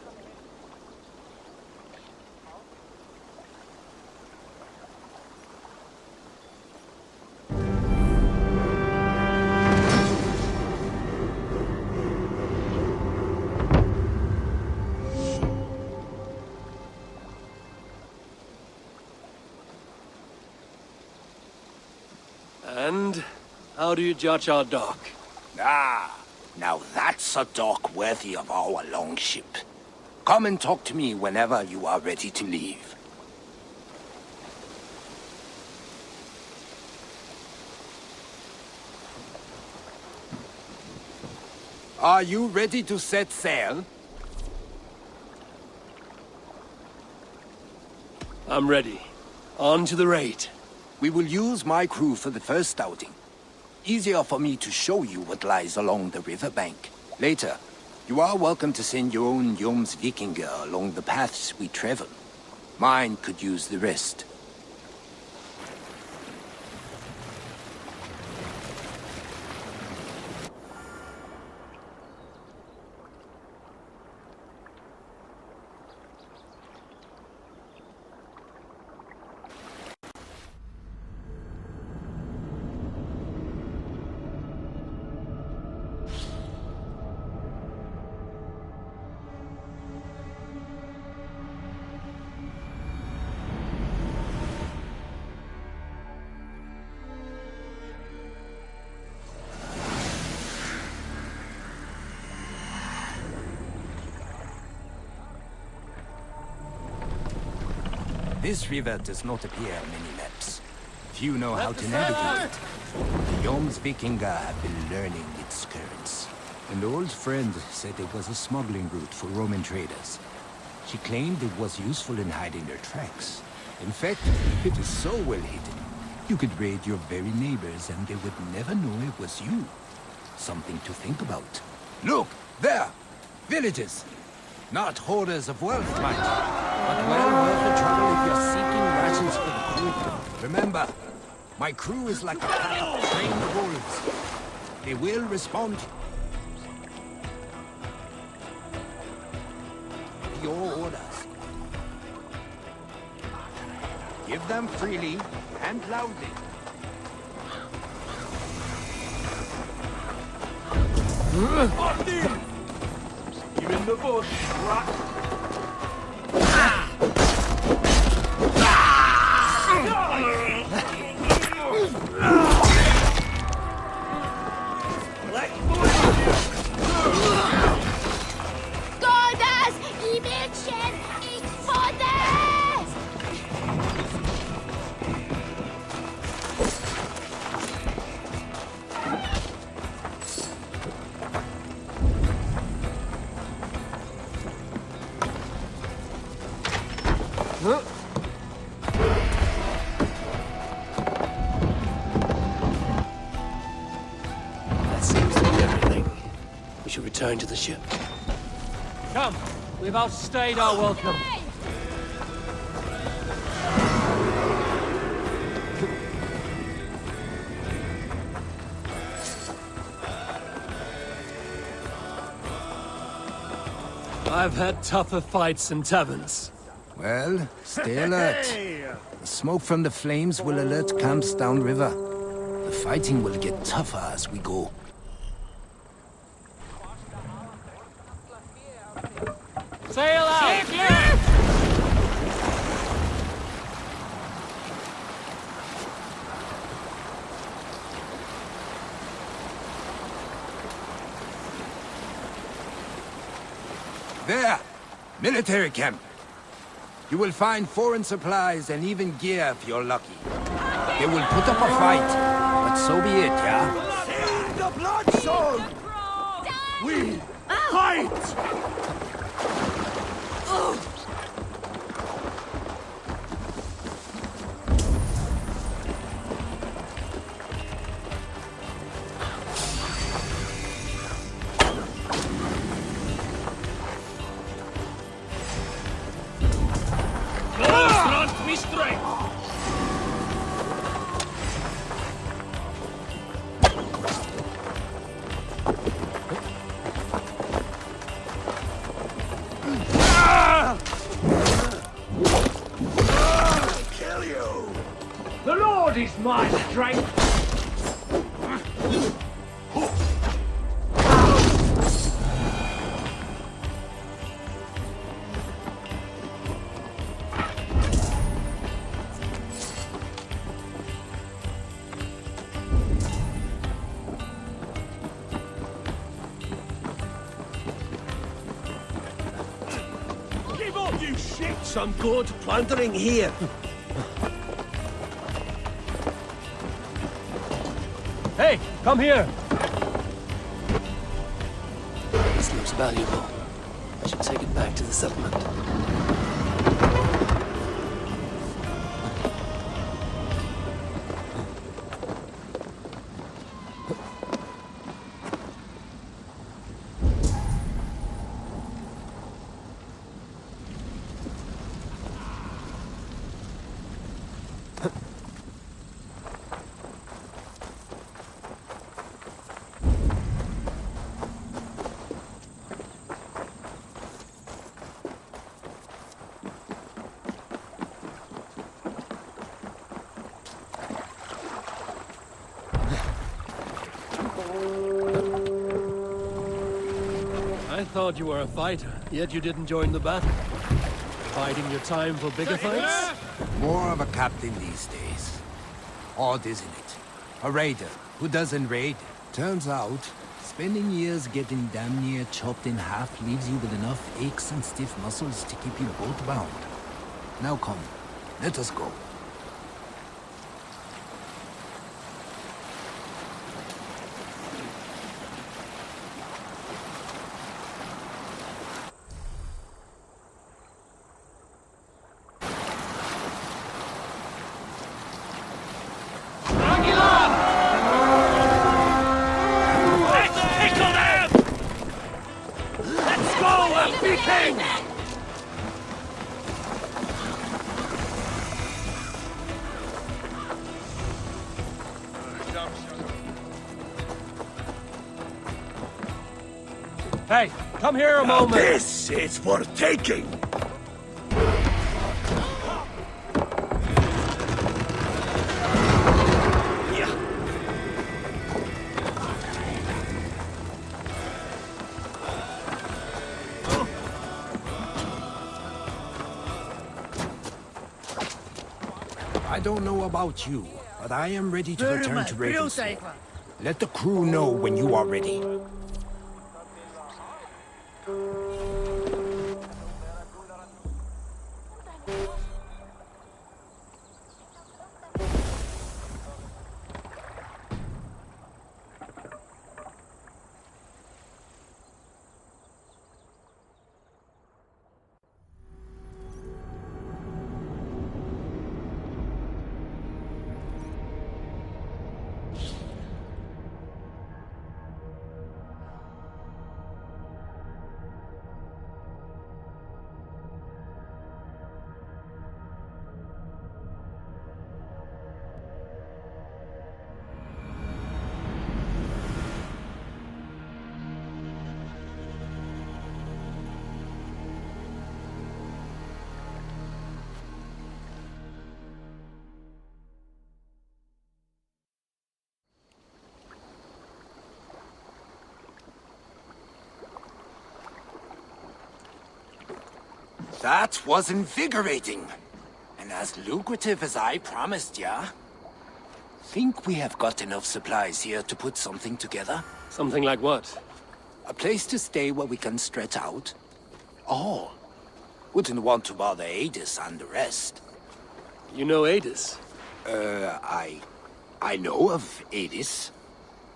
And how do you judge our dock? Ah, now that's a dock worthy of our longship. Come and talk to me whenever you are ready to leave. Are you ready to set sail? I'm ready. On to the raid. We will use my crew for the first outing. Easier for me to show you what lies along the riverbank. Later, you are welcome to send your own Jomsvikinger along the paths we travel. Mine could use the rest. This river does not appear on many maps. Few know how to navigate it. The Jomsvikinger have been learning its currents. An old friend said it was a smuggling route for Roman traders. She claimed it was useful in hiding their tracks. In fact, it is so well hidden, you could raid your very neighbors and they would never know it was you. Something to think about. Look, there! Villages! Not hoarders of wealth, mind you, but well worth the trouble if you're seeking rations for the crew. Remember, my crew is like a pack of trained wolves. They will respond to your orders. Give them freely and loudly. You're in the bush, rat. Godas i Mädchen, ich fordere! That seems to be everything. We should return to the ship. Come, we've outstayed our welcome. I've had tougher fights in taverns. Well, stay alert. The smoke from the flames will alert camps downriver. The fighting will get tougher as we go. Sail out! There! Military camp. You will find foreign supplies and even gear if you're lucky. They will put up a fight, but so be it, yeah? See the blood soul! We fight! Front me straight! Kill you! The Lord is my strength! Give up, you shit! Some good plundering here. Hey, come here! This looks valuable. I should take it back to the settlement. I thought you were a fighter, yet you didn't join the battle. Biding your time for bigger fights? More of a captain these days. Odd, isn't it? A raider who doesn't raid. Turns out, spending years getting damn near chopped in half leaves you with enough aches and stiff muscles to keep you boat bound. Now come, let us go. Hey, come here a Now moment! this is for taking! I don't know about you, but I am ready to return to Ravenswood. Let the crew know when you are ready. That was invigorating. And as lucrative as I promised ya. Think we have got enough supplies here to put something together? Something like what? A place to stay where we can stretch out. Oh, wouldn't want to bother Adis and the rest. You know Adis? I know of Adis.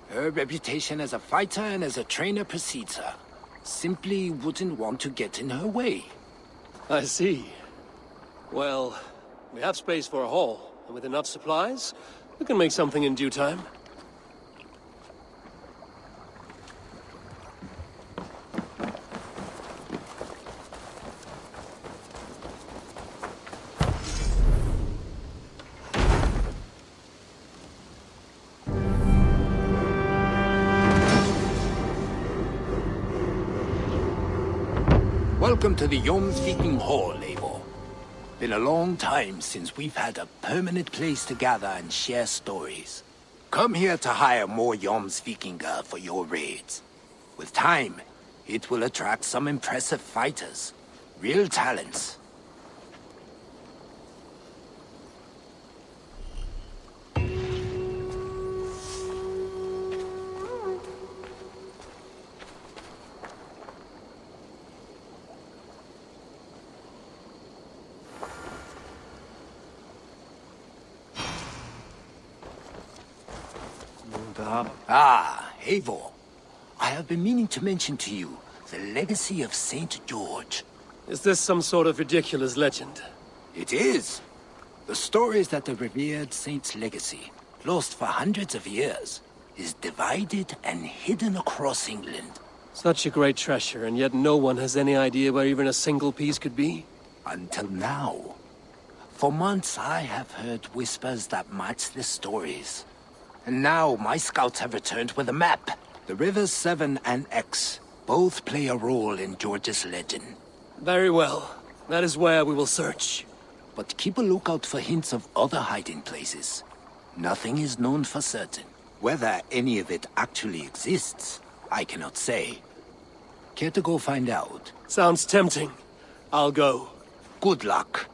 Her reputation as a fighter and as a trainer precedes her. Simply wouldn't want to get in her way. I see. Well, we have space for a hall, and with enough supplies, we can make something in due time. Welcome to the Jomsviking Hall, Eivor. Been a long time since we've had a permanent place to gather and share stories. Come here to hire more Jomsvikinger for your raids. With time, it will attract some impressive fighters. Real talents. Ah, Eivor. I have been meaning to mention to you the legacy of Saint George. Is this some sort of ridiculous legend? It is. The story is that the revered saint's legacy, lost for hundreds of years, is divided and hidden across England. Such a great treasure, and yet no one has any idea where even a single piece could be? Until now. For months I have heard whispers that match the stories. And now my scouts have returned with a map. The rivers Severn and Exe both play a role in George's legend. Very well. That is where we will search. But keep a lookout for hints of other hiding places. Nothing is known for certain. Whether any of it actually exists, I cannot say. Care to go find out? Sounds tempting. I'll go. Good luck.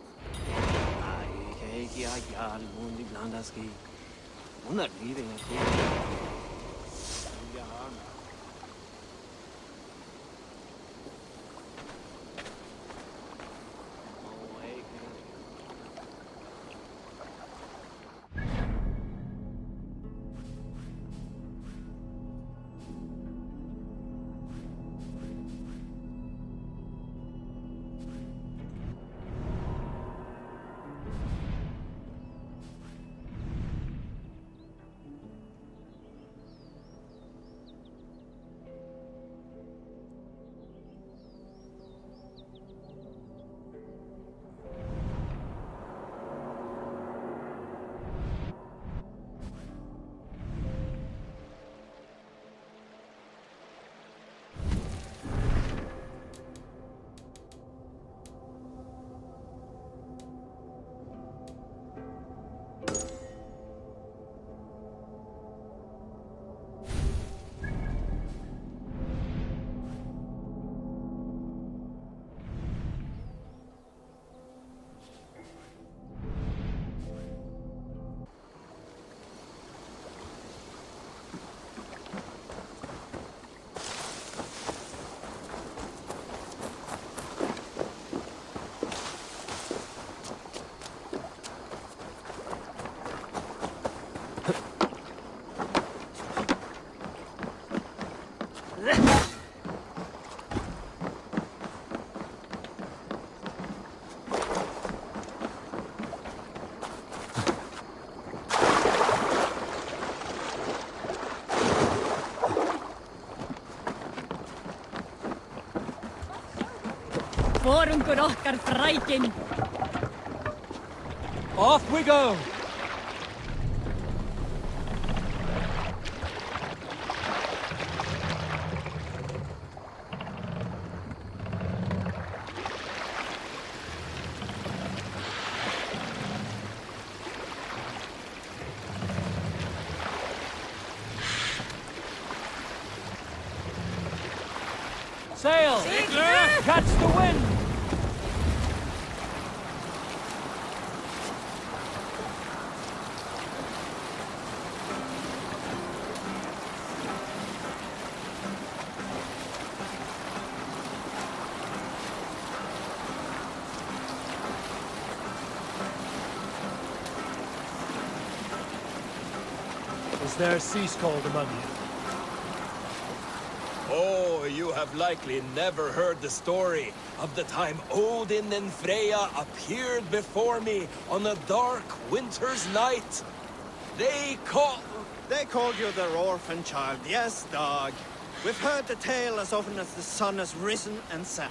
Vorungur okkar frækin. Off we go! Sail! Catch the wind! Is there sea scald among you? Oh, you have likely never heard the story of the time Odin and Freya appeared before me on a dark winter's night. They called you their orphan child, yes, dog. We've heard the tale as often as the sun has risen and set.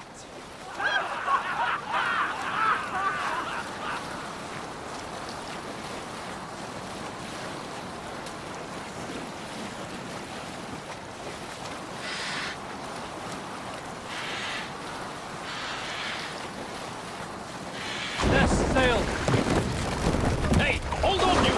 Yes, sail! Hey, hold on, you!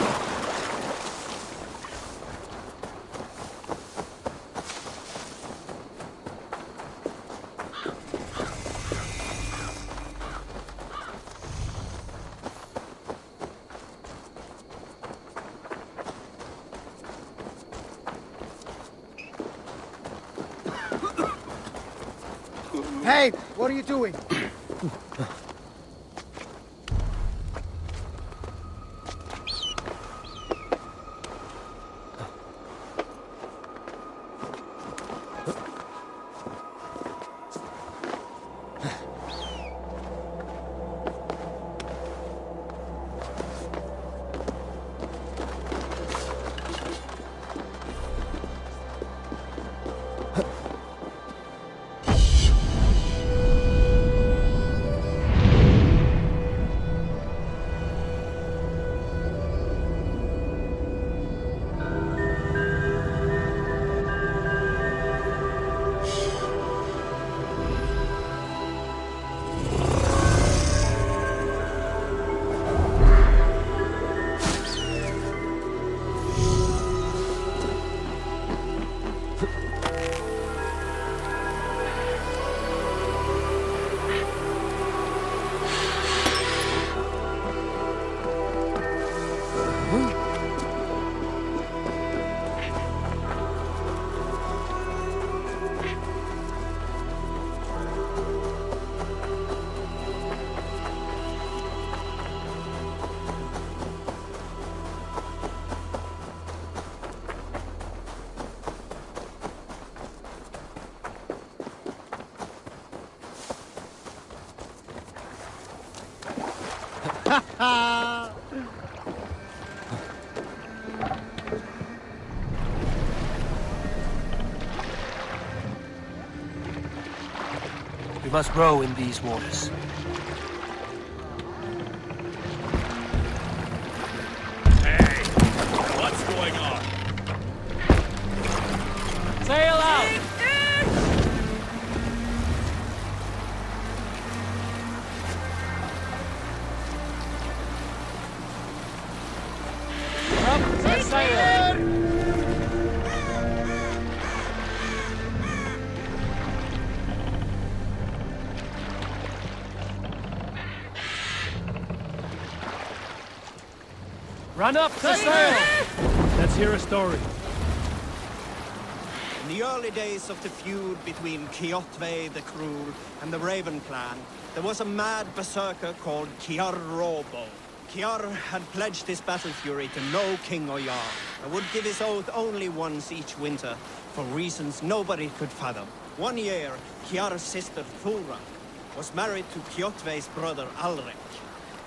Hey, what are you doing? We must row in these waters. Hey, what's going on? Sail out! Up the sail! Run up the sail! Let's hear a story. In the early days of the feud between Kjotve the Cruel and the Raven clan, there was a mad berserker called Kiar Robo. Kiar had pledged his battle fury to no king or jarl, and would give his oath only once each winter, for reasons nobody could fathom. One year, Kiar's sister Thora was married to Kjotve's brother Alrek,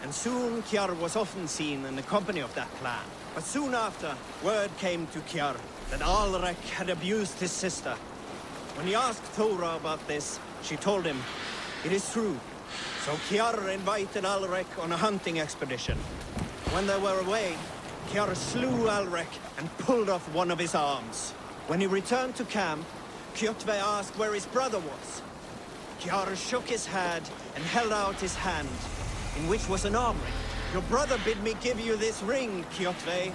and soon Kiar was often seen in the company of that clan. But soon after, word came to Kiar that Alrek had abused his sister. When he asked Thora about this, she told him, it is true. So Kiar invited Alrek on a hunting expedition. When they were away, Kiar slew Alrek and pulled off one of his arms. When he returned to camp, Kjotve asked where his brother was. Kiar shook his head and held out his hand, in which was an arm ring. Your brother bid me give you this ring, Kjotve.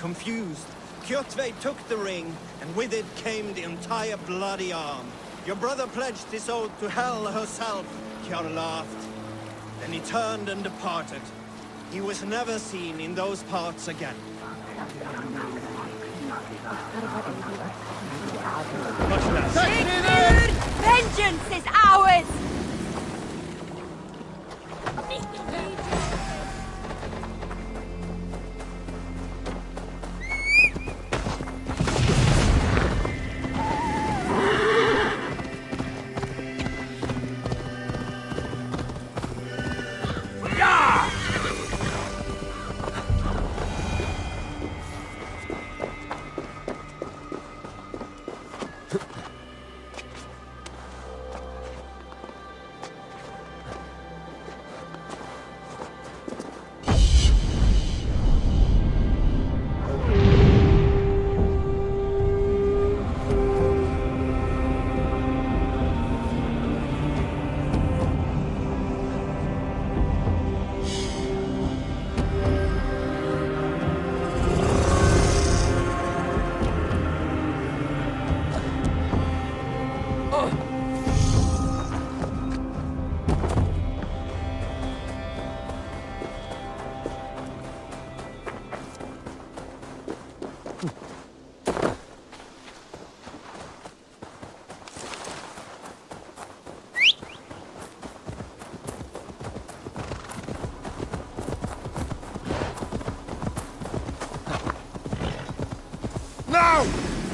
Confused, Kjotve took the ring, and with it came the entire bloody arm. Your brother pledged his oath to Hel herself. Kiar laughed. Then he turned and departed. He was never seen in those parts again. Sigurd! Vengeance is ours!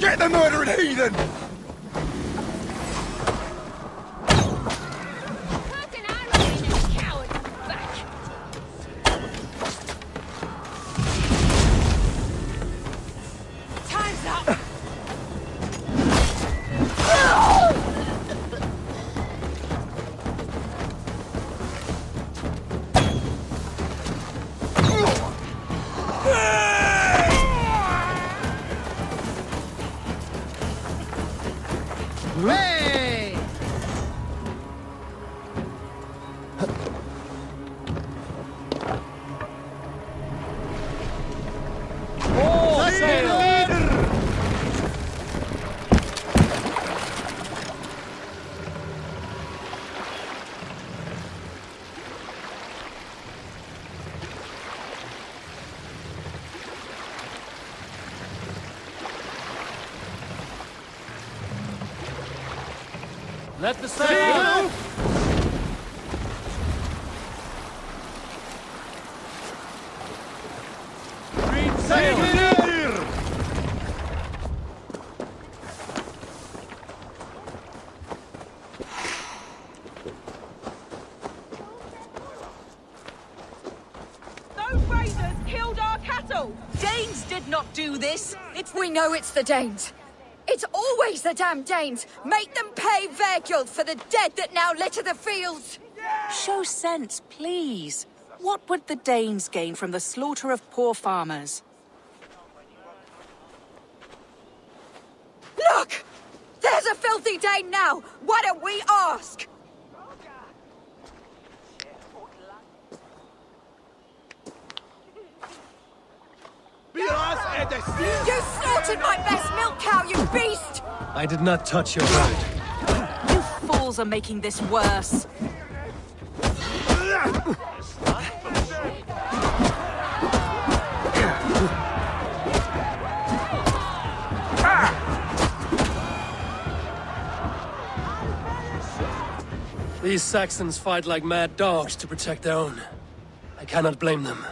Get the murdering heathen! Time's up! Hey! All sail! Let the sail! Read sail! Those raiders killed our cattle! Danes did not do this! We know it's the Danes. It's always the damn Danes. Make them pay their guilt for the dead that now litter the fields. Show sense, please. What would the Danes gain from the slaughter of poor farmers? Look! There's a filthy Dane now. Why don't we ask? You slaughtered my best milk cow, you beast! I did not touch your bird. You fools are making this worse. These Saxons fight like mad dogs to protect their own. I cannot blame them.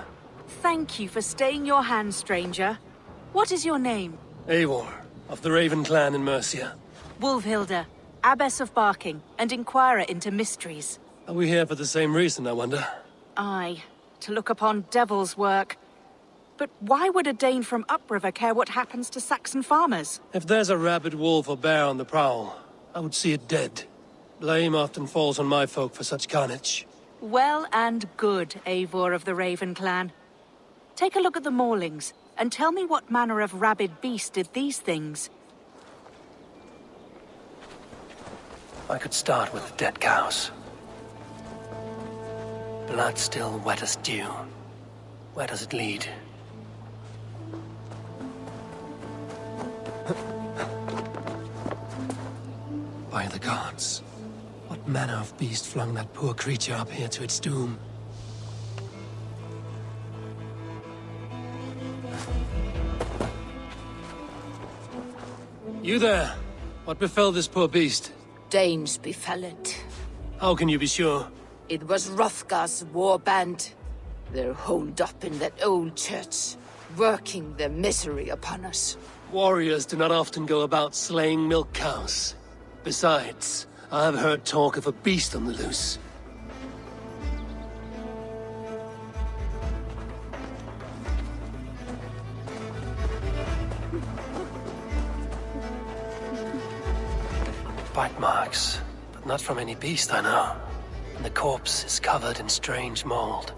Thank you for staying your hand, stranger. What is your name? Eivor, of the Raven clan in Mercia. Wolfhilda, Abbess of Barking, and Inquirer into mysteries. Are we here for the same reason, I wonder? Aye, to look upon devil's work. But why would a Dane from upriver care what happens to Saxon farmers? If there's a rabid wolf or bear on the prowl, I would see it dead. Blame often falls on my folk for such carnage. Well and good, Eivor of the Raven clan. Take a look at the maulings, and tell me what manner of rabid beast did these things. I could start with the dead cows. Blood still wet as dew. Where does it lead? By the gods. What manner of beast flung that poor creature up here to its doom? You there! What befell this poor beast? Danes befell it. How can you be sure? It was Hrothgar's war band. They're holed up in that old church, working their misery upon us. Warriors do not often go about slaying milk cows. Besides, I have heard talk of a beast on the loose. Bite marks, but not from any beast I know. And the corpse is covered in strange mold,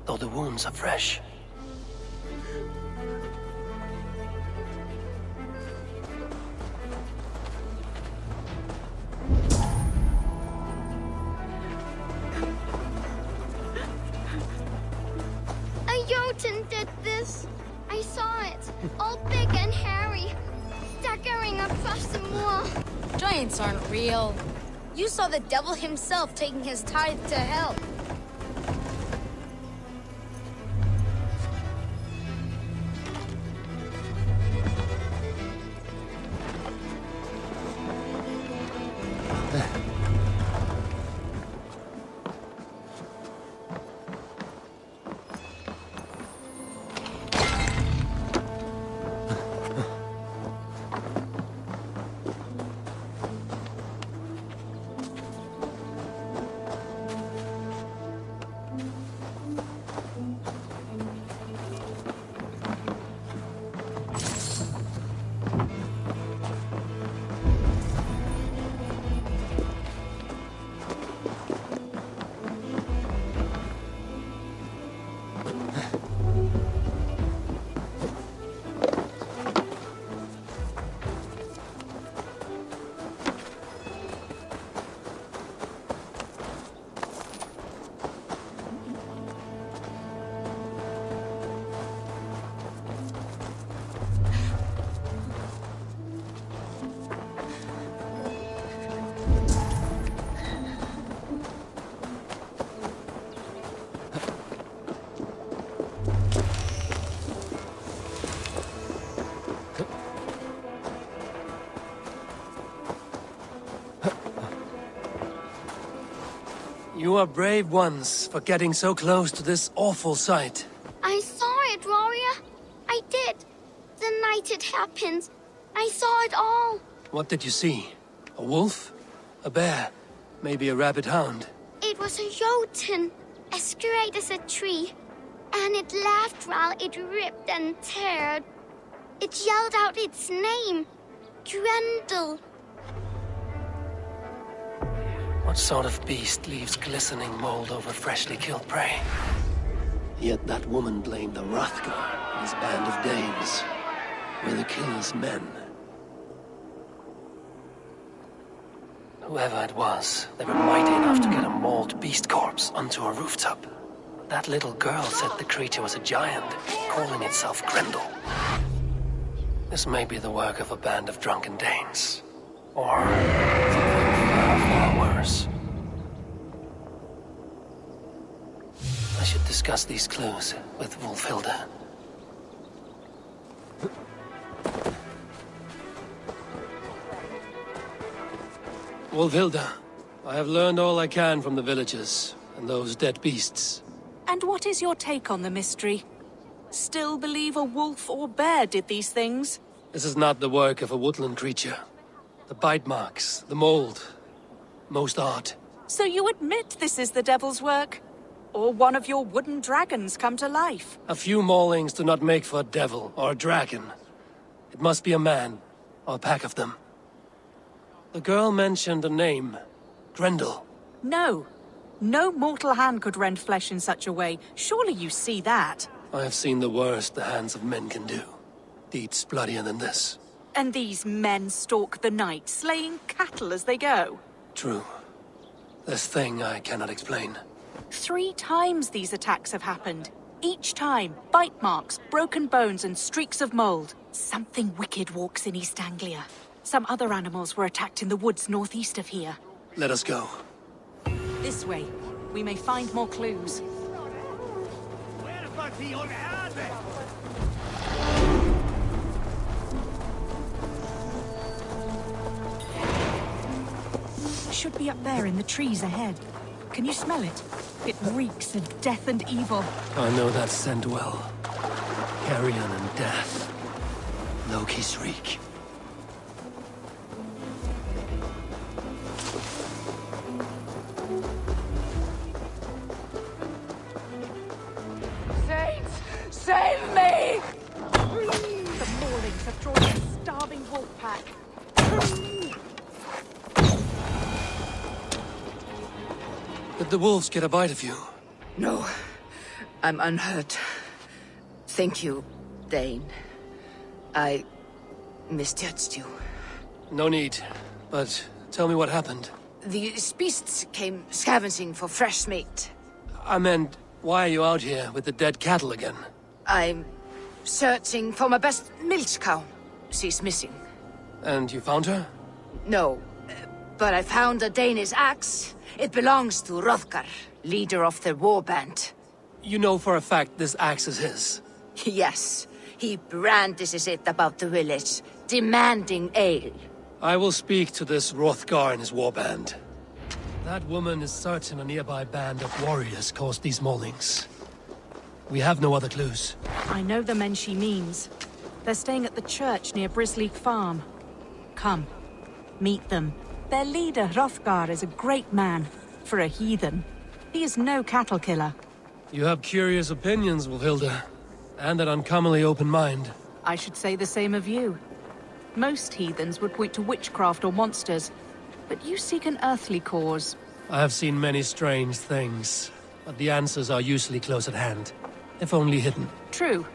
though the wounds are fresh. A Jotun did this. I saw it, all big and hairy, staggering across the moor. Giants aren't real. You saw the devil himself taking his tithe to hell. You are brave ones for getting so close to this awful sight. I saw it, warrior. I did. The night it happened. I saw it all. What did you see? A wolf? A bear? Maybe a rabid hound? It was a jotun, as great as a tree. And it laughed while it ripped and teared. It yelled out its name. Grendel. What sort of beast leaves glistening mold over freshly killed prey? Yet that woman blamed the Hrothgar and his band of Danes. Were the killer's men. Whoever it was, they were mighty enough to get a mauled beast corpse onto a rooftop. That little girl said the creature was a giant, calling itself Grendel. This may be the work of a band of drunken Danes. Or something far, far worse. I should discuss these clues with Wolfhilda. Wolfhilda, I have learned all I can from the villagers and those dead beasts. And what is your take on the mystery? Still believe a wolf or bear did these things? This is not the work of a woodland creature. The bite marks, the mold, most art. So you admit this is the devil's work? Or one of your wooden dragons come to life? A few maulings do not make for a devil or a dragon. It must be a man, or a pack of them. The girl mentioned a name. Grendel. No. No mortal hand could rend flesh in such a way. Surely you see that. I have seen the worst the hands of men can do. Deeds bloodier than this. And these men stalk the night, slaying cattle as they go. True. This thing I cannot explain. 3 times these attacks have happened. Each time, bite marks, broken bones, and streaks of mold. Something wicked walks in East Anglia. Some other animals were attacked in the woods northeast of here. Let us go. This way. We may find more clues. Should be up there in the trees ahead. Can you smell it? It reeks of death and evil. I know that scent well. Carrion and death. Loki's reek. Saints, save me! The Maulings have drawn a starving wolf pack. Did the wolves get a bite of you? No, I'm unhurt. Thank you, Dane. I misjudged you. No need, but tell me what happened. These beasts came scavenging for fresh meat. I meant, why are you out here with the dead cattle again? I'm searching for my best milch cow. She's missing. And you found her? No, but I found a Danish axe. It belongs to Hrothgar, leader of the war band. You know for a fact this axe is his? Yes, he brandishes it about the village, demanding ale. I will speak to this Hrothgar and his warband. That woman is certain a nearby band of warriors caused these maulings. We have no other clues. I know the men she means. They're staying at the church near Brisleek Farm. Come, meet them. Their leader, Hrothgar, is a great man. For a heathen. He is no cattle killer. You have curious opinions, Wolfhilda. And an uncommonly open mind. I should say the same of you. Most heathens would point to witchcraft or monsters, but you seek an earthly cause. I have seen many strange things, but the answers are usually close at hand, if only hidden. True.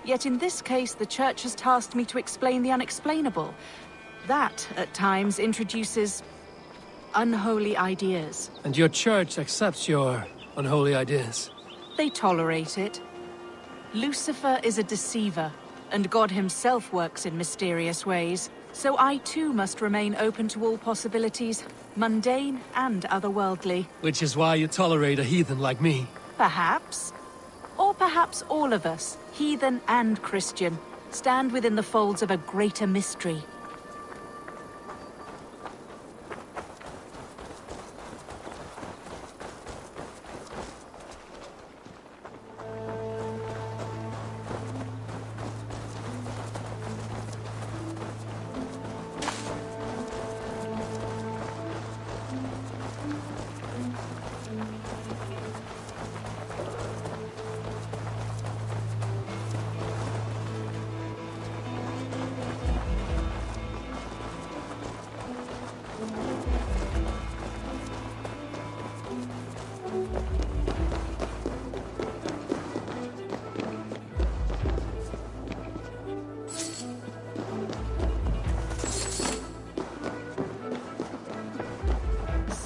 Yet in this case, the Church has tasked me to explain the unexplainable. That, at times, introduces unholy ideas. And your Church accepts your unholy ideas? They tolerate it. Lucifer is a deceiver, and God himself works in mysterious ways. So I too must remain open to all possibilities, mundane and otherworldly. Which is why you tolerate a heathen like me. Perhaps. Or perhaps all of us, heathen and Christian, stand within the folds of a greater mystery.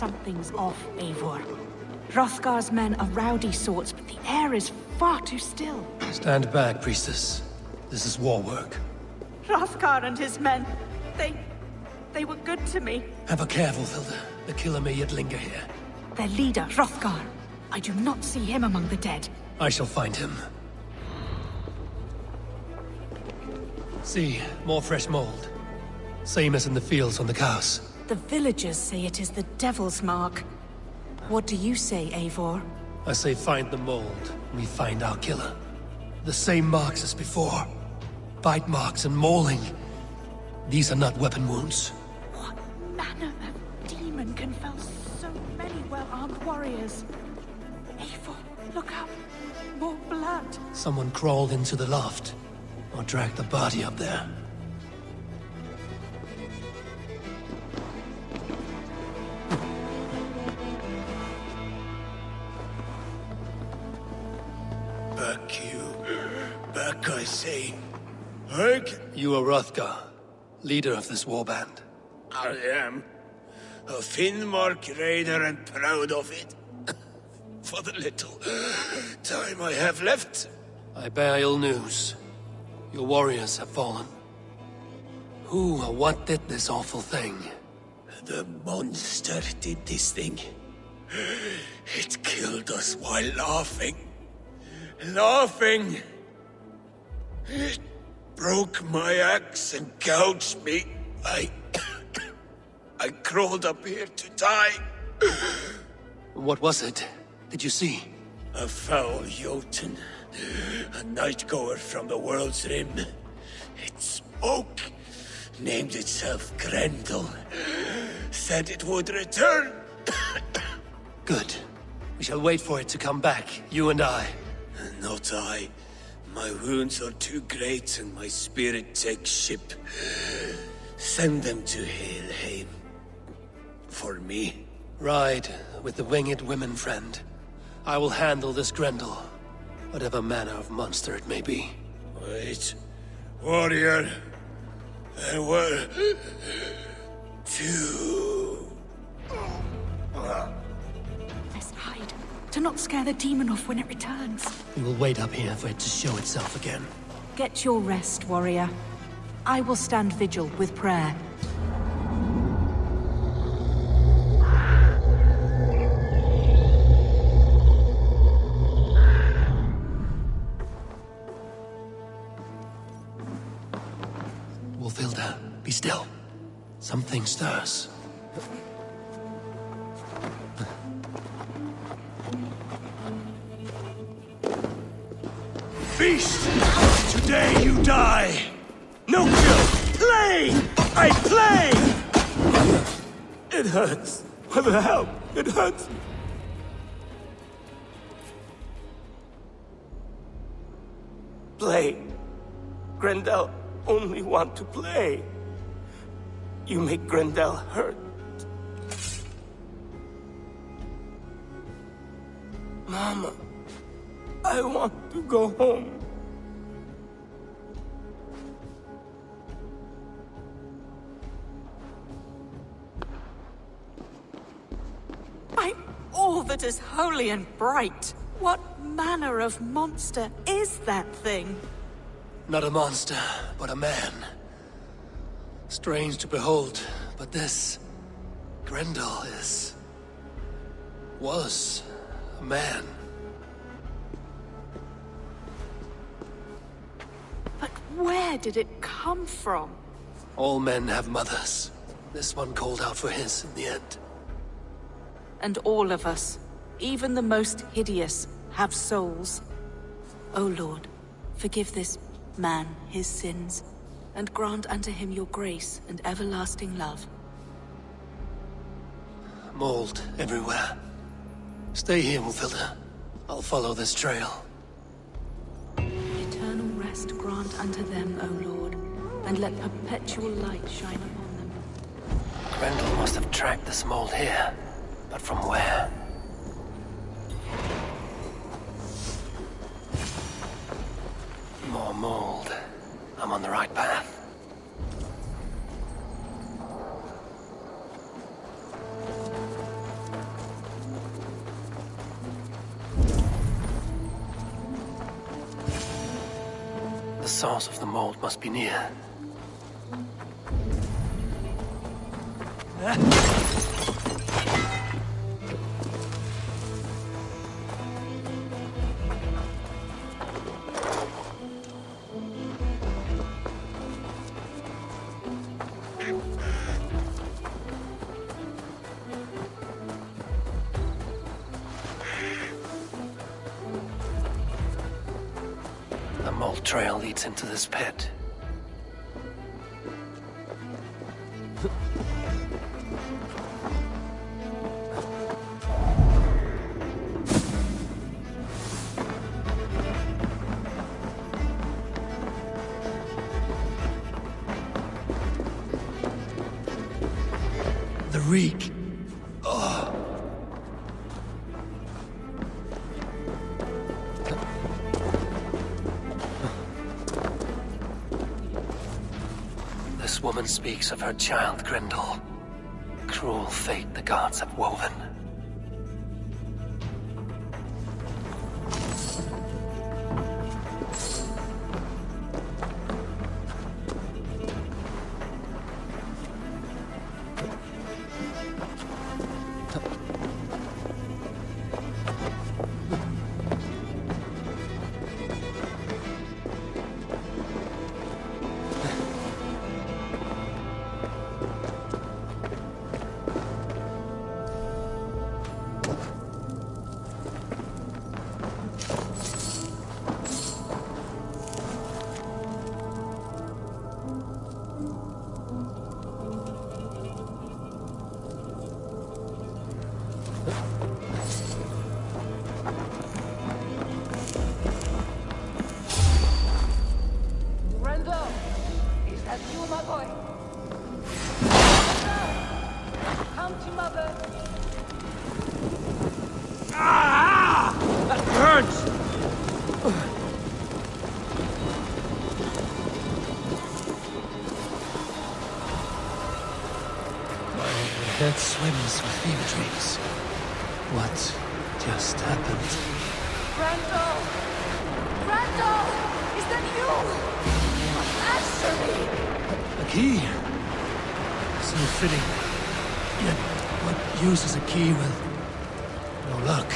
Something's off, Eivor. Hrothgar's men are rowdy sorts, but the air is far too still. Stand back, priestess. This is war work. Hrothgar and his men, they were good to me. Have a care, Wolfilda. The killer may yet linger here. Their leader, Hrothgar. I do not see him among the dead. I shall find him. See, more fresh mold. Same as in the fields on the cows. The villagers say it is the Devil's Mark. What do you say, Eivor? I say find the mold, we find our killer. The same marks as before. Bite marks and mauling. These are not weapon wounds. What manner of demon can fell so many well-armed warriors? Eivor, look up. More blood. Someone crawled into the loft, or dragged the body up there. Back, I say. Herc? You are Hrothgar, leader of this warband. I am. A Finnmark raider and proud of it. For the little time I have left. I bear ill news. Your warriors have fallen. Who or what did this awful thing? The monster did this thing. It killed us while laughing. Laughing! It broke my axe and gouged me. I crawled up here to die. What was it? Did you see? A foul Jotun. A night-goer from the world's rim. It spoke. Named itself Grendel. Said it would return. Good. We shall wait for it to come back, you and I. Not I. My wounds are too great and my spirit takes ship. Send them to Helheim. For me. Ride with the winged women friend. I will handle this Grendel, whatever manner of monster it may be. Wait. Warrior. There were... two... Let's hide. Do not scare the demon off when it returns. We will wait up here for it to show itself again. Get your rest, warrior. I will stand vigil with prayer. Wolfilda, be still. Something stirs. Feast! Today you die! No kill! Play! I play! It hurts. What the hell? It hurts. Play. Grendel only want to play. You make Grendel hurt. Mama, I want to go home. By all that is holy and bright, what manner of monster is that thing? Not a monster, but a man. Strange to behold, but this... Grendel was a man. But where did it come from? All men have mothers. This one called out for his in the end. And all of us, even the most hideous, have souls. O Lord, forgive this man his sins, and grant unto him your grace and everlasting love. Mold everywhere. Stay here, Wolfilda. I'll follow this trail. Eternal rest grant unto them, O Lord, and let perpetual light shine upon them. Grendel must have tracked this mold here, but from where? More mold. I'm on the right path. source of the mold must be near. The mold trail leads into this pit. The reek. Oh. This woman speaks of her child Grendel. Cruel fate the gods have woven. Grendel! Is that you, my boy? Come to mother! Ah! That hurts! My head swims with fever dreams. What just happened? Grendel! Grendel! Is that you? Answer me! A key! So fitting. Yet, what use is a key with no luck?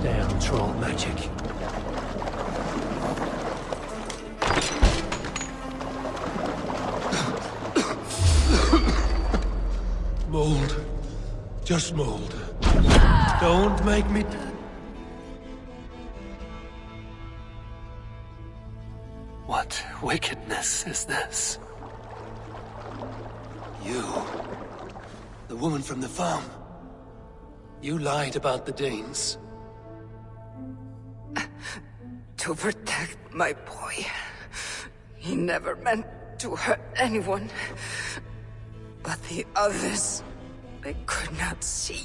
Damn troll magic. Mold. Just mold. Don't make me... What wickedness is this? You, the woman from the farm. You lied about the Danes. To protect my boy. He never meant to hurt anyone. But the others, they could not see.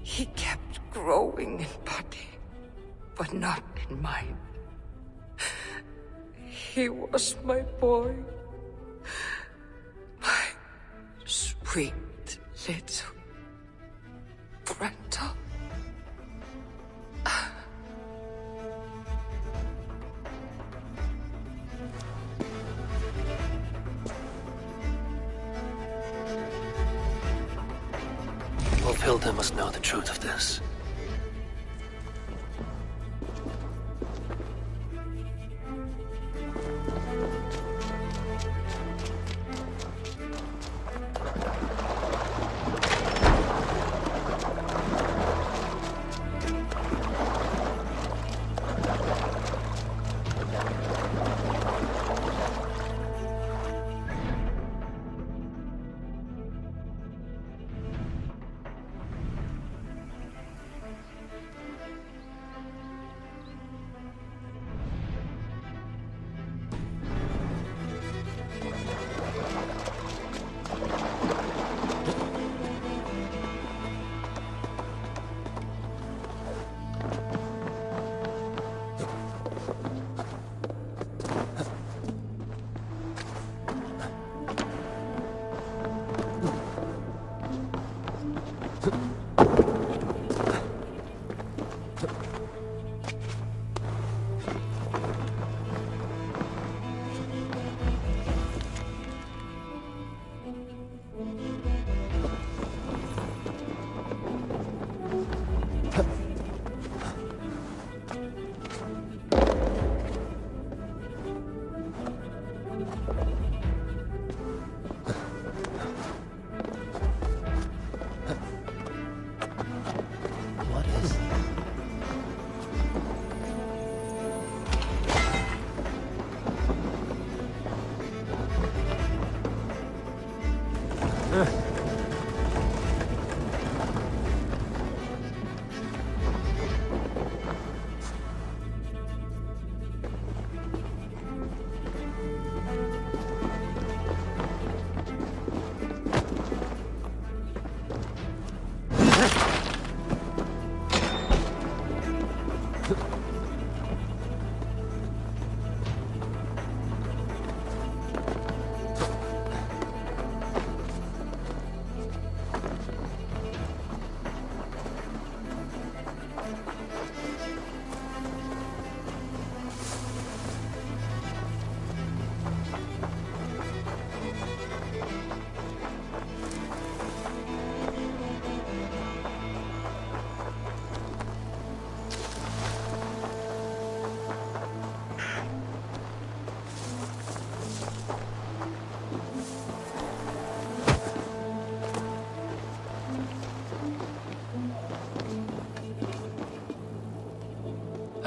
He kept growing in body, but not in mind. He was my boy. My sweet little Brenda. Hilda must know the truth of this.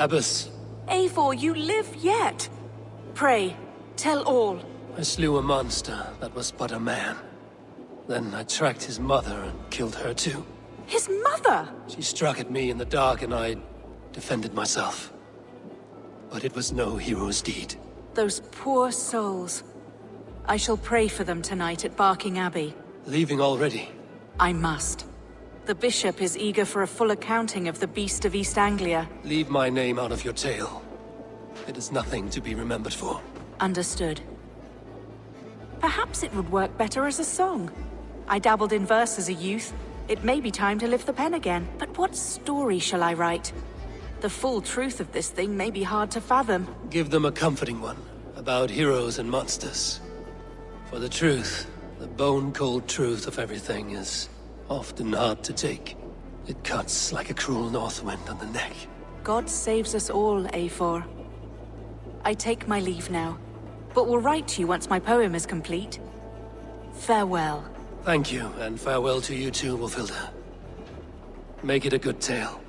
Abbess. Eivor, you live yet. Pray, tell all. I slew a monster that was but a man. Then I tracked his mother and killed her too. His mother? She struck at me in the dark and I defended myself. But it was no hero's deed. Those poor souls. I shall pray for them tonight at Barking Abbey. Leaving already? I must. The bishop is eager for a full accounting of the Beast of East Anglia. Leave my name out of your tale. It is nothing to be remembered for. Understood. Perhaps it would work better as a song. I dabbled in verse as a youth. It may be time to lift the pen again. But what story shall I write? The full truth of this thing may be hard to fathom. Give them a comforting one, about heroes and monsters. For the truth, the bone-cold truth of everything is often hard to take. It cuts like a cruel north wind on the neck. God saves us all, Eivor. I take my leave now, but will write to you once my poem is complete. Farewell. Thank you, and farewell to you too, Wolfhilda. Make it a good tale.